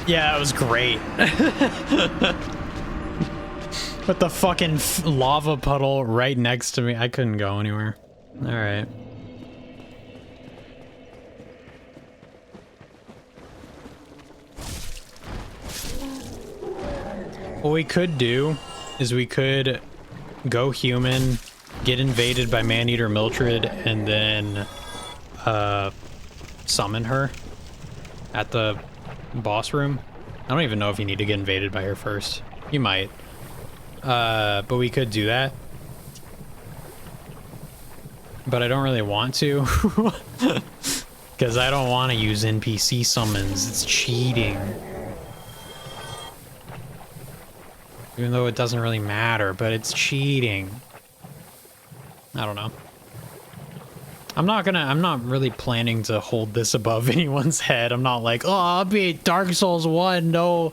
Yeah, that was great. With the fucking lava puddle right next to me. I couldn't go anywhere. Alright. What we could do is we could go human, get invaded by Maneater Mildred, and then summon her at the boss room. I don't even know if you need to get invaded by her first. You might. But we could do that. But I don't really want to. Because I don't want to use NPC summons. It's cheating. Even though it doesn't really matter, but it's cheating. I don't know. I'm not really planning to hold this above anyone's head. I'm not like, oh, I'll beat Dark Souls 1, no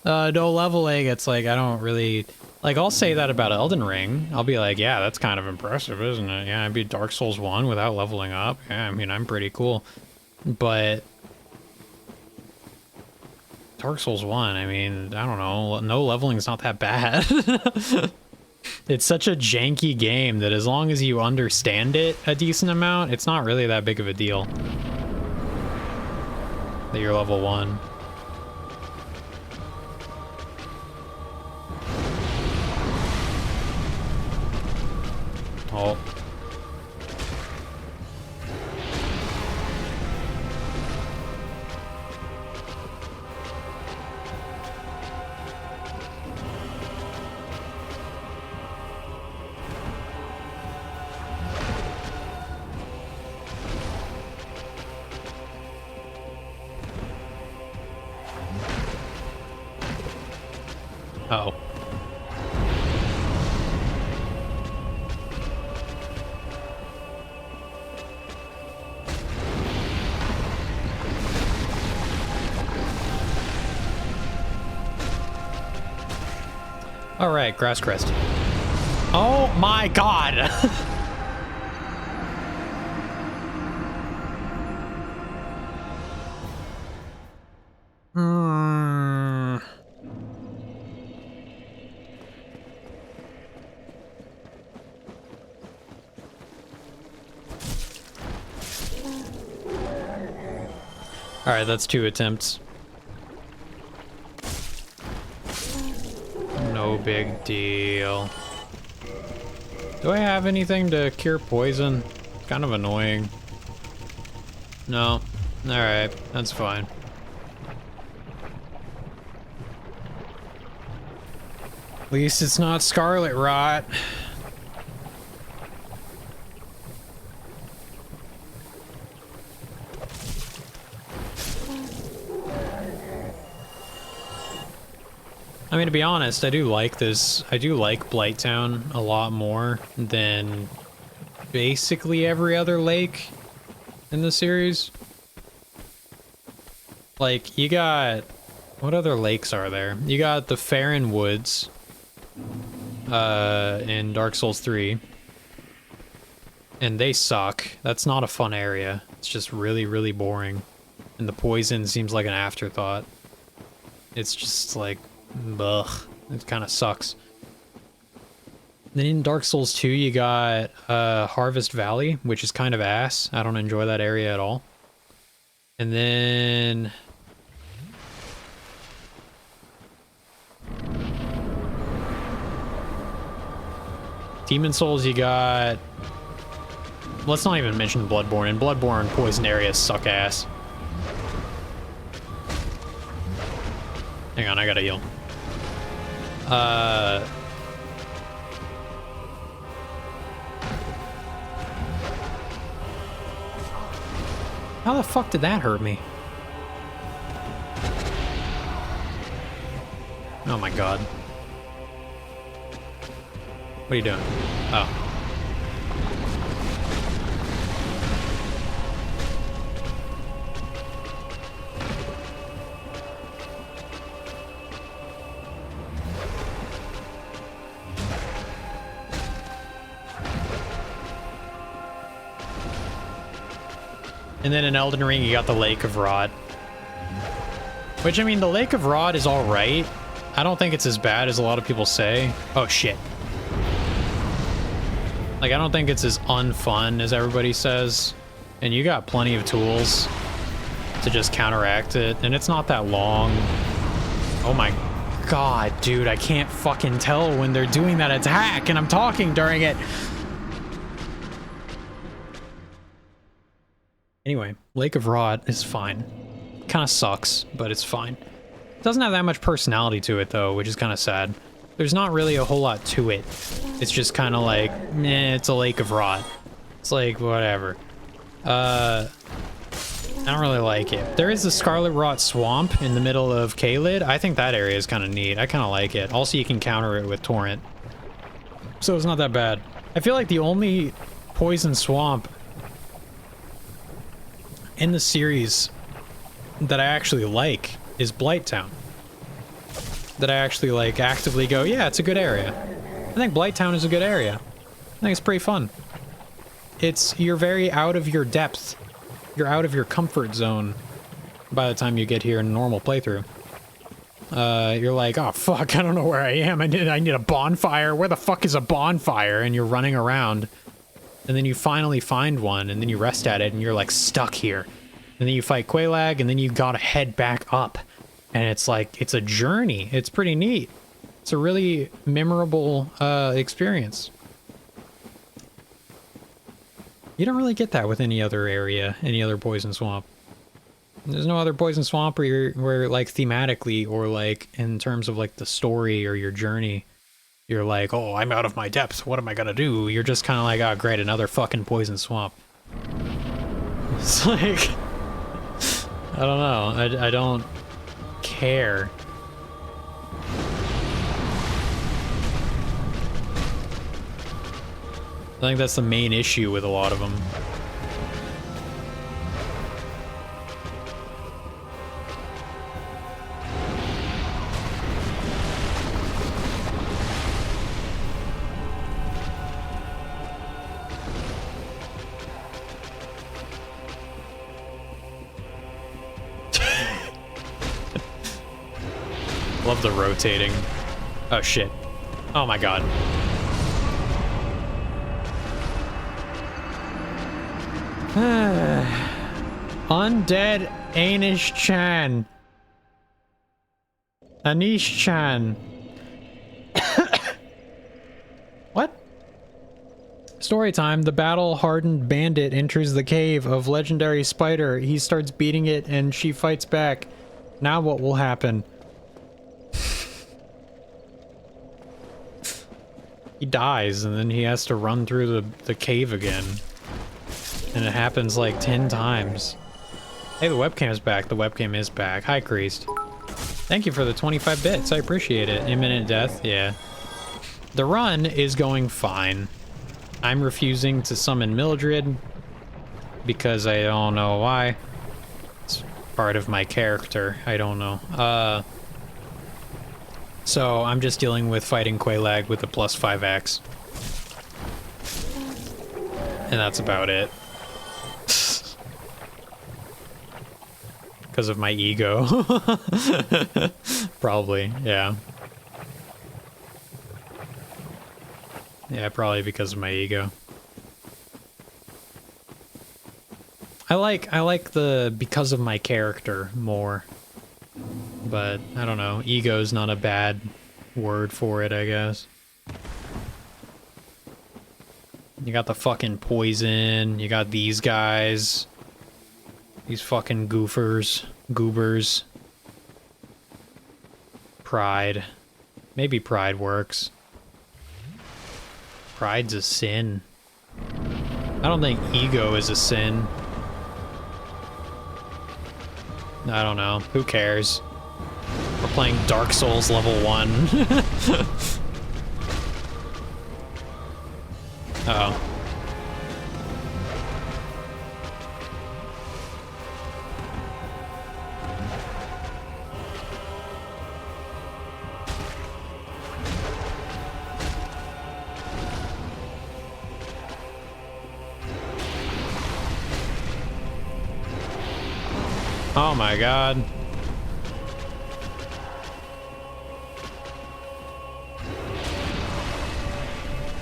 leveling. It's like, I don't really, like, I'll say that about Elden Ring. I'll be like, yeah, that's kind of impressive, isn't it? Yeah, I beat Dark Souls 1 without leveling up. Yeah, I mean, I'm pretty cool. But Dark Souls 1, I mean, I don't know, no leveling is not that bad. It's such a janky game that as long as you understand it a decent amount, it's not really that big of a deal that you're level 1. Oh. Uh-oh. All right, grass crest. Oh my god. All right, that's 2 attempts. No big deal. Do I have anything to cure poison? Kind of annoying. No. All right, that's fine. At least it's not scarlet rot. I mean, to be honest, I do like this. I do like Blighttown a lot more than basically every other lake in the series. Like, you got... What other lakes are there? You got the Farron Woods in Dark Souls 3. And they suck. That's not a fun area. It's just really, really boring. And the poison seems like an afterthought. It's just like... Ugh, it kind of sucks. Then in Dark Souls 2, you got Harvest Valley, which is kind of ass. I don't enjoy that area at all. And then... Demon Souls, you got... Let's not even mention Bloodborne. In Bloodborne, poison areas suck ass. Hang on, I gotta heal. How the fuck did that hurt me? Oh my god. What are you doing? Oh. And then in Elden Ring, you got the Lake of Rot. Which, I mean, the Lake of Rot is alright. I don't think it's as bad as a lot of people say. Oh, shit. Like, I don't think it's as unfun as everybody says. And you got plenty of tools to just counteract it. And it's not that long. Oh my god, dude. I can't fucking tell when they're doing that attack and I'm talking during it. Anyway, Lake of Rot is fine. Kind of sucks, but it's fine. Doesn't have that much personality to it, though, which is kind of sad. There's not really a whole lot to it. It's just kind of like, meh, it's a Lake of Rot. It's like, whatever. I don't really like it. There is the Scarlet Rot Swamp in the middle of Caelid. I think that area is kind of neat. I kind of like it. Also, you can counter it with Torrent. So it's not that bad. I feel like the only Poison Swamp in the series that I actually like is Blighttown. That I actually like actively go, yeah, it's a good area. I think Blighttown is a good area. I think it's pretty fun. You're very out of your depth. You're out of your comfort zone by the time you get here in a normal playthrough. You're like, oh fuck, I don't know where I am. I need a bonfire. Where the fuck is a bonfire? And you're running around. And then you finally find one, and then you rest at it, and you're like stuck here. And then you fight Quelaag, and then you gotta head back up. And it's like, it's a journey. It's pretty neat. It's a really memorable experience. You don't really get that with any other area, any other Poison Swamp. There's no other Poison Swamp where like thematically or like in terms of like the story or your journey, you're like, oh, I'm out of my depth. What am I gonna do? You're just kind of like, oh, great, another fucking Poison Swamp. It's like, I don't know. I don't care. I think that's the main issue with a lot of them. Love the rotating. Oh shit. Oh my god. Undead Anish-chan. Anish-chan. What? Story time. The battle-hardened bandit enters the cave of legendary spider. He starts beating it and she fights back. Now what will happen? He dies and then he has to run through the cave again. And it happens like 10 times. Hey, the webcam is back. The webcam is back. Hi, Creased. Thank you for the 25 bits. I appreciate it. Imminent death? Yeah. The run is going fine. I'm refusing to summon Mildred because I don't know why. It's part of my character. I don't know. So I'm just dealing with fighting Quelaag with the +5x. And that's about it. Because of my ego. Probably, yeah. Yeah, probably because of my ego. I like the because of my character more. But, I don't know, ego's not a bad word for it, I guess. You got the fucking poison, you got these guys. These fucking goofers. Goobers. Pride. Maybe pride works. Pride's a sin. I don't think ego is a sin. I don't know. Who cares? We're playing Dark Souls level 1. Uh-oh. Oh my god.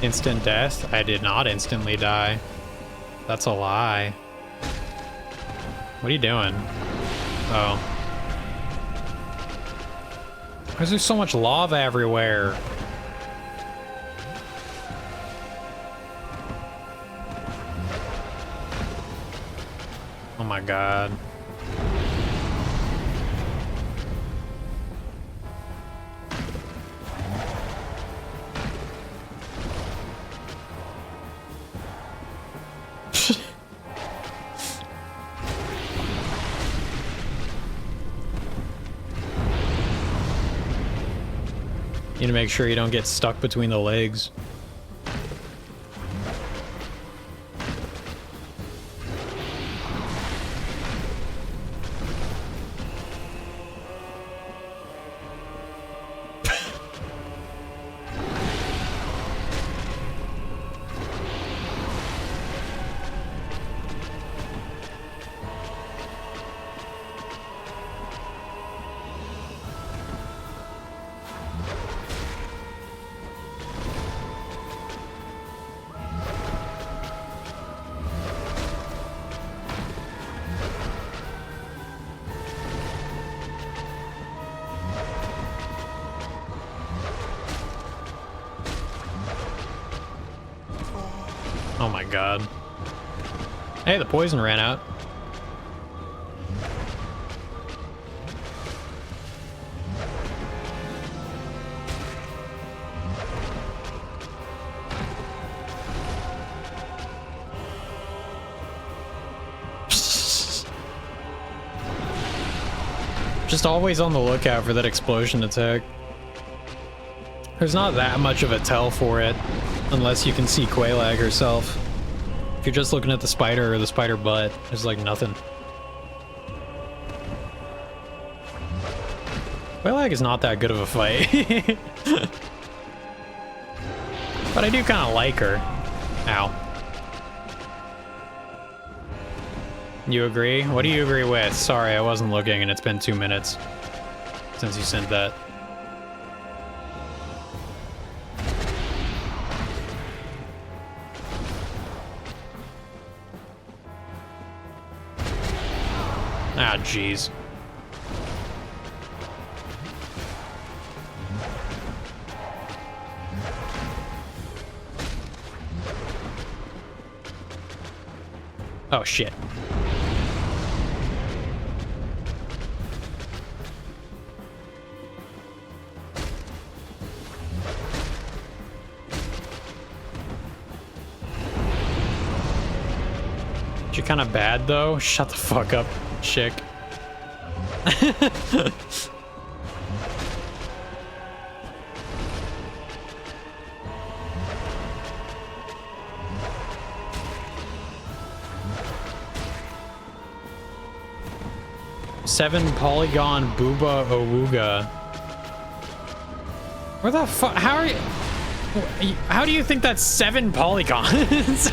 Instant death? I did not instantly die. That's a lie. What are you doing? Oh. Why is there so much lava everywhere? Oh my god. You need to make sure you don't get stuck between the legs. Oh my god. Hey, the poison ran out. Just always on the lookout for that explosion attack. There's not that much of a tell for it, unless you can see Quelaag herself. If you're just looking at the spider or the spider butt, there's like nothing. Quelaag is not that good of a fight. But I do kind of like her. Ow. You agree? What do you agree with? Sorry, I wasn't looking and it's been 2 minutes since you sent that. Ah, jeez. Oh, shit. You're kind of bad, though. Shut the fuck up, chick. Seven polygon booba awooga. Where the fuck? How are you? How do you think that's 7 polygons?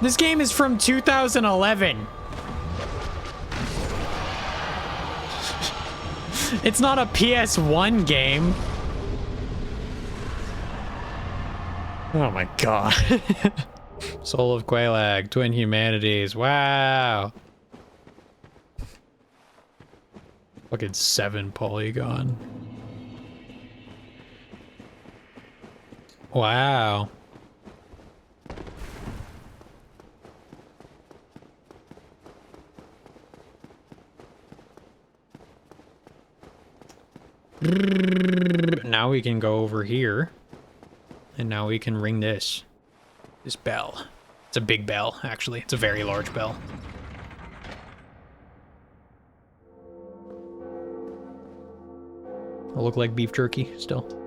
This game is from 2011. It's not a PS1 game. Oh my god. Soul of Quelaag, Twin Humanities. Wow. Fucking 7 polygon. Wow. Now we can go over here. And now we can ring this bell. It's a big bell, actually. It's a very large bell. I look like beef jerky still.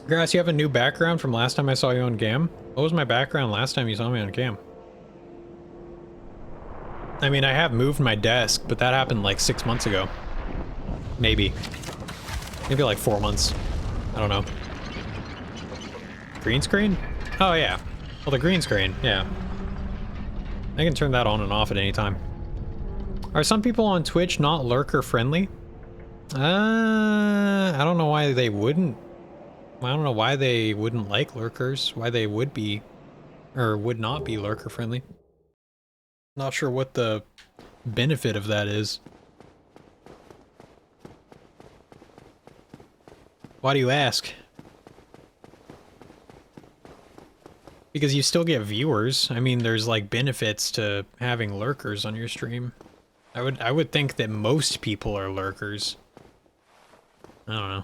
Grass, you have a new background from last time I saw you on cam? What was my background last time you saw me on cam? I mean, I have moved my desk, but that happened like 6 months ago. Maybe. Maybe like 4 months. I don't know. Green screen? Oh yeah. Well, the green screen, yeah. I can turn that on and off at any time. Are some people on Twitch not lurker friendly? I don't know why they wouldn't. I don't know why they wouldn't like lurkers. Why they would be, or would not be lurker friendly. Not sure what the benefit of that is. Why do you ask? Because you still get viewers. I mean, there's like benefits to having lurkers on your stream. I would think that most people are lurkers. I don't know.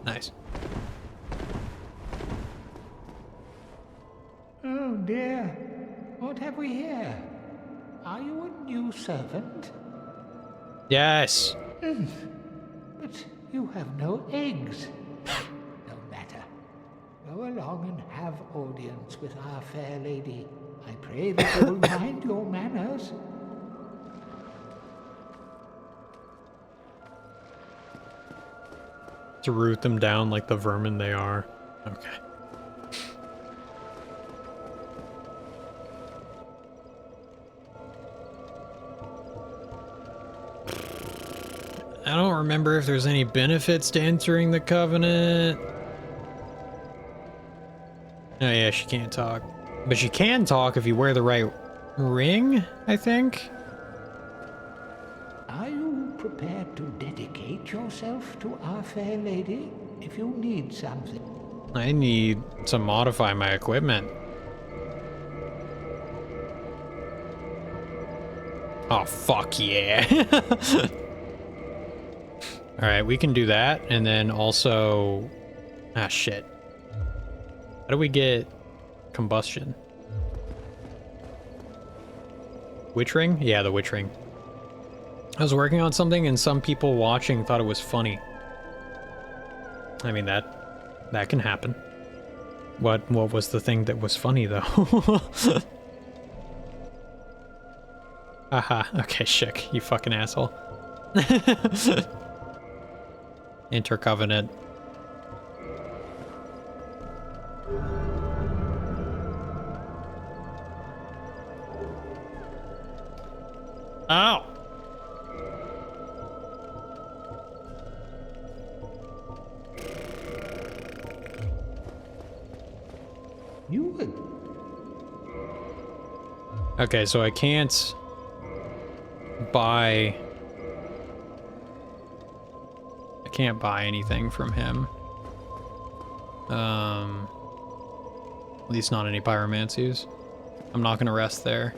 Nice. Oh dear. What have we here? Are you a new servant? Yes. But you have no eggs. No matter. Go along and have audience with our fair lady. I pray that you will mind your manners. To root them down like the vermin they are. Okay. I don't remember if there's any benefits to entering the Covenant. Oh yeah, she can't talk. But she can talk if you wear the right ring, I think. Are you prepared to dedicate yourself to our fair lady if you need something? I need to modify my equipment. Oh, fuck yeah. Alright, we can do that, and then also... Ah, shit. How do we get combustion? Witch ring? Yeah, the witch ring. I was working on something and some people watching thought it was funny. I mean, that can happen. What was the thing that was funny, though? Haha, okay, Shik, you fucking asshole. Intercovenant. Ow! You would. Okay, so I can't buy... I can't buy anything from him. At least not any pyromancies. I'm not gonna rest there.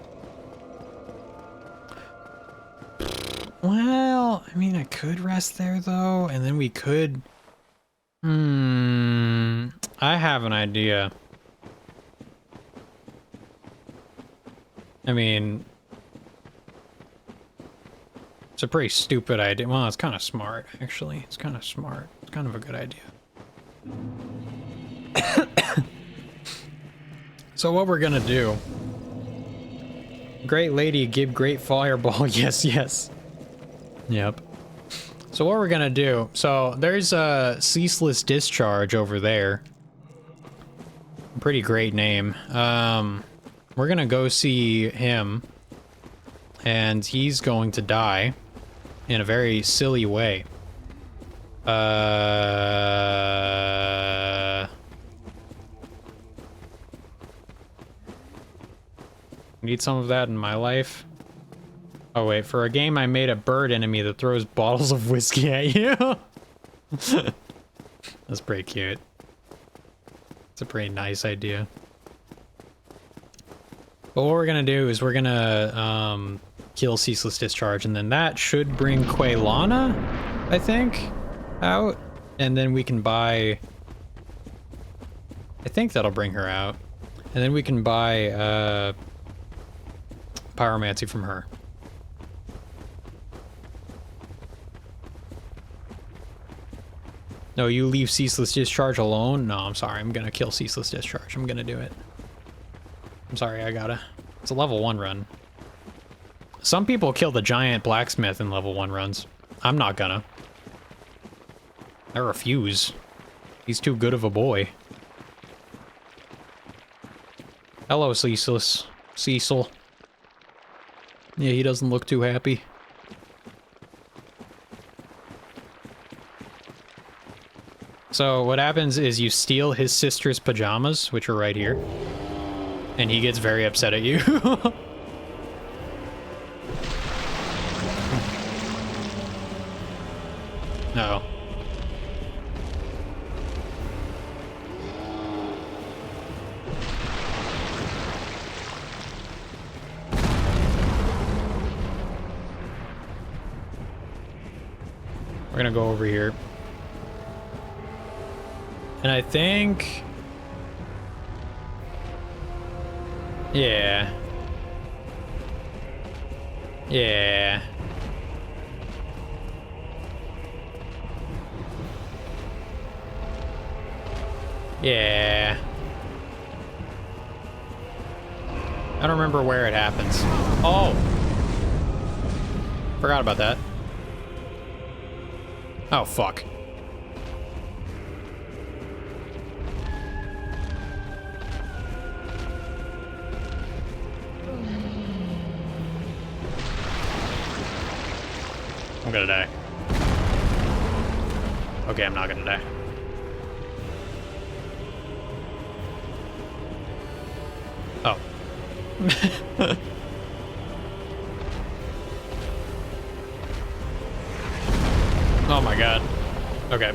Well, I mean, I could rest there though, and then we could... I have an idea. I mean... It's a pretty stupid idea. Well, it's kind of smart, actually. It's kind of smart. It's kind of a good idea. So what we're gonna do... Great lady, give great fireball. Yes, yes. Yep. So what we're gonna do... So there's a ceaseless discharge over there. Pretty great name. We're gonna go see him. And he's going to die. In a very silly way. Need some of that in my life. Oh wait, for a game I made a bird enemy that throws bottles of whiskey at you. That's pretty cute. It's a pretty nice idea. But what we're gonna do is we're gonna kill Ceaseless Discharge, and then that should bring Quaylana, I think, out. And then we can buy I think that'll bring her out. And then we can buy pyromancy from her. No, you leave Ceaseless Discharge alone? No, I'm sorry. I'm gonna kill Ceaseless Discharge. I'm gonna do it. I'm sorry, I gotta. It's a level 1 run. Some people kill the giant blacksmith in level 1 runs. I'm not gonna. I refuse. He's too good of a boy. Hello, Ceaseless. Cecil. Yeah, he doesn't look too happy. So what happens is you steal his sister's pajamas, which are right here, and he gets very upset at you. No. We're gonna go over here. And I think... Yeah. Yeah. Yeah. I don't remember where it happens. Oh! Forgot about that. Oh, fuck. I'm gonna die. Okay, I'm not gonna die. Oh. Oh my god. Okay.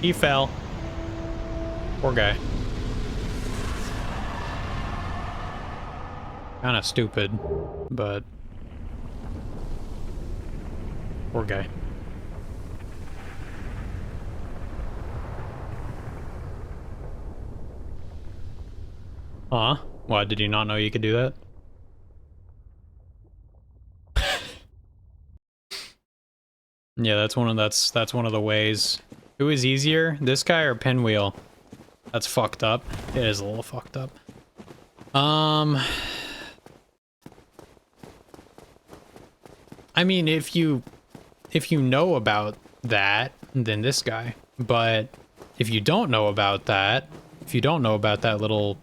He fell. Poor guy. Kind of stupid, but poor guy. Huh? What, did you not know you could do that? Yeah, that's one of the ways. Who is easier, this guy or Pinwheel? That's fucked up. It is a little fucked up. I mean, if you know about that, then this guy. But if you don't know about that, if you don't know about that little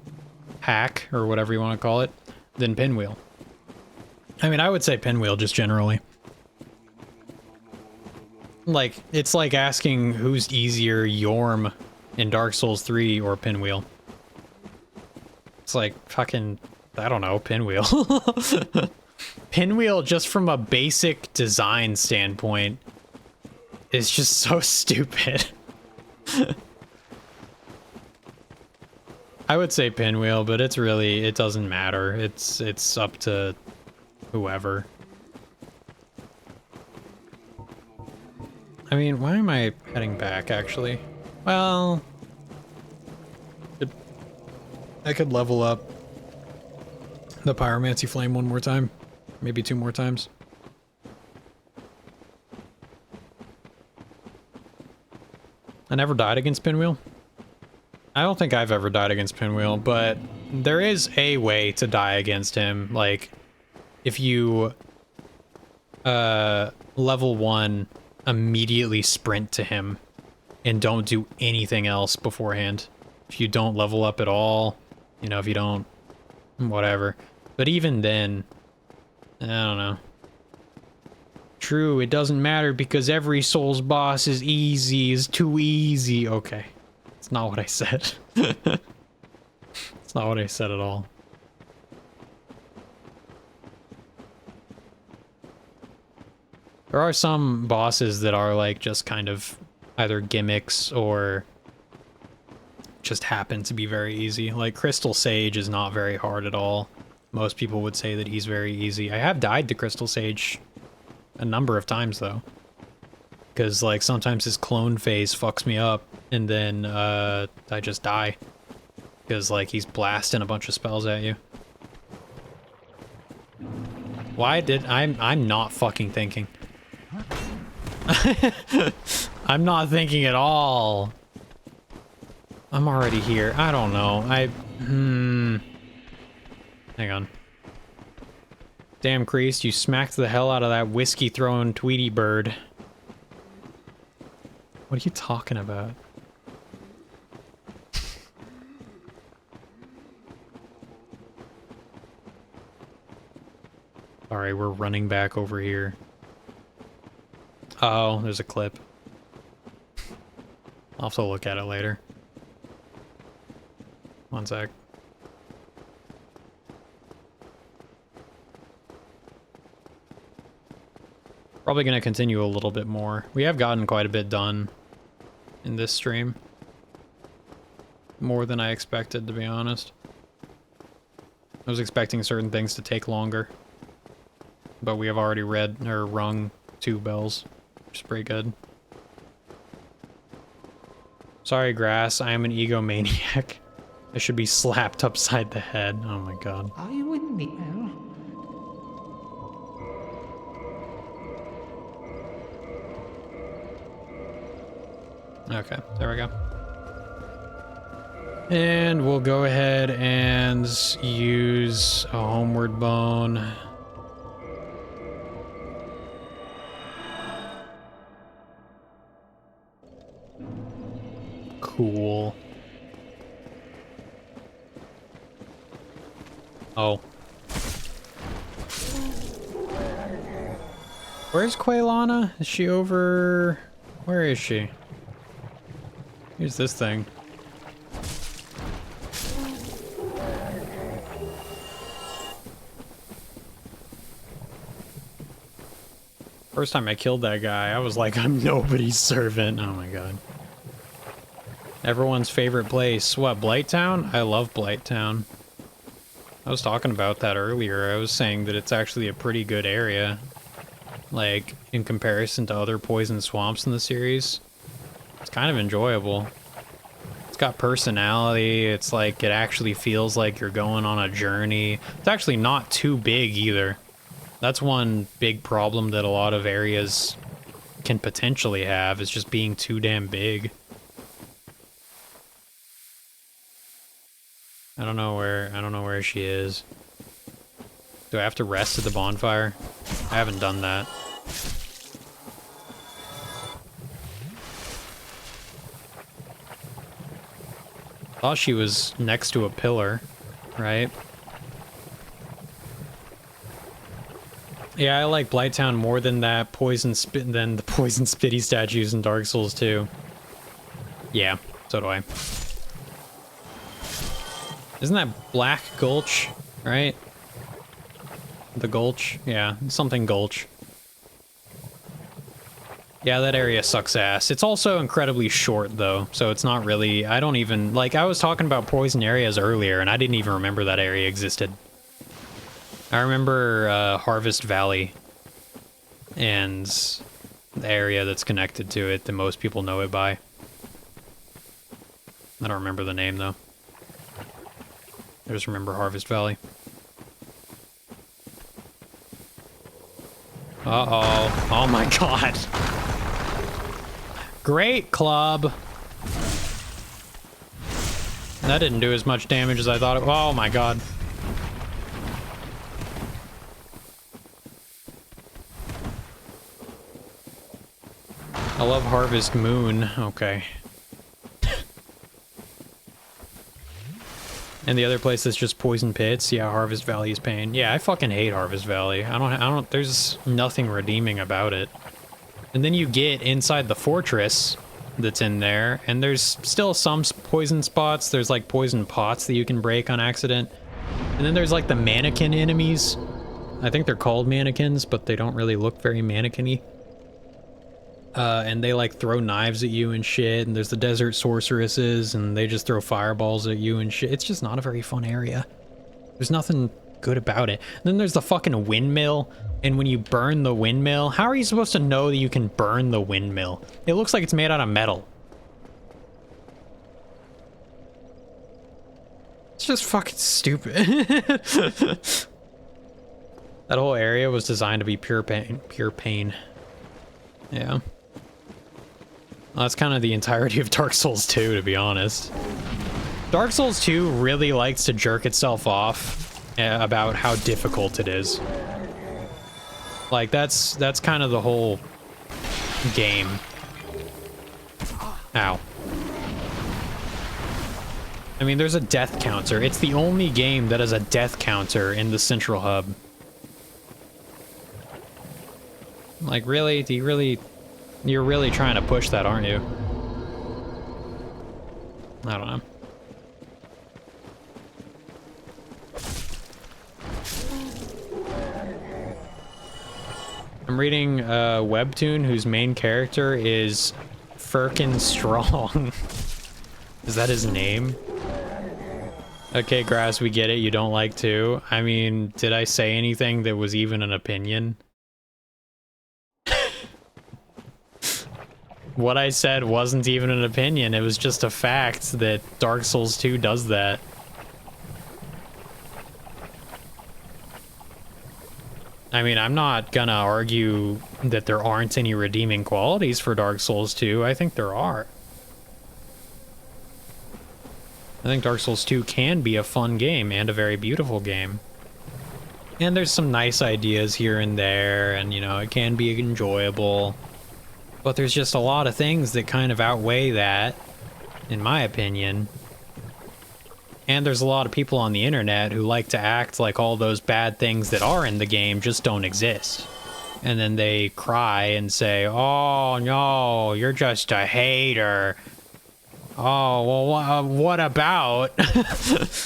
hack or whatever you want to call it, then Pinwheel. I mean, I would say Pinwheel just generally. Like, it's like asking who's easier, Yorm in Dark Souls 3 or Pinwheel. It's like fucking, I don't know, Pinwheel. Pinwheel, just from a basic design standpoint, is just so stupid. I would say Pinwheel, but it's really, it doesn't matter. It's up to whoever. I mean, why am I heading back, actually? Well, I could level up the Pyromancy Flame one more time. Maybe 2 more times. I never died against Pinwheel. I don't think I've ever died against Pinwheel, but there is a way to die against him. Like, if you level 1, immediately sprint to him and don't do anything else beforehand. If you don't level up at all, you know, if you don't, whatever. But even then, I don't know. True, it doesn't matter because every Souls boss is easy, is too easy. Okay. It's not what I said. It's not what I said at all. There are some bosses that are like just kind of either gimmicks or just happen to be very easy. Like Crystal Sage is not very hard at all. most people would say that he's very easy. I have died to Crystal Sage a number of times though. Because like sometimes his clone phase fucks me up and then I just die. Because like he's blasting a bunch of spells at you. Why did I'm not fucking thinking. I'm not thinking at all. I'm already here. I don't know. Hang on. Damn, Creased, you smacked the hell out of that whiskey-throwing Tweety bird. What are you talking about? Alright, we're running back over here. Oh, there's a clip. I'll have to look at it later. One sec. Probably gonna continue a little bit more. We have gotten quite a bit done in this stream. More than I expected, to be honest. I was expecting certain things to take longer. But we have already read or rung 2 bells, which is pretty good. Sorry, Grass, I am an egomaniac. I should be slapped upside the head. Oh my god. Are you with me, Al? Okay, there we go. And we'll go ahead and use a homeward bone. Cool. Oh. Where's Quaylana? Is she over... Where is she? Here's this thing. First time I killed that guy, I was like, I'm nobody's servant. Oh my god. Everyone's favorite place. What, Blighttown? I love Blighttown. I was talking about that earlier. I was saying that it's actually a pretty good area. Like, in comparison to other poison swamps in the series. It's kind of enjoyable. It's got personality. It's like, it actually feels like you're going on a journey. It's actually not too big either. That's one big problem that a lot of areas can potentially have, is just being too damn big. I don't know where she is. Do I have to rest at the bonfire? I haven't done that. Thought she was next to a pillar, right? Yeah, I like Blighttown more than the poison spitty statues in Dark Souls 2. Yeah, so do I. Isn't that Black Gulch, right? The Gulch? Yeah, something Gulch. Yeah, that area sucks ass. It's also incredibly short, though, so it's not really... I don't even... Like, I was talking about poison areas earlier, and I didn't even remember that area existed. I remember Harvest Valley, and the area that's connected to it that most people know it by. I don't remember the name, though. I just remember Harvest Valley. Uh-oh. Oh my god. Great club. That didn't do as much damage as I thought it... Oh my god. I love Harvest Moon. Okay. And the other place that's just poison pits. Yeah, Harvest Valley is pain. Yeah, I fucking hate Harvest Valley. I don't, there's nothing redeeming about it. And then you get inside the fortress that's in there, and there's still some poison spots. There's like poison pots that you can break on accident. And then there's like the mannequin enemies. I think they're called mannequins, but they don't really look very mannequin-y. And they like throw knives at you and shit, and there's the desert sorceresses, and they just throw fireballs at you and shit. It's just not a very fun area. There's nothing good about it. And then there's the fucking windmill, and when you burn the windmill, how are you supposed to know that you can burn the windmill? It looks like it's made out of metal. It's just fucking stupid. That whole area was designed to be pure pain. Pure pain. Yeah. Well, that's kind of the entirety of Dark Souls 2, to be honest. Dark Souls 2 really likes to jerk itself off about how difficult it is. Like, that's kind of the whole game. Ow. I mean, there's a death counter. It's the only game that has a death counter in the central hub. Like, really? You're really trying to push that, aren't you? I don't know. I'm reading a webtoon whose main character is Firkin Strong. Is that his name? Okay, Grass, we get it. You don't like to. I mean, did I say anything that was even an opinion? What I said wasn't even an opinion. It was just a fact that Dark Souls 2 does that. I mean, I'm not gonna argue that there aren't any redeeming qualities for Dark Souls 2. I think there are. I think Dark Souls 2 can be a fun game and a very beautiful game. And there's some nice ideas here and there, and, you know, it can be enjoyable. But there's just a lot of things that kind of outweigh that, in my opinion. And there's a lot of people on the internet who like to act like all those bad things that are in the game just don't exist. And then they cry and say, oh no, you're just a hater. Oh, well, what about?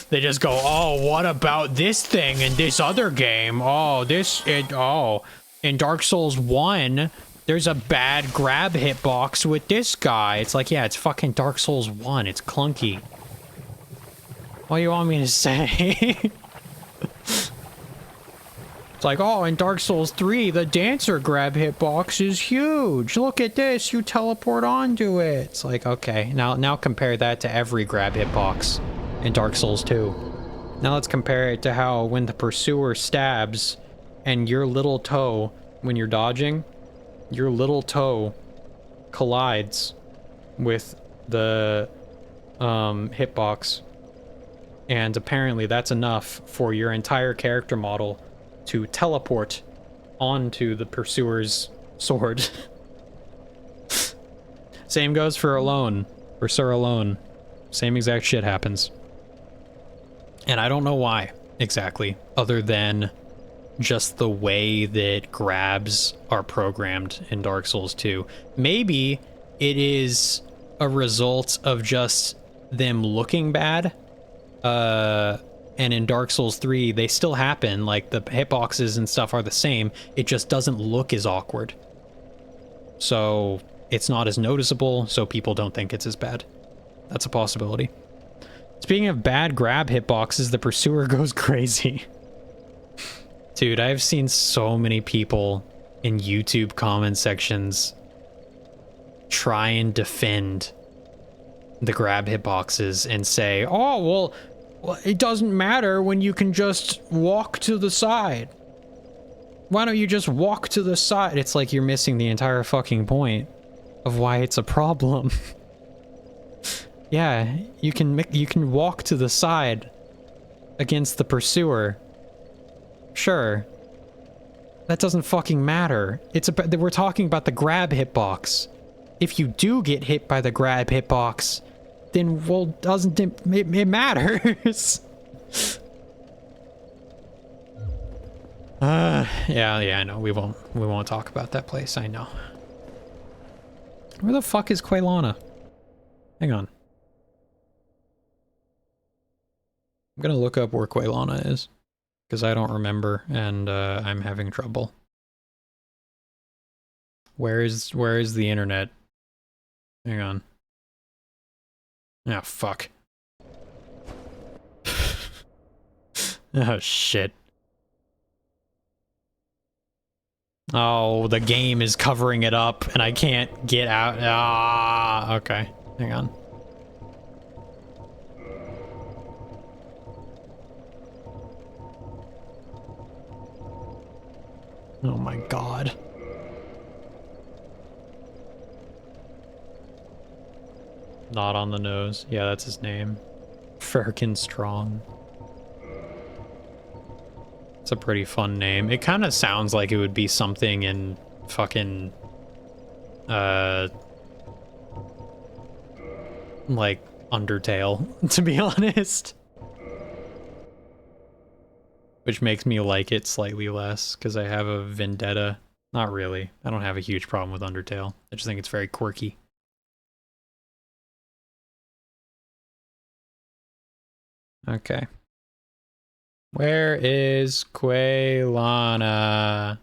They just go, oh, what about this thing in this other game? Oh, in Dark Souls 1, there's a bad grab hitbox with this guy. It's like, yeah, it's fucking Dark Souls 1. It's clunky. What do you want me to say? It's like, oh, in Dark Souls 3, the dancer grab hitbox is huge. Look at this, you teleport onto it. It's like, okay, now compare that to every grab hitbox in Dark Souls 2. Now let's compare it to how when the pursuer stabs and your little toe, when you're dodging, your little toe collides with the hitbox. And apparently that's enough for your entire character model to teleport onto the pursuer's sword. Same goes for Alone, for Sir Alone. Same exact shit happens. And I don't know why, exactly, other than just the way that grabs are programmed in Dark Souls 2. Maybe it is a result of just them looking bad. And in Dark Souls 3, they still happen, like the hitboxes and stuff are the same, it just doesn't look as awkward. So it's not as noticeable, so people don't think it's as bad. That's a possibility. Speaking of bad grab hitboxes, the pursuer goes crazy. Dude, I've seen so many people in YouTube comment sections try and defend the grab hitboxes and say, oh, well, it doesn't matter when you can just walk to the side. Why don't you just walk to the side? It's like you're missing the entire fucking point of why it's a problem. Yeah, you can walk to the side against the pursuer. Sure. That doesn't fucking matter. We're talking about the grab hitbox. If you do get hit by the grab hitbox, then, well, doesn't it matters? Yeah, I know. We won't talk about that place, I know. Where the fuck is Quaylana? Hang on. I'm gonna look up where Quaylana is, because I don't remember, and I'm having trouble. Where is the internet? Hang on. Oh, fuck. Oh, shit. Oh, the game is covering it up and I can't get out. Ah, okay. Hang on. Oh my god. Not on the nose. Yeah, that's his name. Firkin Strong. It's a pretty fun name. It kind of sounds like it would be something in fucking like Undertale, to be honest. Which makes me like it slightly less, because I have a vendetta. Not really. I don't have a huge problem with Undertale. I just think it's very quirky. Okay. Where is Quaylana?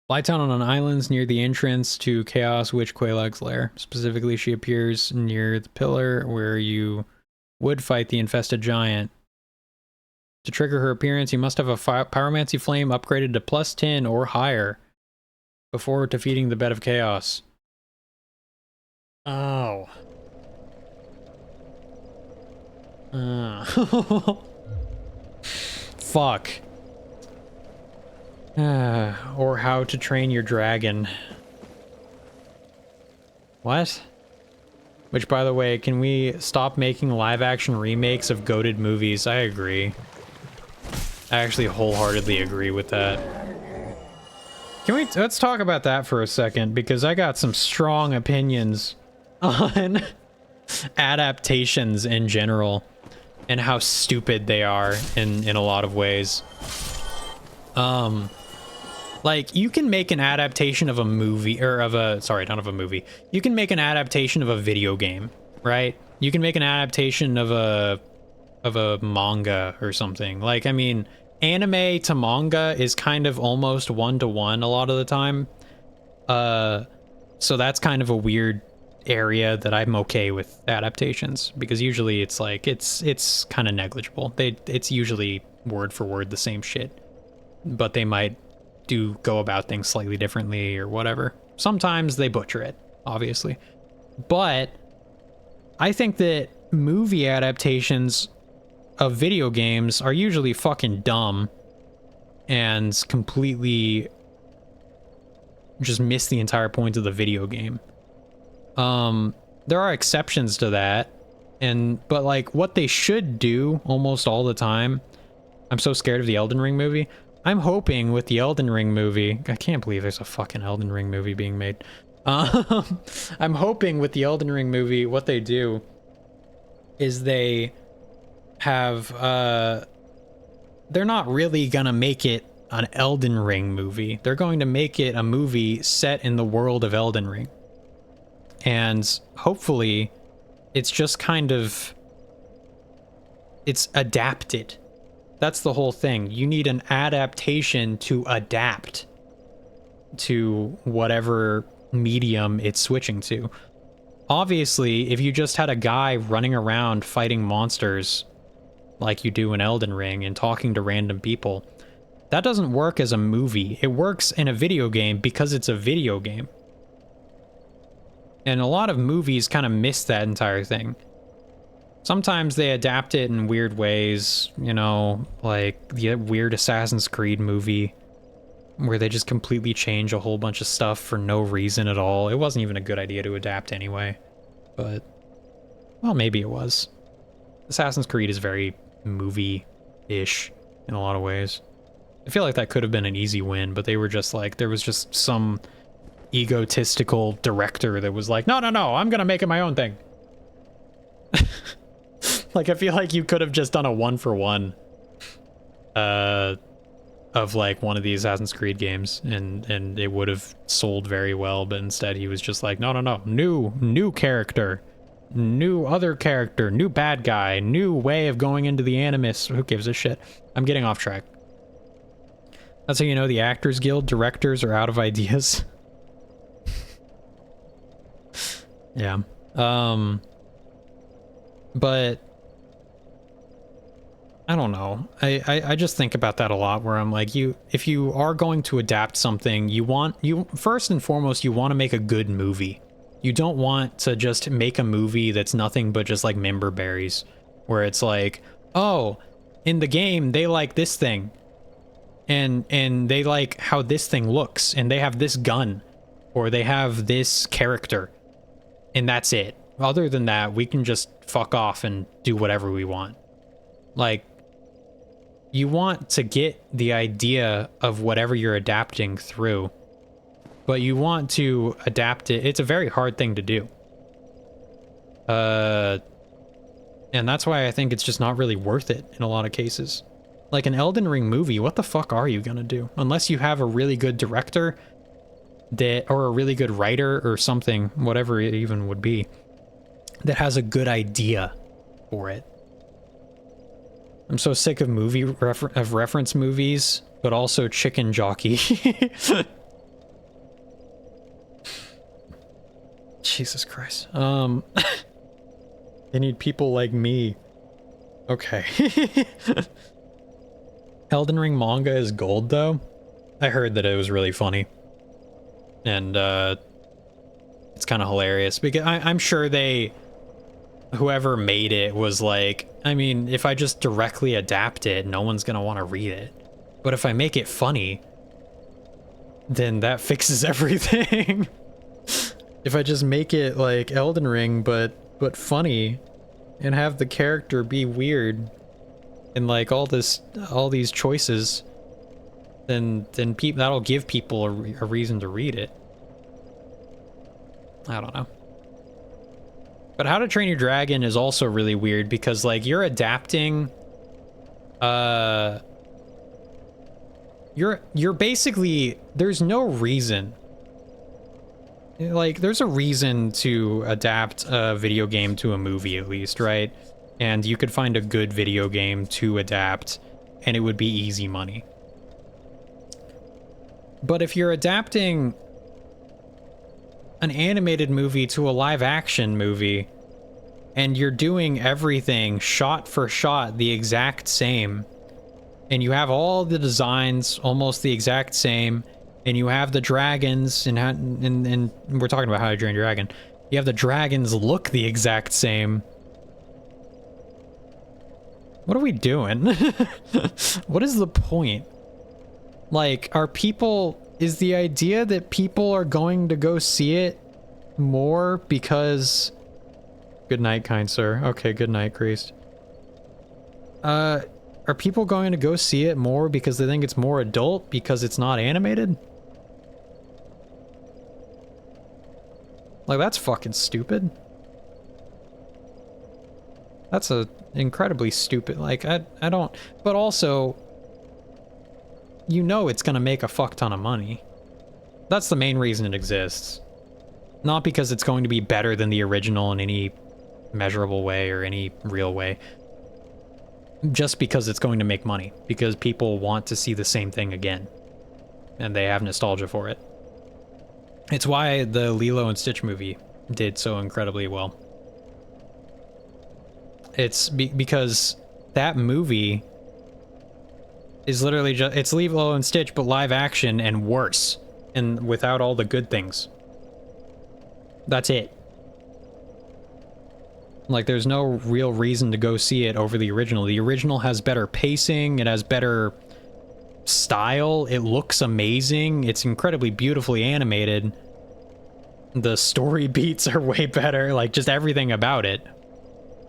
Flytown on islands near the entrance to Chaos Witch Quelaag's lair. Specifically, she appears near the pillar where you would fight the infested giant. To trigger her appearance, you must have a pyromancy flame upgraded to +10 or higher before defeating the Bed of Chaos. Oh. Fuck. Or how to train your dragon. What? Which, by the way, can we stop making live-action remakes of goated movies? I agree. I actually wholeheartedly agree with that. Let's talk about that for a second, because I got some strong opinions on adaptations in general and how stupid they are in a lot of ways. Like, you can make an adaptation of a movie, or of a, sorry, not of a movie. You can make an adaptation of a video game, right? You can make an adaptation of a manga or something. Like, I mean, anime to manga is kind of almost one-to-one a lot of the time. So that's kind of a weird area that I'm okay with adaptations, because usually it's like, it's kind of negligible. It's usually word for word the same shit, but they might go about things slightly differently or whatever. Sometimes they butcher it, obviously. But I think that movie adaptations of video games are usually fucking dumb and completely just miss the entire point of the video game. There are exceptions to that, but like what they should do almost all the time. I'm so scared of the Elden Ring movie. I'm hoping with the Elden Ring movie, I can't believe there's a fucking Elden Ring movie being made. I'm hoping with the Elden Ring movie, what they do is they have, they're not really gonna make it an Elden Ring movie. They're going to make it a movie set in the world of Elden Ring. And hopefully it's just kind of, it's adapted. That's the whole thing. You need an adaptation to adapt to whatever medium it's switching to. Obviously, if you just had a guy running around fighting monsters like you do in Elden Ring and talking to random people, that doesn't work as a movie. It works in a video game because it's a video game. And a lot of movies kind of miss that entire thing. Sometimes they adapt it in weird ways, you know, like the weird Assassin's Creed movie where they just completely change a whole bunch of stuff for no reason at all. It wasn't even a good idea to adapt anyway, but, well, maybe it was. Assassin's Creed is very movie-ish in a lot of ways. I feel like that could have been an easy win, but they were just like, there was just some egotistical director that was like, no, I'm gonna make it my own thing. Like, I feel like you could have just done a one-for-one of like one of the Assassin's Creed games, and it would have sold very well, but instead he was just like, no, new character, new other character, new bad guy, new way of going into the Animus. Who gives a shit? I'm getting off track. That's how you know the Actors Guild directors are out of ideas. Yeah. But I don't know. I just think about that a lot where I'm like, if you are going to adapt something, you first and foremost, you want to make a good movie. You don't want to just make a movie that's nothing but just like member berries, where it's like, oh, in the game, they like this thing. And they like how this thing looks, and they have this gun, or they have this character, and that's it. Other than that, we can just fuck off and do whatever we want. Like, you want to get the idea of whatever you're adapting through, but you want to adapt it. It's a very hard thing to do. And that's why I think it's just not really worth it in a lot of cases. Like an Elden Ring movie, what the fuck are you gonna do? Unless you have a really good director or a really good writer or something, whatever it even would be, that has a good idea for it. I'm so sick of reference movies, but also chicken jockey. Jesus Christ. They need people like me. Okay. Elden Ring manga is gold, though. I heard that it was really funny. And, it's kind of hilarious. Because I'm sure whoever made it was like, I mean, if I just directly adapt it, no one's gonna want to read it. But if I make it funny, then that fixes everything. If I just make it like Elden Ring, but funny, and have the character be weird, and like all these choices, then that'll give people a reason to read it. I don't know. But How to Train Your Dragon is also really weird because like you're adapting, you're basically, there's no reason. Like, there's a reason to adapt a video game to a movie, at least, right? And you could find a good video game to adapt, and it would be easy money. But if you're adapting an animated movie to a live-action movie, and you're doing everything shot for shot the exact same, and you have all the designs almost the exact same, and you have the dragons, and we're talking about How to Train Your Dragon. You have the dragons look the exact same. What are we doing? What is the point? Like, is the idea that people are going to go see it more because... Good night, kind sir. Okay, good night, Priest. Are people going to go see it more because they think it's more adult because it's not animated? Like, that's fucking stupid. That's a incredibly stupid, like, I don't, but also, you know it's gonna make a fuck ton of money. That's the main reason it exists. Not because it's going to be better than the original in any measurable way or any real way. Just because it's going to make money. Because people want to see the same thing again. And they have nostalgia for it. It's why the Lilo and Stitch movie did so incredibly well. It's because that movie is literally just, it's Lilo and Stitch, but live action and worse. And without all the good things. That's it. Like, there's no real reason to go see it over the original. The original has better pacing, it has better style, it looks amazing, it's incredibly beautifully animated. The story beats are way better, like, just everything about it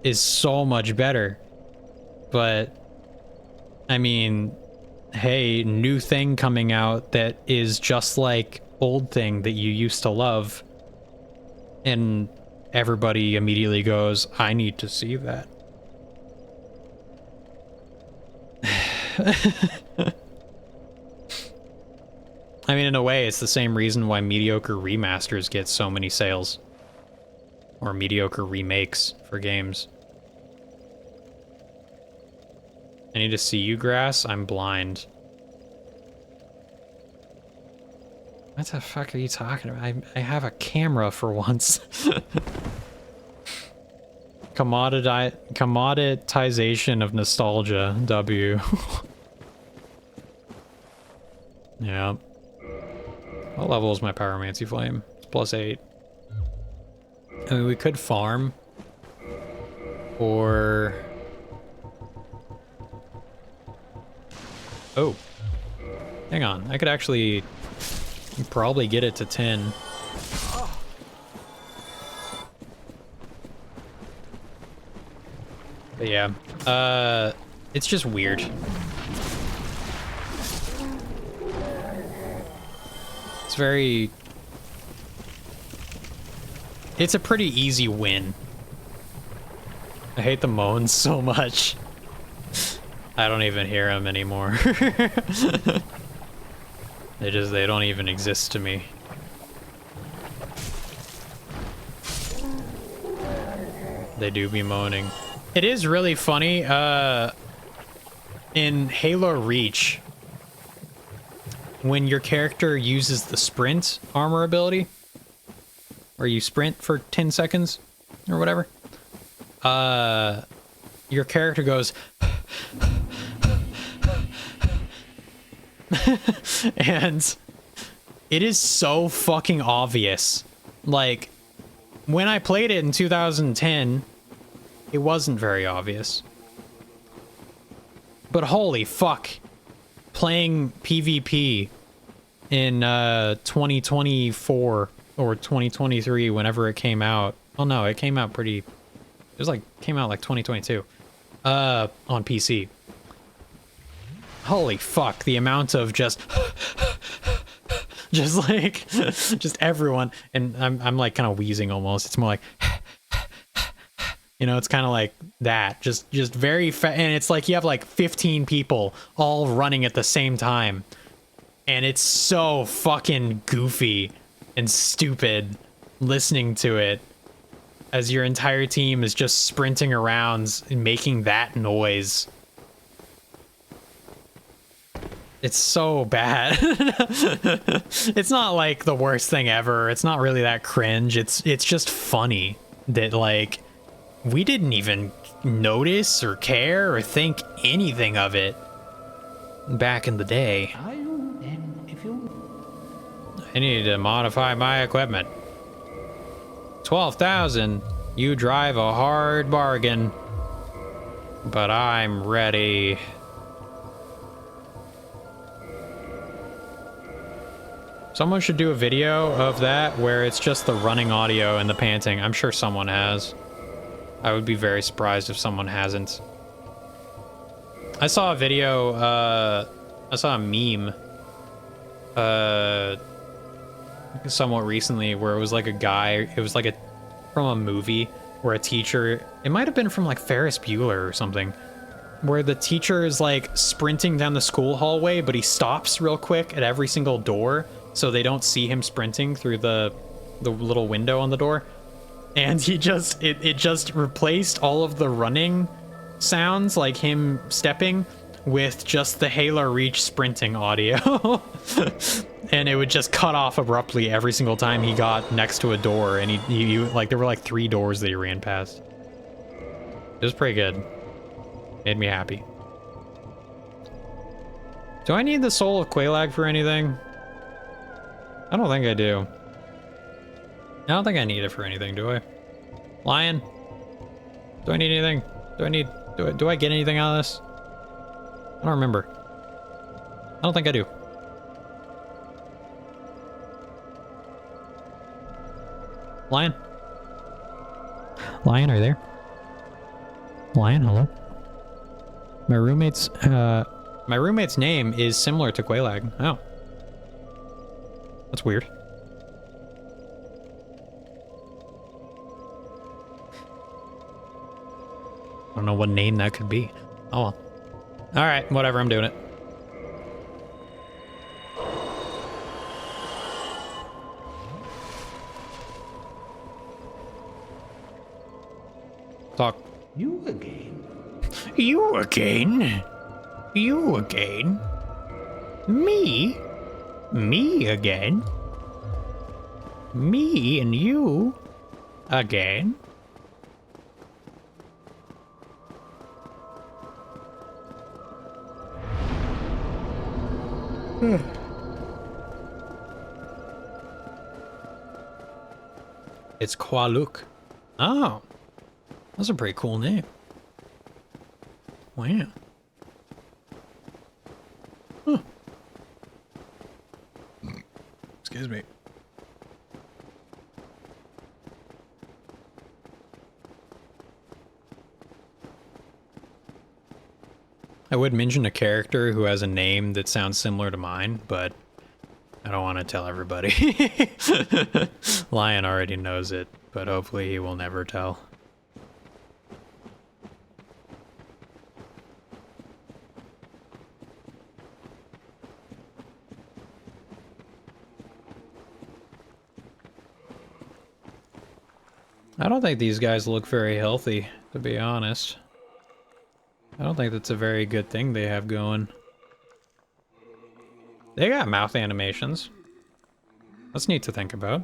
is so much better. But, I mean, hey, new thing coming out that is just like old thing that you used to love. And everybody immediately goes, I need to see that. I mean, in a way, it's the same reason why mediocre remasters get so many sales. Or mediocre remakes for games. I need to see you, grass. I'm blind. What the fuck are you talking about? I have a camera for once. Commoditization of nostalgia. W. Yeah. What level is my Pyromancy Flame? It's +8. I mean, we could farm. Or... Oh. Hang on. I could actually probably get it to 10. But yeah. It's just weird. It's very... It's a pretty easy win. I hate the moans so much. I don't even hear them anymore. They don't even exist to me. They do be moaning. It is really funny, in Halo Reach, when your character uses the sprint armor ability, or you sprint for 10 seconds, or whatever, your character goes, and it is so fucking obvious. Like, when I played it in 2010, it wasn't very obvious. But holy fuck, playing PvP in 2024 or 2023, whenever it came out. Oh no, it came out pretty... It was like, came out like 2022. On PC. Holy fuck, the amount of just... just like... just everyone. And I'm like kind of wheezing almost. It's more like... You know, it's kind of like that. Just very fast. And it's like you have like 15 people all running at the same time. And it's so fucking goofy and stupid listening to it as your entire team is just sprinting around and making that noise. It's so bad. It's not like the worst thing ever. It's not really that cringe. It's just funny that like we didn't even notice or care or think anything of it back in the day. I need to modify my equipment. 12,000. You drive a hard bargain. But I'm ready. Someone should do a video of that where it's just the running audio and the panting. I'm sure someone has. I would be very surprised if someone hasn't. I saw a video, I saw a meme, somewhat recently where it was like a guy, it was like from a movie where a teacher, it might have been from like Ferris Bueller or something, where the teacher is like sprinting down the school hallway, but he stops real quick at every single door so they don't see him sprinting through the little window on the door. And he just, it just replaced all of the running sounds, like him stepping, with just the Halo Reach sprinting audio. And it would just cut off abruptly every single time he got next to a door, and he like, there were like 3 doors that he ran past. It was pretty good. Made me happy. Do I need the Soul of Quelaag for anything? I don't think I do. I don't think I need it for anything, do I? Lion? Do I need anything? Do I get anything out of this? I don't remember. I don't think I do. Lion? Lion, are you there? Lion, hello? My roommate's name is similar to Quelaag. Oh. That's weird. I don't know what name that could be. Oh well. Alright, whatever, I'm doing it. Talk. You again? You again? You again? Me? Me again? Me and you? Again? It's Qualuk. Oh, that's a pretty cool name. Wow. Huh. Excuse me. I would mention a character who has a name that sounds similar to mine, but I don't want to tell everybody. Lion already knows it, but hopefully he will never tell. I don't think these guys look very healthy, to be honest. I don't think that's a very good thing they have going. They got mouth animations. That's neat to think about.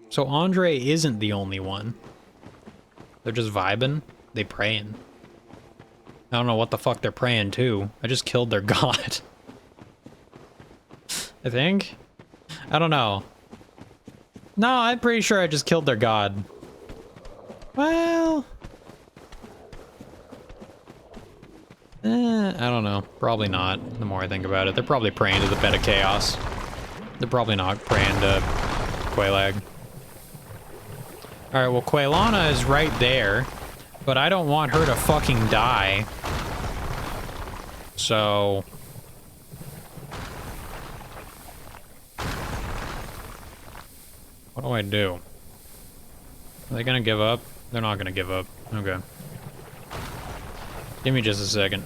So Andre isn't the only one. They're just vibing. They praying. I don't know what the fuck they're praying to. I just killed their god. I think? I don't know. No, I'm pretty sure I just killed their god. Well... I don't know. Probably not, the more I think about it. They're probably praying to the bed of chaos. They're probably not praying to Quelaag. Alright, well, Quailana is right there, but I don't want her to fucking die. So... what do I do? Are they gonna give up? They're not gonna give up. Okay. Give me just a second.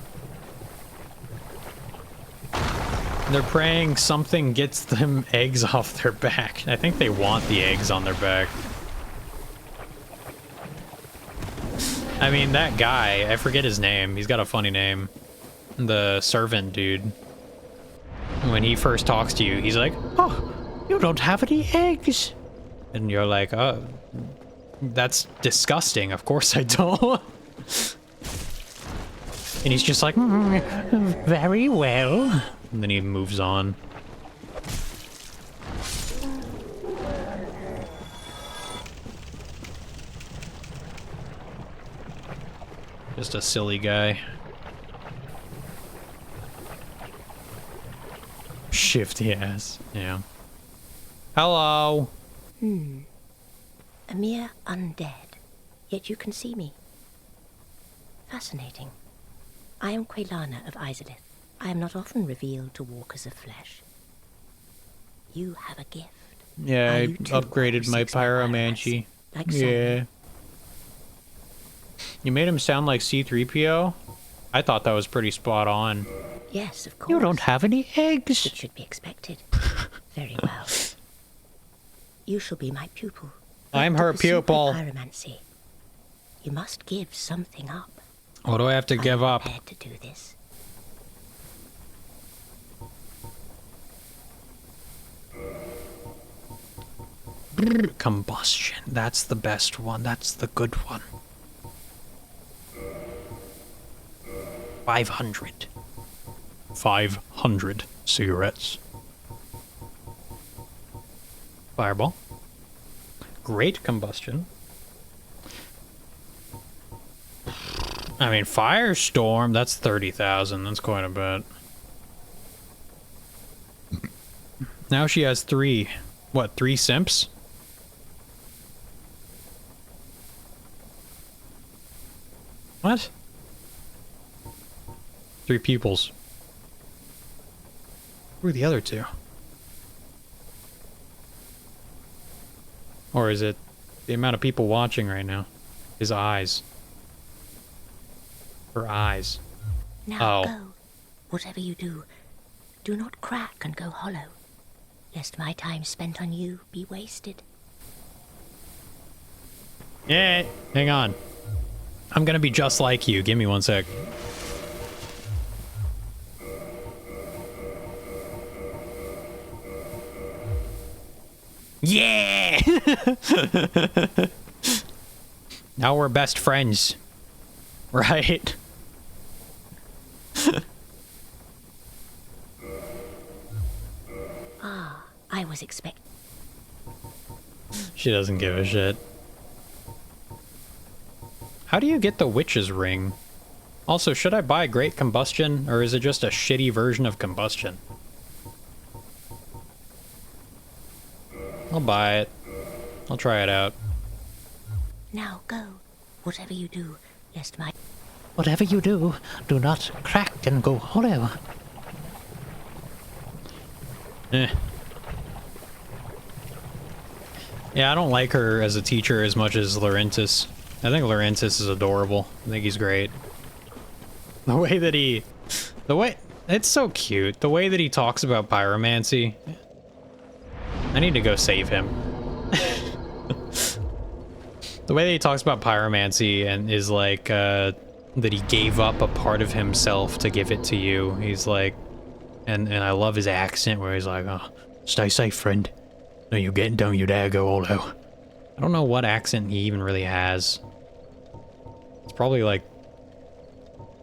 They're praying something gets them eggs off their back. I think they want the eggs on their back. I mean, that guy, I forget his name. He's got a funny name. The servant dude. When he first talks to you, he's like, "Oh, you don't have any eggs." And you're like, "Oh, that's disgusting. Of course I don't." And he's just like, "Very well." And then he moves on. Just a silly guy. Shifty ass. Yeah. Hello. A mere undead, yet you can see me. Fascinating. I am Quailana of Izalith. I am not often revealed to walkers of flesh. You have a gift. Yeah, I upgraded my pyromancy. Like yeah. You made him sound like C-3PO? I thought that was pretty spot on. Yes, of course. You don't have any eggs. It should be expected. Very well. You shall be my pupil. I'm her pupil. Pyromancy. You must give something up. What do I have to give up? I'm prepared to do this. Combustion. That's the best one. That's the good one. 500. 500 cigarettes. Fireball. Great combustion. I mean, Firestorm, that's 30,000. That's quite a bit. Now she has 3. What, 3 simps? What? 3 pupils. Who are the other 2? Or is it the amount of people watching right now? His eyes. Her eyes. Now go. Whatever you do, do not crack and go hollow, lest my time spent on you be wasted. Yeah, hang on. I'm gonna be just like you. Give me 1 sec. Yeah! Now we're best friends. Right? I was expecting. She doesn't give a shit. How do you get the witch's ring? Also, should I buy Great Combustion, or is it just a shitty version of Combustion? I'll buy it. I'll try it out. Now go. Whatever you do, lest my... Whatever you do, do not crack and go hollow. Eh. Yeah, I don't like her as a teacher as much as Laurentis. I think Laurentis is adorable. I think he's great. The way that he... It's so cute. The way that he talks about pyromancy. I need to go save him. The way that he talks about pyromancy and is like, that he gave up a part of himself to give it to you. He's like... And I love his accent where he's like, oh, stay safe, friend. No, you're getting down, you dare go all out. I don't know what accent he even really has. It's probably like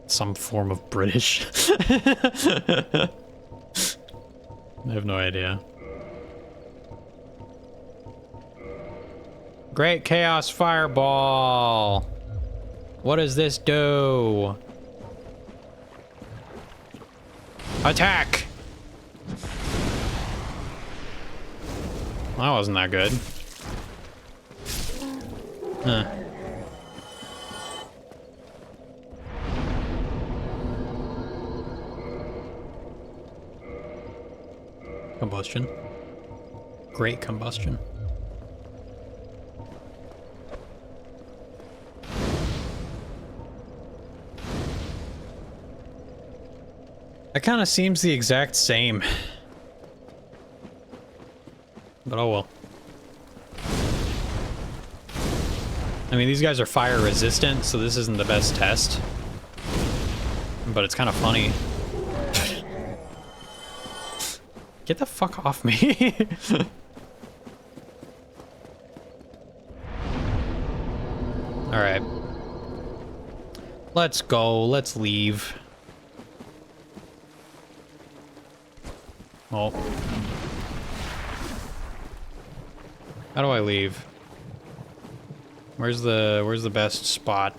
some form of British. I have no idea. Great Chaos Fireball. What does this do? Attack! That wasn't that good. Huh. Combustion. Great Combustion. That kind of seems the exact same. But oh well. I mean, these guys are fire resistant, so this isn't the best test. But it's kind of funny. Get the fuck off me. Alright. Let's go. Let's leave. Oh. How do I leave? Where's the best spot?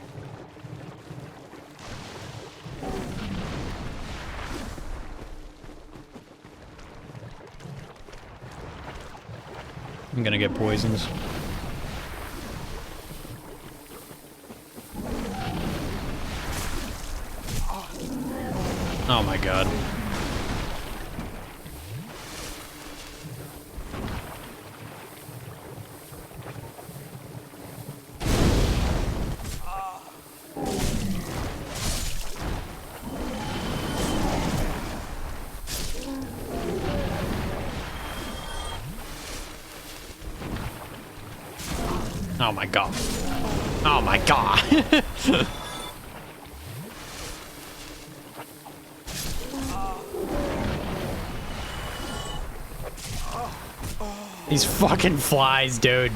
I'm gonna get poisons. Oh my god. Oh my god. Oh my god. These fucking flies, dude.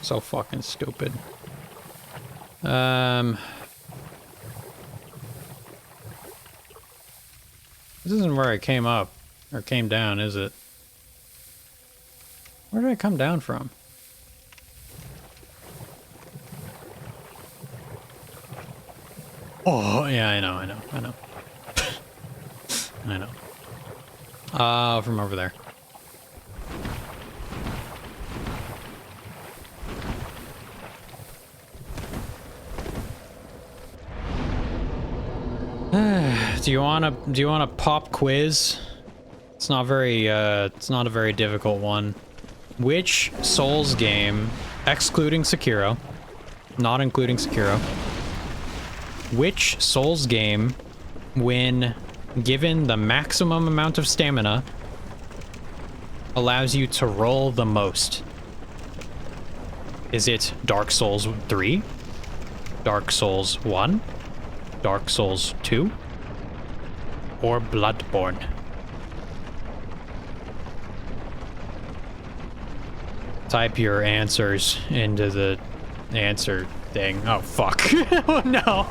So fucking stupid. This isn't where I came up, or came down, is it? Where did I come down from? Oh, yeah, I know. I know. From over there. Do you want a pop quiz? It's not a very difficult one. Which Souls game, excluding Sekiro, not including Sekiro, which Souls game, when given the maximum amount of stamina, allows you to roll the most? Is it Dark Souls 3? Dark Souls 1? Dark Souls 2? Or Bloodborne? type your answers into the answer thing. Oh, fuck. Oh, no.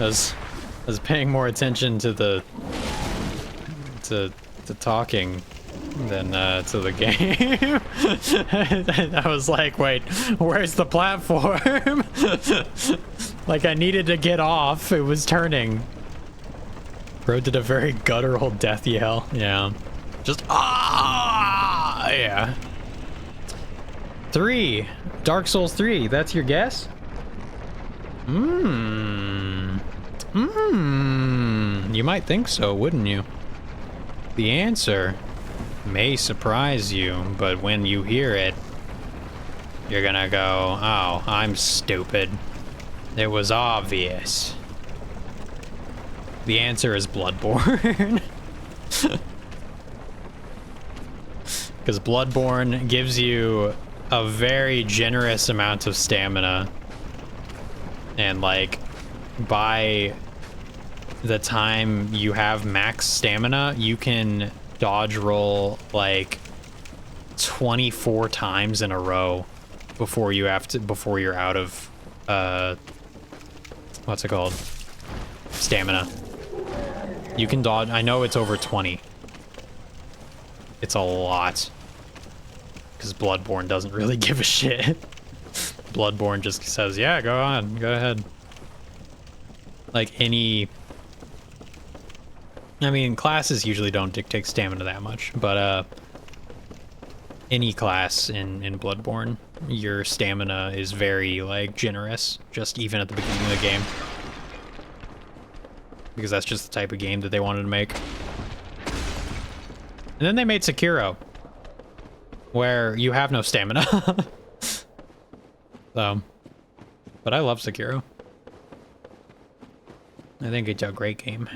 I was paying more attention to the talking than to the game. I was like, wait, where's the platform? Like I needed to get off. It was turning. Bro did a very guttural death yell. Yeah. Just yeah. 3. Dark Souls 3. That's your guess? You might think so, wouldn't you? The answer may surprise you, but when you hear it, you're gonna go, oh, I'm stupid. It was obvious. The answer is Bloodborne. Because Bloodborne gives you a very generous amount of stamina. And like, by the time you have max stamina, you can dodge roll like 24 times in a row before you're out of what's it called? Stamina. You can dodge, I know it's over 20. It's a lot. Because Bloodborne doesn't really give a shit. Bloodborne just says, yeah, go on, go ahead. Like any... I mean, classes usually don't dictate stamina that much, but any class in Bloodborne, your stamina is very, like, generous, just even at the beginning of the game. Because that's just the type of game that they wanted to make. And then they made Sekiro, where you have no stamina. So, but I love Sekiro. I think it's a great game.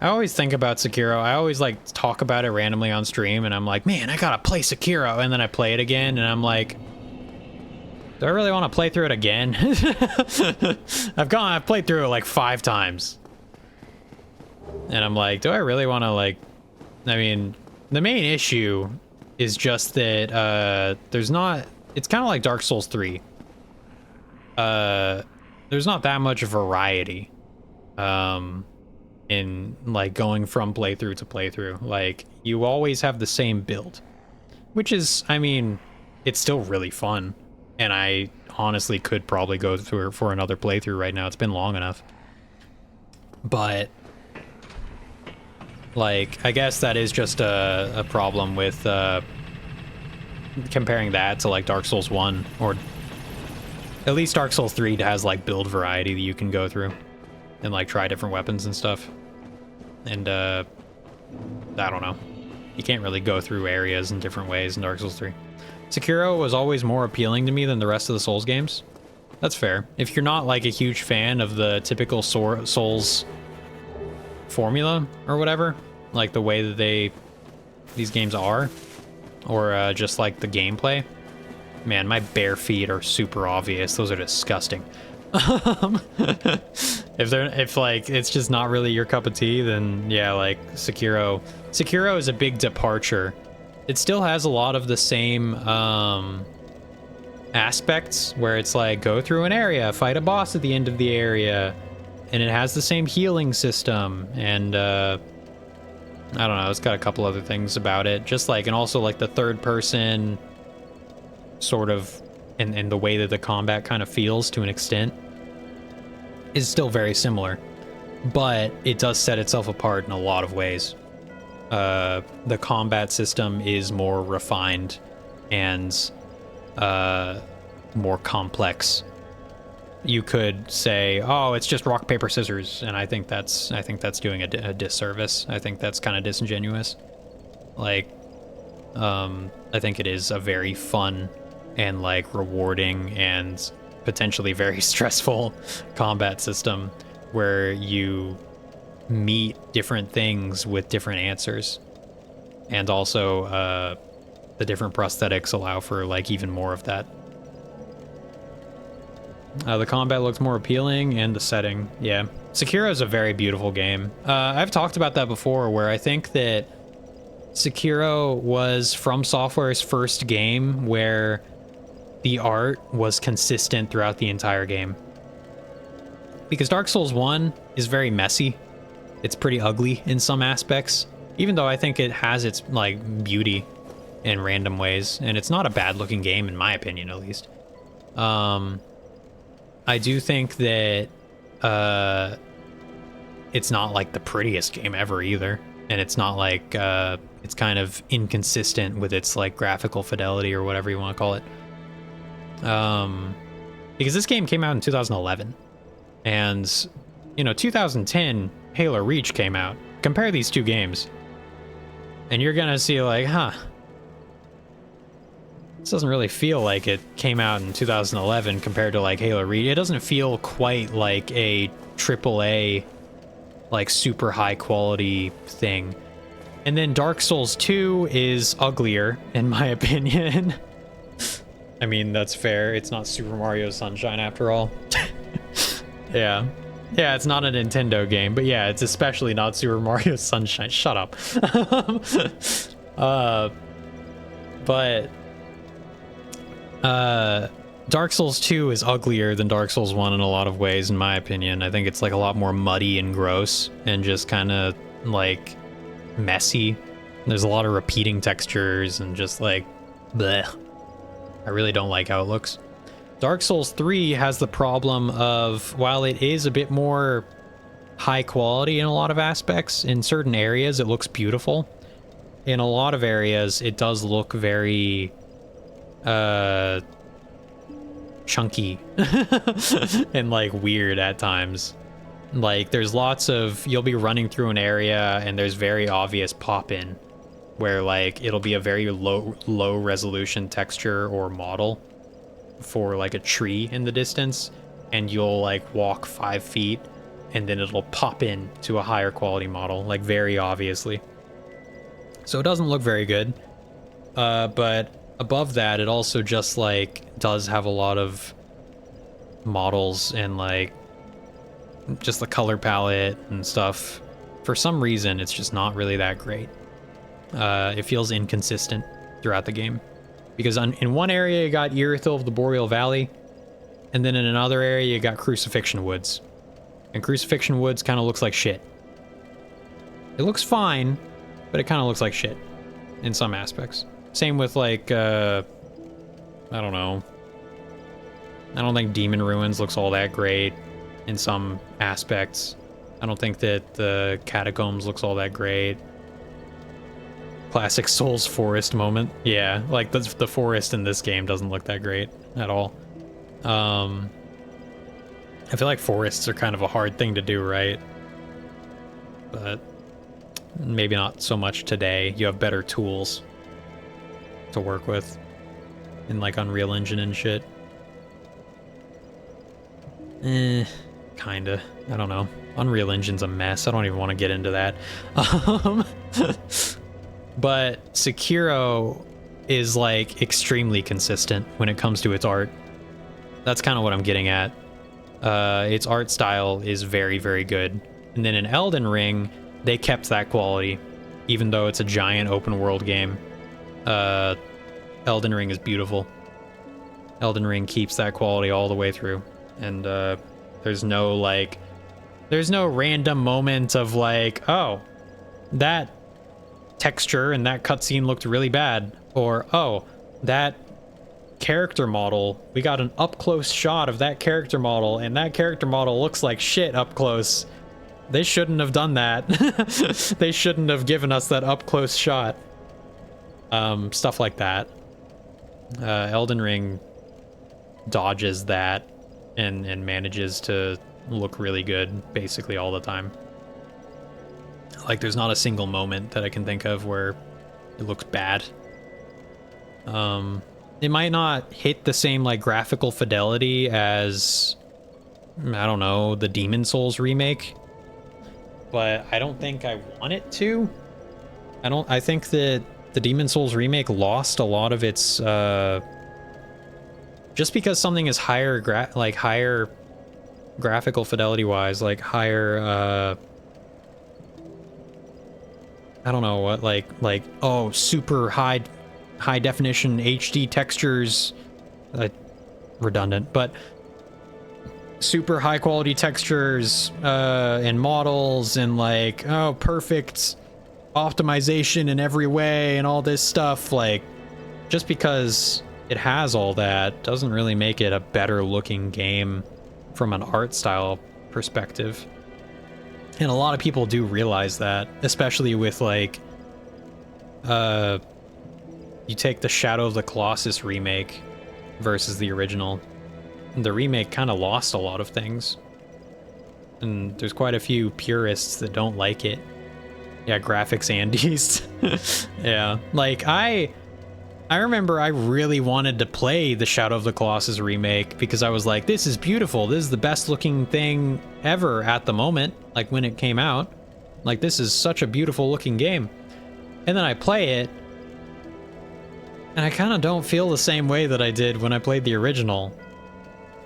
I always think about Sekiro. I always like talk about it randomly on stream and I'm like, man, I gotta play Sekiro. And then I play it again and I'm like, do I really want to play through it again? I've played through it like 5 times. And I'm like, do I really want to like, I mean, the main issue is just that there's not, it's kind of like Dark Souls 3. There's not that much variety in like going from playthrough to playthrough. Like you always have the same build, which is, I mean, it's still really fun. And I honestly could probably go through for another playthrough right now. It's been long enough. But like, I guess that is just a problem with comparing that to like Dark Souls 1, or at least Dark Souls 3 has like build variety that you can go through and like try different weapons and stuff. And I don't know. You can't really go through areas in different ways in Dark Souls 3. Sekiro was always more appealing to me than the rest of the Souls games. That's fair. If you're not like a huge fan of the typical Souls formula or whatever, like the way that these games are, or just like the gameplay, man, my bare feet are super obvious. Those are disgusting. If like it's just not really your cup of tea, then yeah, like Sekiro is a big departure. It still has a lot of the same aspects where it's like go through an area, fight a boss at the end of the area, and it has the same healing system, and I don't know, it's got a couple other things about it, just like, and also like the third person sort of, and the way that the combat kind of feels to an extent is still very similar, but it does set itself apart in a lot of ways. The combat system is more refined and more complex. You could say, oh, it's just rock, paper, scissors, and I think that's doing a disservice. I think that's kind of disingenuous. Like, I think it is a very fun and like rewarding and potentially very stressful combat system where you meet different things with different answers. And also, the different prosthetics allow for, like, even more of that. The combat looks more appealing, and the setting, yeah. Sekiro is a very beautiful game. I've talked about that before, where I think that Sekiro was From Software's first game where the art was consistent throughout the entire game. Because Dark Souls 1 is very messy. It's pretty ugly in some aspects, even though I think it has its, like, beauty in random ways, and it's not a bad-looking game, in my opinion, at least. I do think that it's not, like, the prettiest game ever, either, and it's not, like, it's kind of inconsistent with its, like, graphical fidelity, or whatever you want to call it. Because this game came out in 2011, and, you know, 2010, Halo Reach came out. Compare these two games, and you're gonna see, like, huh, this doesn't really feel like it came out in 2011 compared to, like, Halo Reach. It doesn't feel quite like a AAA, like, super high quality thing. And then Dark Souls 2 is uglier, in my opinion. I mean, that's fair. It's not Super Mario Sunshine after all. Yeah. Yeah, it's not a Nintendo game, but yeah, it's especially not Super Mario Sunshine. Shut up. Dark Souls 2 is uglier than Dark Souls 1 in a lot of ways, in my opinion. I think it's, like, a lot more muddy and gross and just kind of, like, messy. There's a lot of repeating textures and just, like, bleh. I really don't like how it looks. Dark Souls 3 has the problem of, while it is a bit more high quality in a lot of aspects, in certain areas it looks beautiful. In a lot of areas it does look very chunky and, like, weird at times. Like, there's lots of, you'll be running through an area and there's very obvious pop-in where, like, it'll be a very low resolution texture or model for, like, a tree in the distance, and you'll, like, walk 5 feet and then it'll pop in to a higher quality model, like, very obviously. So it doesn't look very good, but above that it also just, like, does have a lot of models and, like, just the color palette and stuff. For some reason it's just not really that great. It feels inconsistent throughout the game. Because in one area you got Irithyll of the Boreal Valley, and then in another area you got Crucifixion Woods. And Crucifixion Woods kind of looks like shit. It looks fine, but it kind of looks like shit in some aspects. Same with, like, I don't know. I don't think Demon Ruins looks all that great in some aspects. I don't think that the Catacombs looks all that great. Classic Souls Forest moment. Yeah, like, the forest in this game doesn't look that great at all. I feel like forests are kind of a hard thing to do, right? But maybe not so much today. You have better tools to work with in, like, Unreal Engine and shit. Kinda. I don't know. Unreal Engine's a mess. I don't even want to get into that. But Sekiro is, like, extremely consistent when it comes to its art. That's kind of what I'm getting at. Its art style is very, very good. And then in Elden Ring, they kept that quality, even though it's a giant open world game. Elden Ring is beautiful. Elden Ring keeps that quality all the way through. And there's no, like, there's no random moment of, like, oh, that texture and that cutscene looked really bad, or oh, that character model, we got an up close shot of that character model and that character model looks like shit up close. They shouldn't have done that. They shouldn't have given us that up close shot. Stuff like that. Elden Ring dodges that and manages to look really good basically all the time. Like, there's not a single moment that I can think of where it looks bad. it might not hit the same like graphical fidelity as, I don't know, the Demon Souls remake, but I don't think I want it to. I think that the Demon Souls remake lost a lot of its, just because something is higher graphical fidelity wise, like higher, I don't know what, like, oh, super high definition HD textures, redundant, but super high quality textures, and models, and like, oh, perfect optimization in every way and all this stuff. Like, just because it has all that doesn't really make it a better looking game from an art style perspective. And a lot of people do realize that, especially with like, you take the Shadow of the Colossus remake versus the original. The remake kind of lost a lot of things. And there's quite a few purists that don't like it. Yeah, graphics Andes. Yeah, like I remember I really wanted to play the Shadow of the Colossus remake because I was like, this is beautiful. This is the best looking thing ever at the moment. Like when it came out, like this is such a beautiful looking game. And then I play it and I kind of don't feel the same way that I did when I played the original.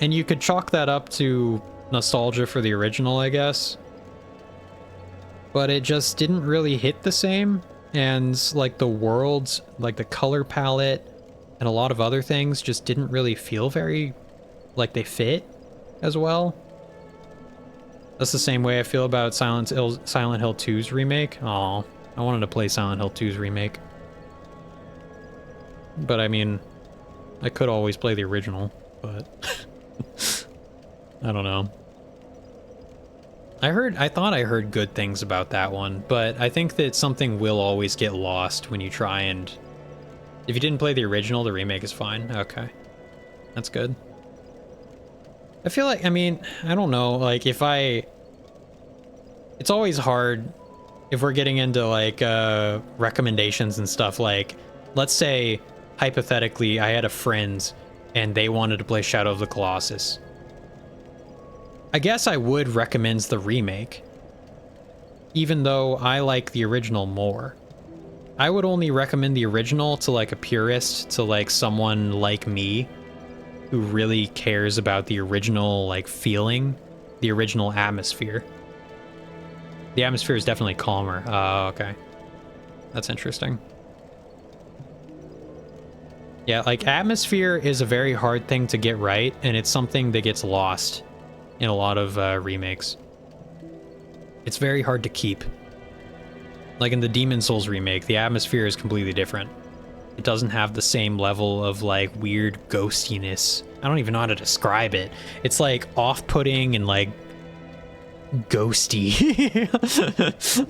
And you could chalk that up to nostalgia for the original, I guess. But it just didn't really hit the same. And like the worlds, like the color palette and a lot of other things just didn't really feel very like they fit as well. That's the same way I feel about Silent Hill 2's remake. Aw, I wanted to play Silent Hill 2's remake. But I mean, I could always play the original, but I don't know. I thought I heard good things about that one, but I think that something will always get lost when you try and... If you didn't play the original, the remake is fine. Okay. That's good. I feel like, I mean, I don't know, like if it's always hard if we're getting into like recommendations and stuff. Like, let's say, hypothetically, I had a friend and they wanted to play Shadow of the Colossus. I guess I would recommend the remake, even though I like the original more. I would only recommend the original to like a purist, to like someone like me who really cares about the original like feeling, the original atmosphere. The atmosphere is definitely calmer. Oh, okay. That's interesting. Yeah, like atmosphere is a very hard thing to get right, and it's something that gets lost in a lot of remakes. It's very hard to keep. Like in the Demon Souls remake, the atmosphere is completely different. It doesn't have the same level of like weird ghostiness. I don't even know how to describe it. It's like off-putting and like ghosty,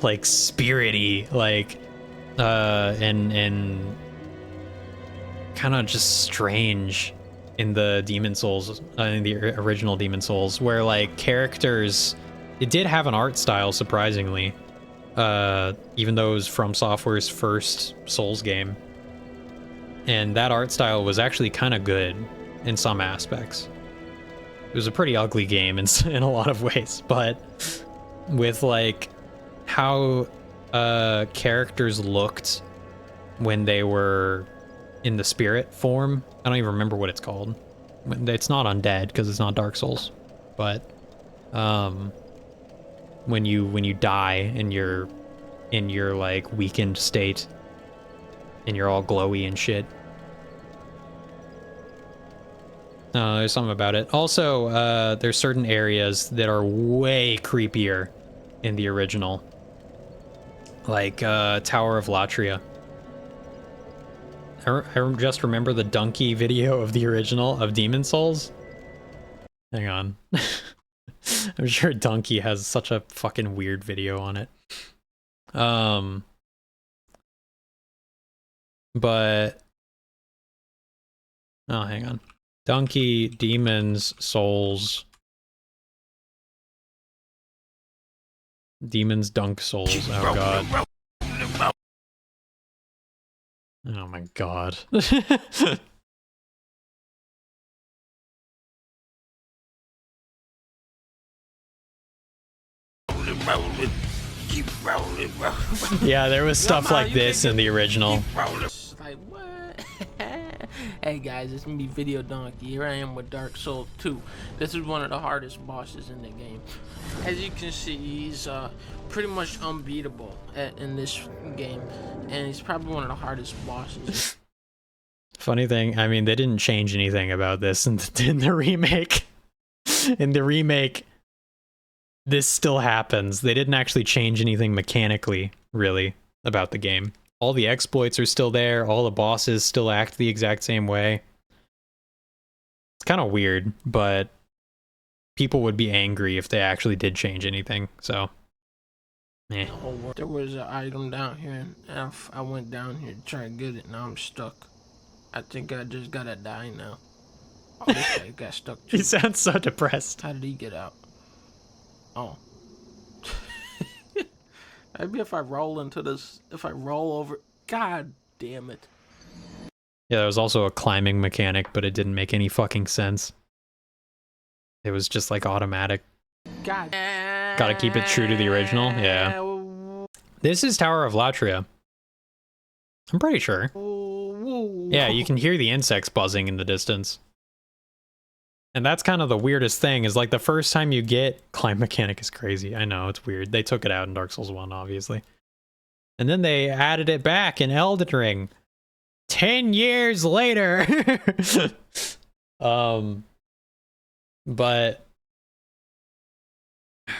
like spirity, like and kind of just strange in the Demon Souls, in the original Demon Souls, where like characters, it did have an art style, surprisingly, even though it was From Software's first Souls game, and that art style was actually kind of good in some aspects. It was a pretty ugly game in a lot of ways, but with like how characters looked when they were in the spirit form. I don't even remember what it's called. It's not undead because it's not Dark Souls, but when you die and you're in your like weakened state and you're all glowy and shit. There's something about it. Also, there's certain areas that are way creepier in the original, like Tower of Latria. I just remember the donkey video of the original of Demon Souls. Hang on. I'm sure Donkey has such a fucking weird video on it. But... oh, hang on. Donkey, Demons, Souls... Demons, Dunk, Souls. Oh, God. Oh my god. rolling. Keep rolling. Yeah, there was stuff like this in the original. Like, what? Hey guys, it's me, Video Donkey. Here I am with Dark Souls 2. This is one of the hardest bosses in the game. As you can see, he's pretty much unbeatable in this game, and he's probably one of the hardest bosses. Funny thing, I mean, they didn't change anything about this in the remake. In the remake, this still happens. They didn't actually change anything mechanically, really, about the game. All the exploits are still there, all the bosses still act the exact same way. It's kind of weird, but people would be angry if they actually did change anything, so... eh. There was an item down here, and I went down here to try and get it, now I'm stuck. I think I just gotta die now. Oh, this guy got stuck too. He sounds so depressed. How did he get out? Oh. Maybe if I roll into this, if I roll over, god damn it. Yeah, there was also a climbing mechanic, but it didn't make any fucking sense. It was just like automatic. God. Gotta keep it true to the original, yeah. This is Tower of Latria. I'm pretty sure. Yeah, you can hear the insects buzzing in the distance. And that's kind of the weirdest thing, is like the first time you get... Climb mechanic is crazy, I know, it's weird. They took it out in Dark Souls 1, obviously. And then they added it back in Elden Ring. 10 years later! But...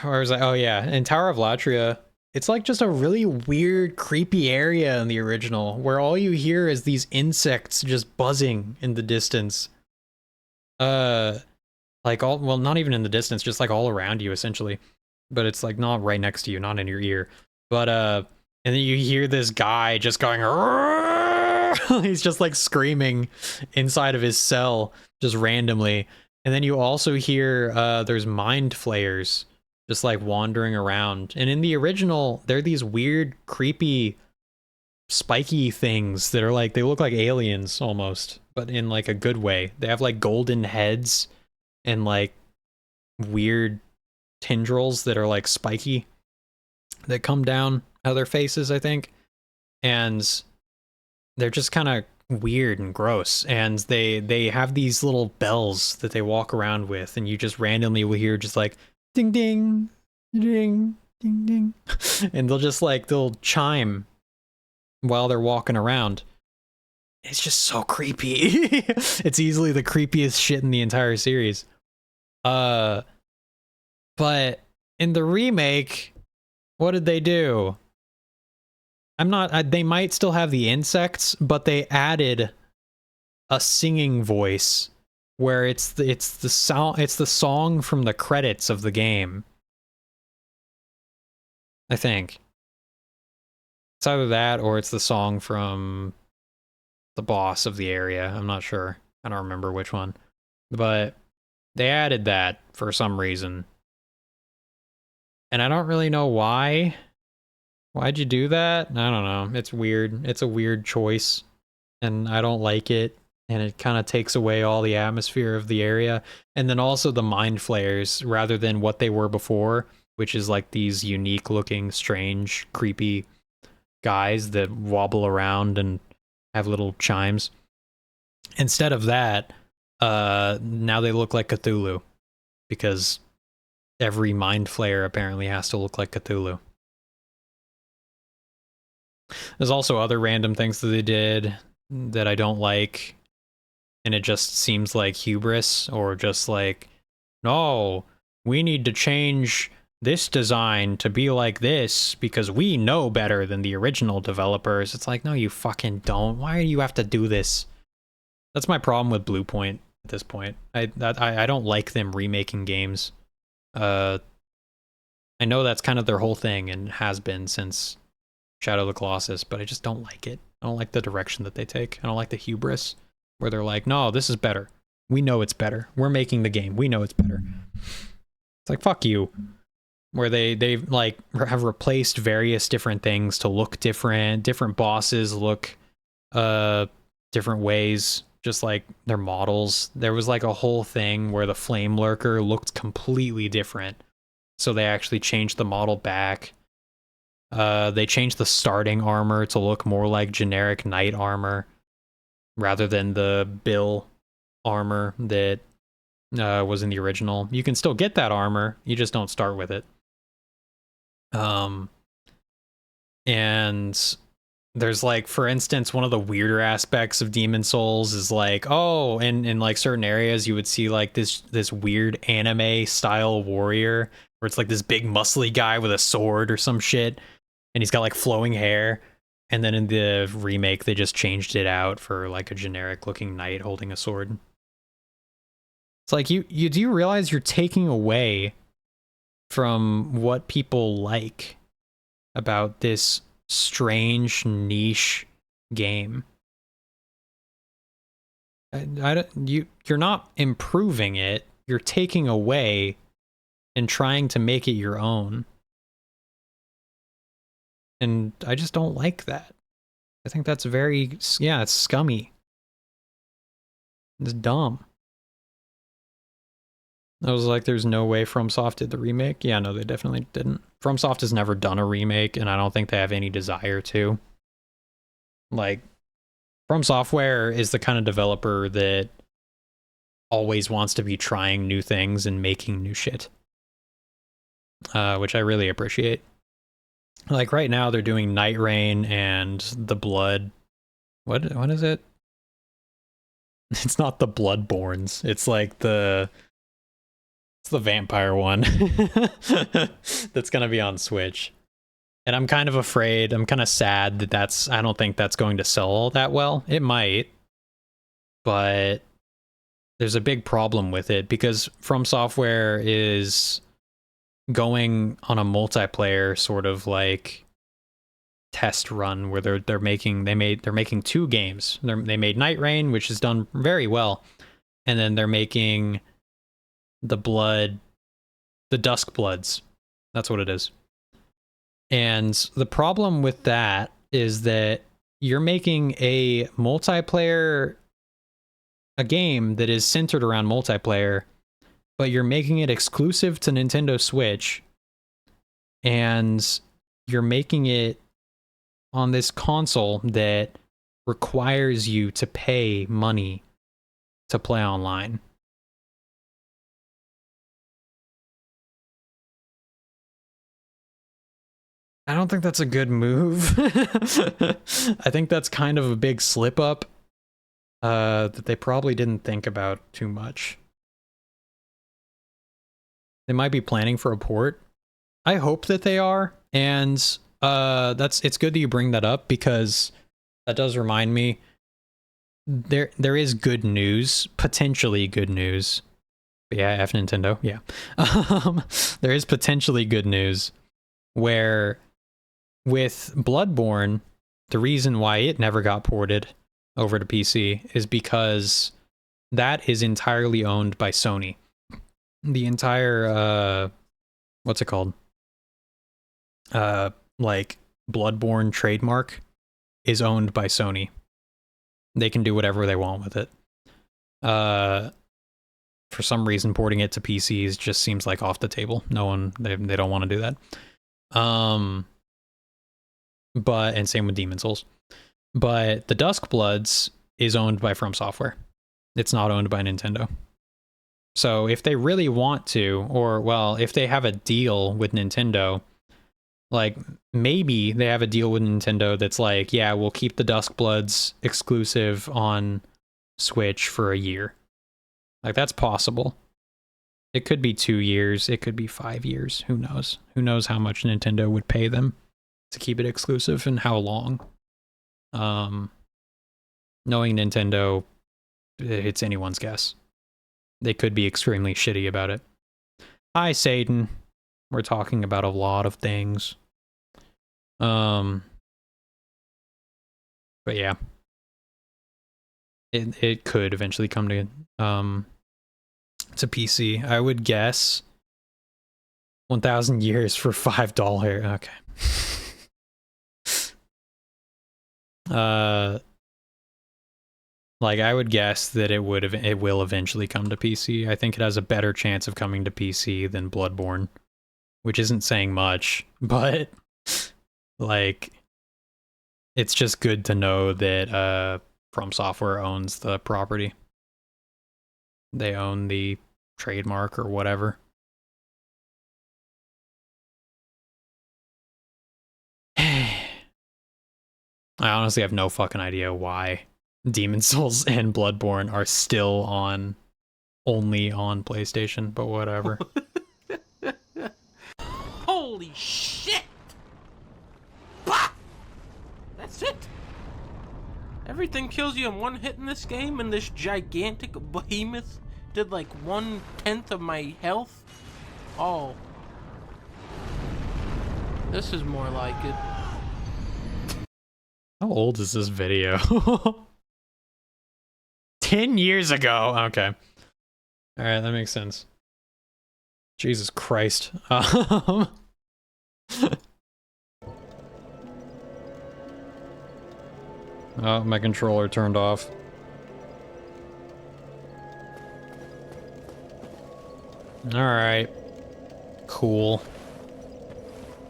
where was I? Oh yeah, in Tower of Latria, it's like just a really weird, creepy area in the original, where all you hear is these insects just buzzing in the distance. Like all, well, not even in the distance, just like all around you, essentially. But it's like not right next to you, not in your ear. But, and then you hear this guy just going, he's just like screaming inside of his cell, just randomly. And then you also hear, there's mind flayers just like wandering around. And in the original, they're these weird, creepy, spiky things that are like, they look like aliens almost, but in like a good way. They have like golden heads and like weird tendrils that are like spiky that come down out of their faces, I think. And they're just kind of weird and gross. And they have these little bells that they walk around with, and you just randomly will hear just like ding ding ding ding ding and they'll chime while they're walking around. It's just so creepy. It's easily the creepiest shit in the entire series. But in the remake, what did they do? They might still have the insects, but they added a singing voice where it's the song from the credits of the game. I think. It's either that or it's the song from the boss of the area. I'm not sure. I don't remember which one. But they added that for some reason. And I don't really know why. Why'd you do that? I don't know. It's weird. It's a weird choice. And I don't like it. And it kind of takes away all the atmosphere of the area. And then also the mind flayers, rather than what they were before, which is like these unique looking, strange, creepy guys that wobble around and have little chimes. Instead of that, now they look like Cthulhu, because every mind flayer apparently has to look like Cthulhu. There's also other random things that they did that I don't like, and it just seems like hubris, or just like, no, we need to change this design to be like this because we know better than the original developers. It's like, no, you fucking don't. Why do you have to do this? That's my problem with Blue Point at this point. I don't like them remaking games. I know that's kind of their whole thing and has been since Shadow of the Colossus, but I just don't like it. I don't like the direction that they take. I don't like the hubris where they're like, no, this is better. We know it's better. We're making the game. We know it's better. It's like, fuck you. Where they like have replaced various different things to look different. Different bosses look different ways, just like their models. There was like a whole thing where the Flame Lurker looked completely different so they actually changed the model back. They changed the starting armor to look more like generic knight armor rather than the Bill armor that was in the original. You can still get that armor, you just don't start with it. And there's like, for instance, one of the weirder aspects of Demon Souls is like, oh, in like certain areas you would see like this weird anime style warrior where it's like this big muscly guy with a sword or some shit, and he's got like flowing hair. And then in the remake they just changed it out for like a generic looking knight holding a sword. It's like, do you realize you're taking away from what people like about this strange niche game? You're not improving it, you're taking away and trying to make it your own. And I just don't like that. I think that's very, yeah, it's scummy. It's dumb. I was like, there's no way FromSoft did the remake. Yeah, no, they definitely didn't. FromSoft has never done a remake, and I don't think they have any desire to. Like, From Software is the kind of developer that always wants to be trying new things and making new shit. Which I really appreciate. Like, right now, they're doing Night Rain and The Blood. What is it? It's not the Bloodborns. It's like the vampire one that's gonna be on Switch. And I'm kind of afraid, I'm kind of sad that I don't think that's going to sell all that well. It might, but there's a big problem with it because From Software is going on a multiplayer sort of like test run where they're making two games. They made Night Rain, which is done very well, and then they're making the Dusk Bloods. That's what it is. And the problem with that is that you're making a game that is centered around multiplayer, but you're making it exclusive to Nintendo Switch, and you're making it on this console that requires you to pay money to play online. I don't think that's a good move. I think that's kind of a big slip up that they probably didn't think about too much. They might be planning for a port. I hope that they are, and it's good that you bring that up because that does remind me there is good news, potentially good news. But yeah, F Nintendo, yeah. There is potentially good news where with Bloodborne, the reason why it never got ported over to PC is because that is entirely owned by Sony. The entire, what's it called? Like, Bloodborne trademark is owned by Sony. They can do whatever they want with it. For some reason, porting it to PCs just seems like off the table. They don't want to do that. And same with Demon Souls. But the Dusk Bloods is owned by From Software. It's not owned by Nintendo. So if they really want to, or well, if they have a deal with Nintendo, like maybe they have a deal with Nintendo that's like, yeah, we'll keep the Dusk Bloods exclusive on Switch for a year. Like that's possible. It could be 2 years, it could be 5 years, who knows? Who knows how much Nintendo would pay them to keep it exclusive and how long. Knowing Nintendo, it's anyone's guess. They could be extremely shitty about it. Hi, Satan. We're talking about a lot of things. But yeah. It could eventually come to PC. I would guess 1,000 years for $5. Okay. Like I would guess that it will eventually come to PC. I think it has a better chance of coming to PC than Bloodborne. which isn't saying much, but like it's just good to know that From Software owns the property. They own the trademark or whatever. I honestly have no fucking idea why Demon Souls and Bloodborne are still only on PlayStation, but whatever. Holy shit! Bah! That's it. Everything kills you in one hit in this game, and this gigantic behemoth did like 1/10 of my health. Oh. This is more like it. How old is this video? 10 years ago. Okay. Alright, that makes sense. Jesus Christ. Oh, my controller turned off. Alright. Cool.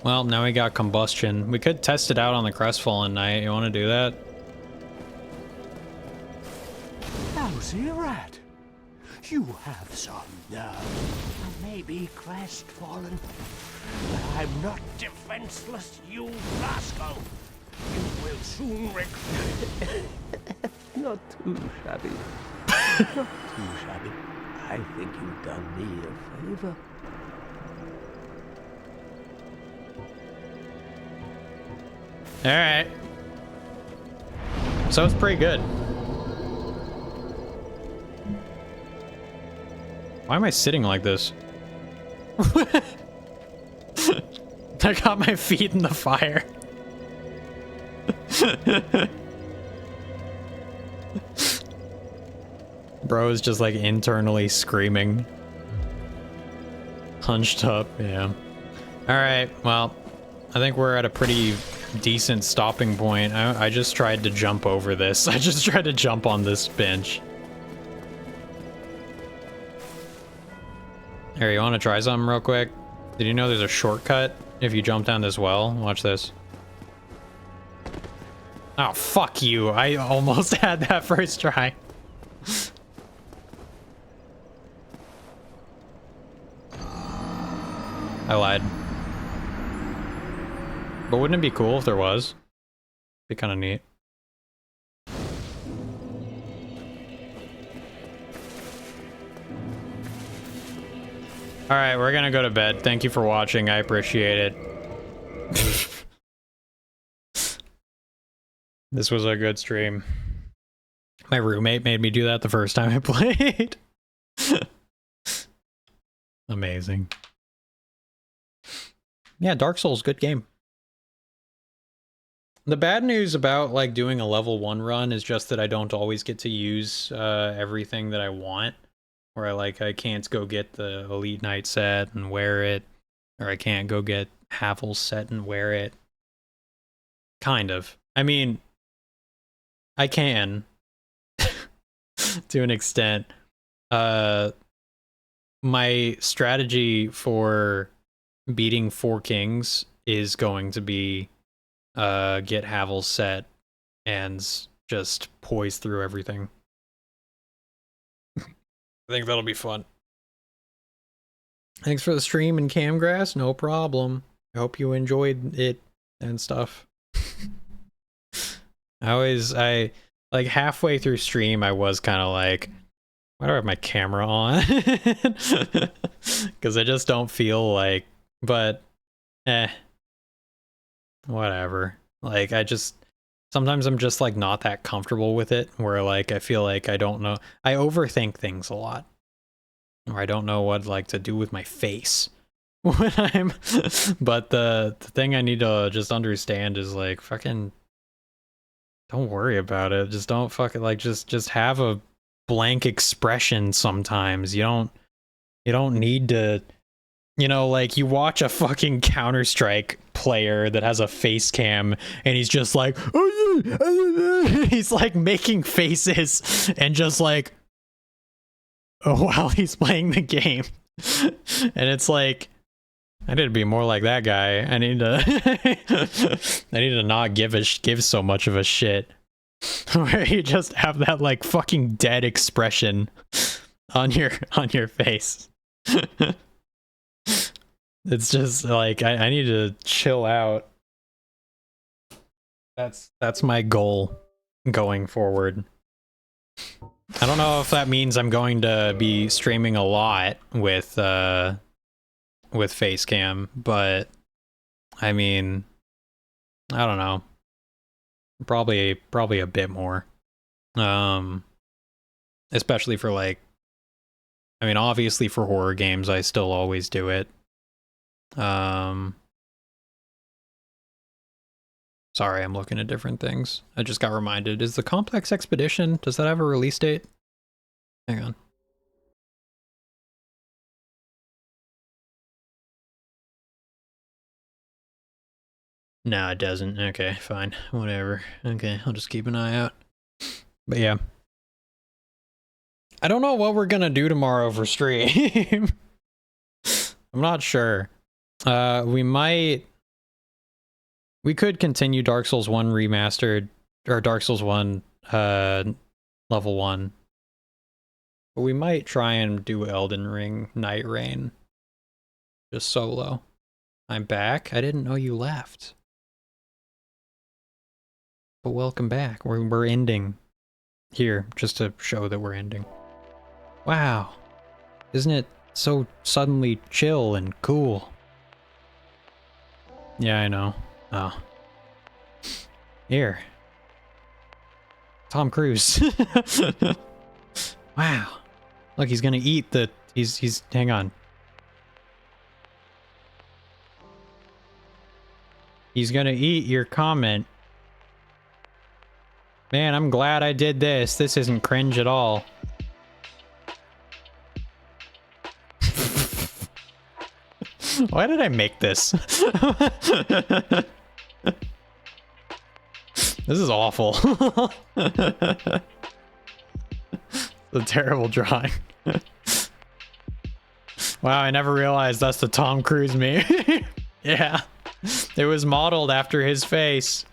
Well, now we got combustion. We could test it out on the Crestfallen Knight. You want to do that? Lousy rat. You have some nerve. I may be crestfallen, but I'm not defenseless, you rascal. You will soon regret. Not too shabby. Not too shabby. I think you've done me a favor. Alright. So it's pretty good. Why am I sitting like this? I got my feet in the fire. Bro is just like internally screaming. Hunched up, yeah. Alright, well, I think we're at a pretty decent stopping point. I just tried to jump over this. I just tried to jump on this bench. Here, you want to try something real quick? Did you know there's a shortcut if you jump down this well? Watch this. Oh, fuck you. I almost had that first try. I lied. But wouldn't it be cool if there was? Be kind of neat. Alright, we're gonna go to bed. Thank you for watching. I appreciate it. This was a good stream. My roommate made me do that the first time I played. Amazing. Yeah, Dark Souls, good game. The bad news about like doing a level 1 run is just that I don't always get to use everything that I want. Where I can't go get the Elite Knight set and wear it, or I can't go get Havel's set and wear it. Kind of. I mean, I can to an extent. My strategy for beating 4 kings is going to be get Havel's set and just poise through everything. I think that'll be fun. Thanks for the stream and Camgrass. No problem. I hope you enjoyed it and stuff. I like halfway through stream, I was kind of like, why do I have my camera on? Because I just don't feel like, but whatever. Like, sometimes I'm just like not that comfortable with it, where like I feel like I don't know. I overthink things a lot, or I don't know what like to do with my face when I'm. But the thing I need to just understand is like fucking. Don't worry about it. Just don't fucking like just have a blank expression sometimes. You don't need to. You know, like, you watch a fucking Counter-Strike player that has a face cam, and he's just like, he's like making faces, and just like, while he's playing the game. And it's like, I need to be more like that guy. I need to I need to not give so much of a shit. Where you just have that like fucking dead expression on your face. It's just like I need to chill out. That's my goal going forward. I don't know if that means I'm going to be streaming a lot with Facecam, but I mean, I don't know. Probably a bit more. Especially for like, I mean, obviously for horror games, I still always do it. Sorry, I'm looking at different things. I just got reminded. Is the Complex Expedition, does that have a release date? Hang on. No, it doesn't. Okay, fine. Whatever. Okay, I'll just keep an eye out. But yeah. I don't know what we're gonna do tomorrow for stream. I'm not sure. We could continue Dark Souls 1 Remastered, or Dark Souls 1 Level 1. But we might try and do Elden Ring Night Rain. Just solo. I'm back? I didn't know you left. But welcome back. We're ending here, just to show that we're ending. Wow. Isn't it so suddenly chill and cool? Yeah, I know. Oh. Here. Tom Cruise. Wow. Look, he's gonna eat the... He's... Hang on. He's gonna eat your comment. Man, I'm glad I did this. This isn't cringe at all. Why did I make this? This is awful. It's a terrible drawing. Wow, I never realized that's the Tom Cruise meme. Yeah. It was modeled after his face.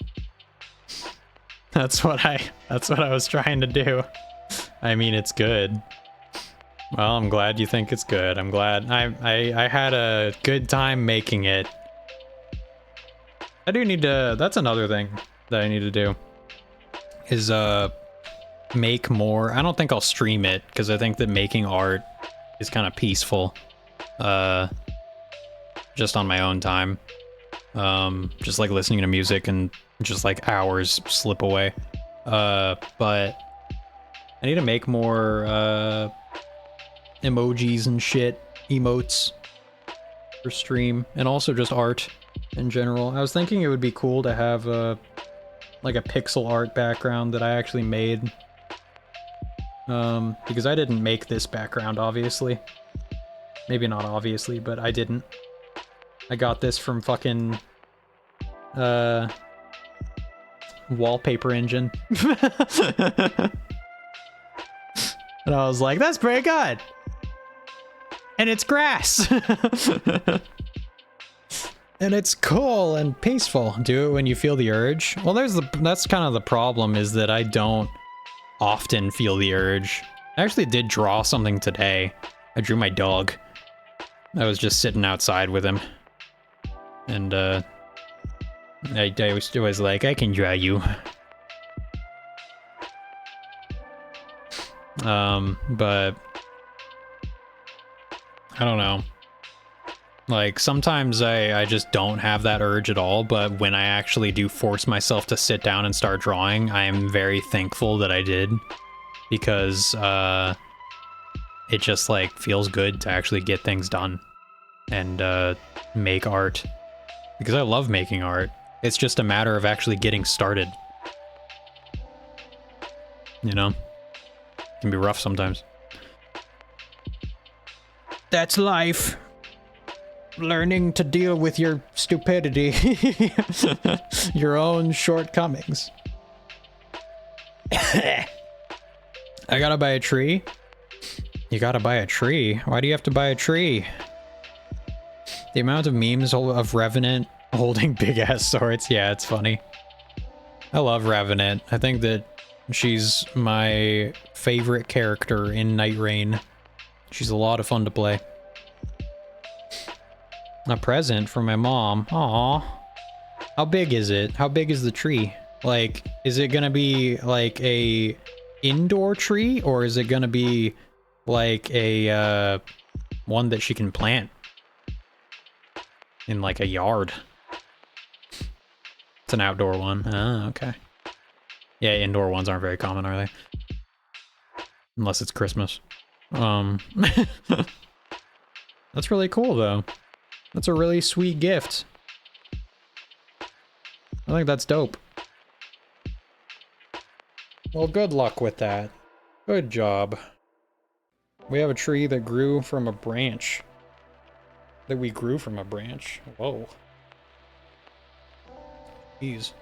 That's what I was trying to do. I mean, it's good. Well, I'm glad you think it's good. I'm glad I had a good time making it. I do need to, that's another thing that I need to do. Is make more. I don't think I'll stream it because I think that making art is kind of peaceful. Just on my own time. Just like listening to music and just like hours slip away. But I need to make more emojis and shit, emotes for stream, and also just art in general. I was thinking it would be cool to have like a pixel art background that I actually made. Because I didn't make this background, obviously. Maybe not obviously, but I didn't. I got this from fucking Wallpaper Engine. And I was like, that's pretty good. And it's grass. And it's cool and peaceful. Do it when you feel the urge. Well, that's kind of the problem, is that I don't often feel the urge. I actually did draw something today. I drew my dog. I was just sitting outside with him. And I was like, I can draw you. But I don't know. Like, sometimes I just don't have that urge at all, but when I actually do force myself to sit down and start drawing, I am very thankful that I did. Because, it just, like, feels good to actually get things done. And, make art. Because I love making art. It's just a matter of actually getting started. You know? It can be rough sometimes. That's life. Learning to deal with your stupidity. Your own shortcomings. I gotta buy a tree? You gotta buy a tree? Why do you have to buy a tree? The amount of memes of Revenant holding big ass swords. Yeah, it's funny. I love Revenant. I think that she's my favorite character in Night Rain. She's a lot of fun to play. A present from my mom. Aww. How big is it? How big is the tree? Like, is it gonna be like a indoor tree, or is it gonna be like a one that she can plant in like a yard? It's an outdoor one. Oh, okay. Yeah, indoor ones aren't very common, are they? Unless it's Christmas. That's really cool, though. That's a really sweet gift. I think that's dope. Well, good luck with that. Good job. We have a tree that grew from a branch. That we grew from a branch. Whoa. Jeez.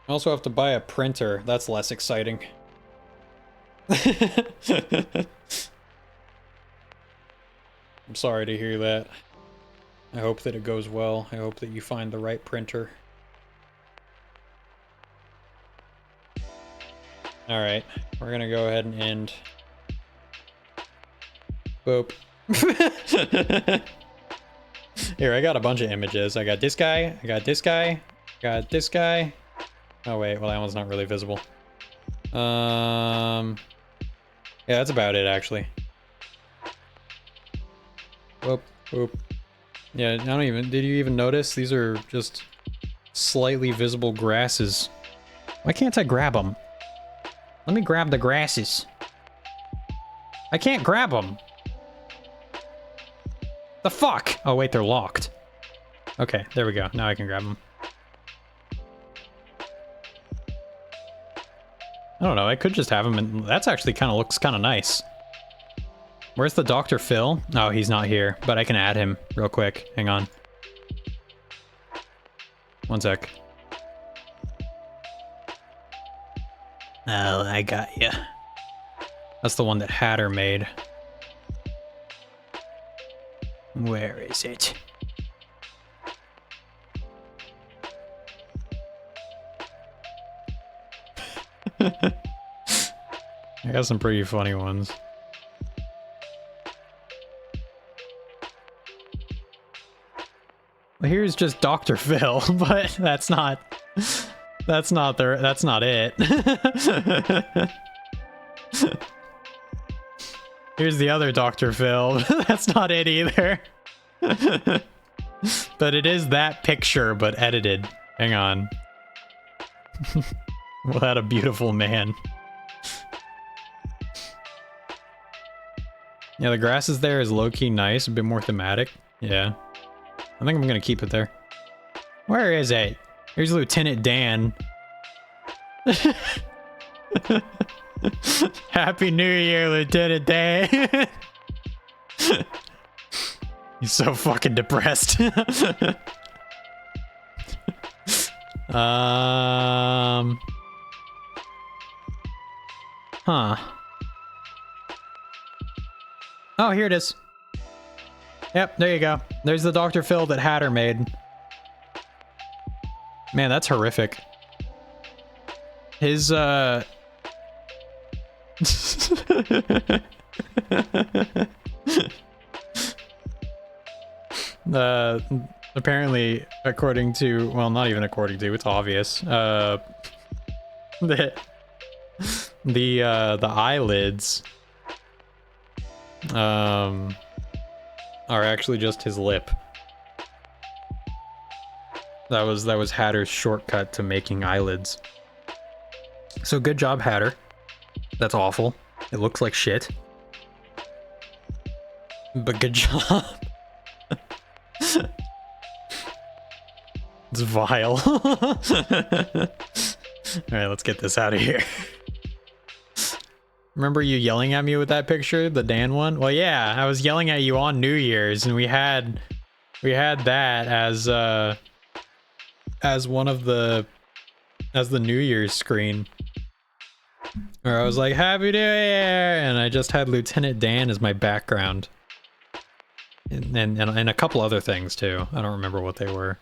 I also have to buy a printer. That's less exciting. I'm sorry to hear that. I hope that it goes well. I hope that you find the right printer. Alright, we're gonna go ahead and end. Boop. Here, I got a bunch of images. I got this guy, I got this guy, I got this guy. Oh wait, well that one's not really visible. Yeah, that's about it actually. Boop, boop. Yeah, I don't even, did you even notice? These are just slightly visible grasses. Why can't I grab them? Let me grab the grasses. I can't grab them. The fuck? Oh wait, they're locked. Okay, there we go. Now I can grab them. I don't know, I could just have him, and that's actually kind of looks kind of nice. Where's the Dr. Phil? Oh, he's not here, but I can add him real quick. Hang on. One sec. Oh, I got ya. That's the one that Hatter made. Where is it? I got some pretty funny ones. Well, here's just Dr. Phil, but that's not it. Here's the other Dr. Phil. That's not it either. But it is that picture, but edited. Hang on. What a beautiful man. Yeah, the grasses there is low-key nice, a bit more thematic. Yeah. I think I'm gonna keep it there. Where is it? Here's Lieutenant Dan. Happy New Year, Lieutenant Dan. He's so fucking depressed. Huh. Oh, here it is. Yep, there you go. There's the Dr. Phil that Hatter made. Man, that's horrific. His, apparently, according to, well, not even according to, it's obvious, that the eyelids, are actually just his lip. That was Hatter's shortcut to making eyelids. So good job, Hatter. That's awful. It looks like shit. But good job. It's vile. Alright, let's get this out of here. Remember you yelling at me with that picture, the Dan one? Well, yeah, I was yelling at you on New Year's, and we had that as one of the New Year's screen. Where I was like, Happy New Year! And I just had Lieutenant Dan as my background. And a couple other things too. I don't remember what they were.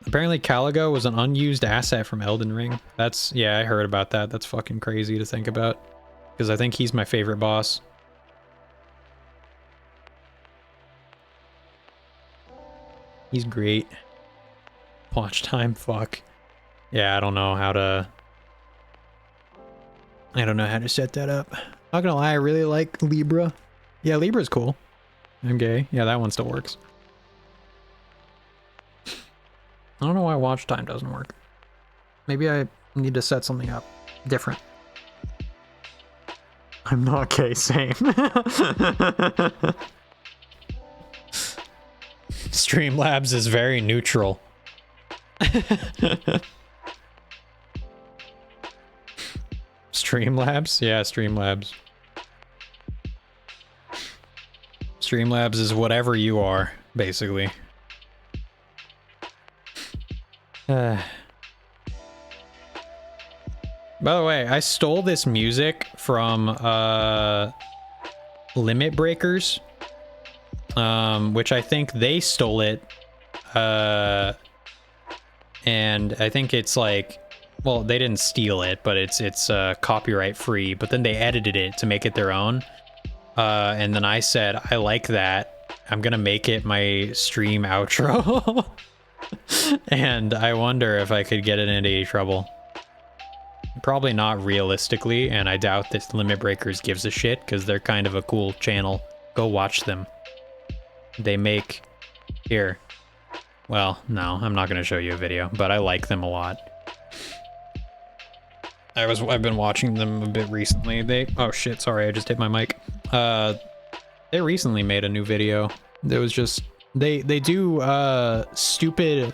Apparently Caligo was an unused asset from Elden Ring. That's, yeah, I heard about that. That's fucking crazy to think about. Because I think he's my favorite boss. He's great. Watch time, fuck. Yeah, I don't know how to set that up. Not gonna lie, I really like Libra. Yeah, Libra's cool. I'm gay. Yeah, that one still works. I don't know why watch time doesn't work. Maybe I need to set something up different. I'm not gay, same. Streamlabs is very neutral. Streamlabs? Yeah, Streamlabs. Streamlabs is whatever you are, basically. By the way, I stole this music from Limit Breakers, which I think they stole it, and I think it's like, well, they didn't steal it, but it's copyright free, but then they edited it to make it their own, and then I said, I like that, I'm gonna make it my stream outro. And I wonder if I could get it into any trouble. Probably not realistically, and I doubt that Limit Breakers gives a shit, because they're kind of a cool channel. Go watch them. They make... Here. Well, no, I'm not going to show you a video, but I like them a lot. I've been watching them a bit recently. Oh shit, sorry, I just hit my mic. They recently made a new video. It was just... They do stupid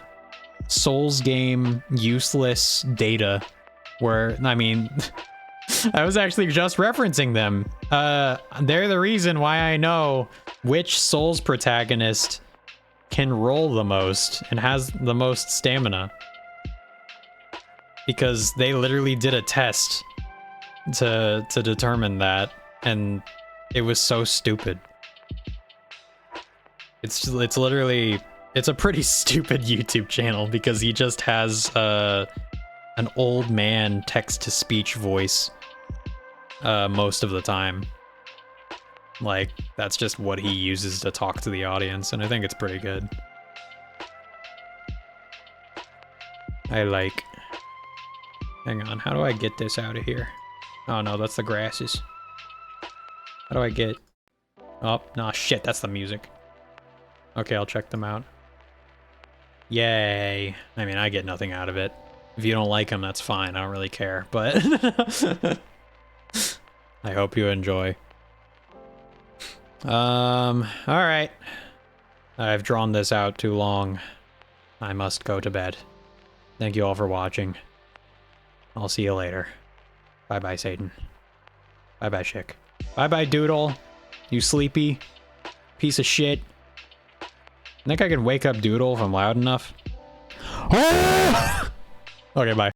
Souls game useless data where, I mean, I was actually just referencing them. They're the reason why I know which Souls protagonist can roll the most and has the most stamina. Because they literally did a test to determine that, and it was so stupid. It's literally, it's a pretty stupid YouTube channel because he just has an old man text-to-speech voice most of the time. Like, that's just what he uses to talk to the audience, and I think it's pretty good. I like... Hang on, how do I get this out of here? Oh no, that's the grasses. How do I get... Oh, nah, shit, that's the music. Okay, I'll check them out. Yay. I mean, I get nothing out of it. If you don't like them, that's fine. I don't really care, but... I hope you enjoy. Alright. I've drawn this out too long. I must go to bed. Thank you all for watching. I'll see you later. Bye-bye, Satan. Bye-bye, Chick. Bye-bye, Doodle. You sleepy piece of shit. I think I can wake up Doodle if I'm loud enough. Okay, bye.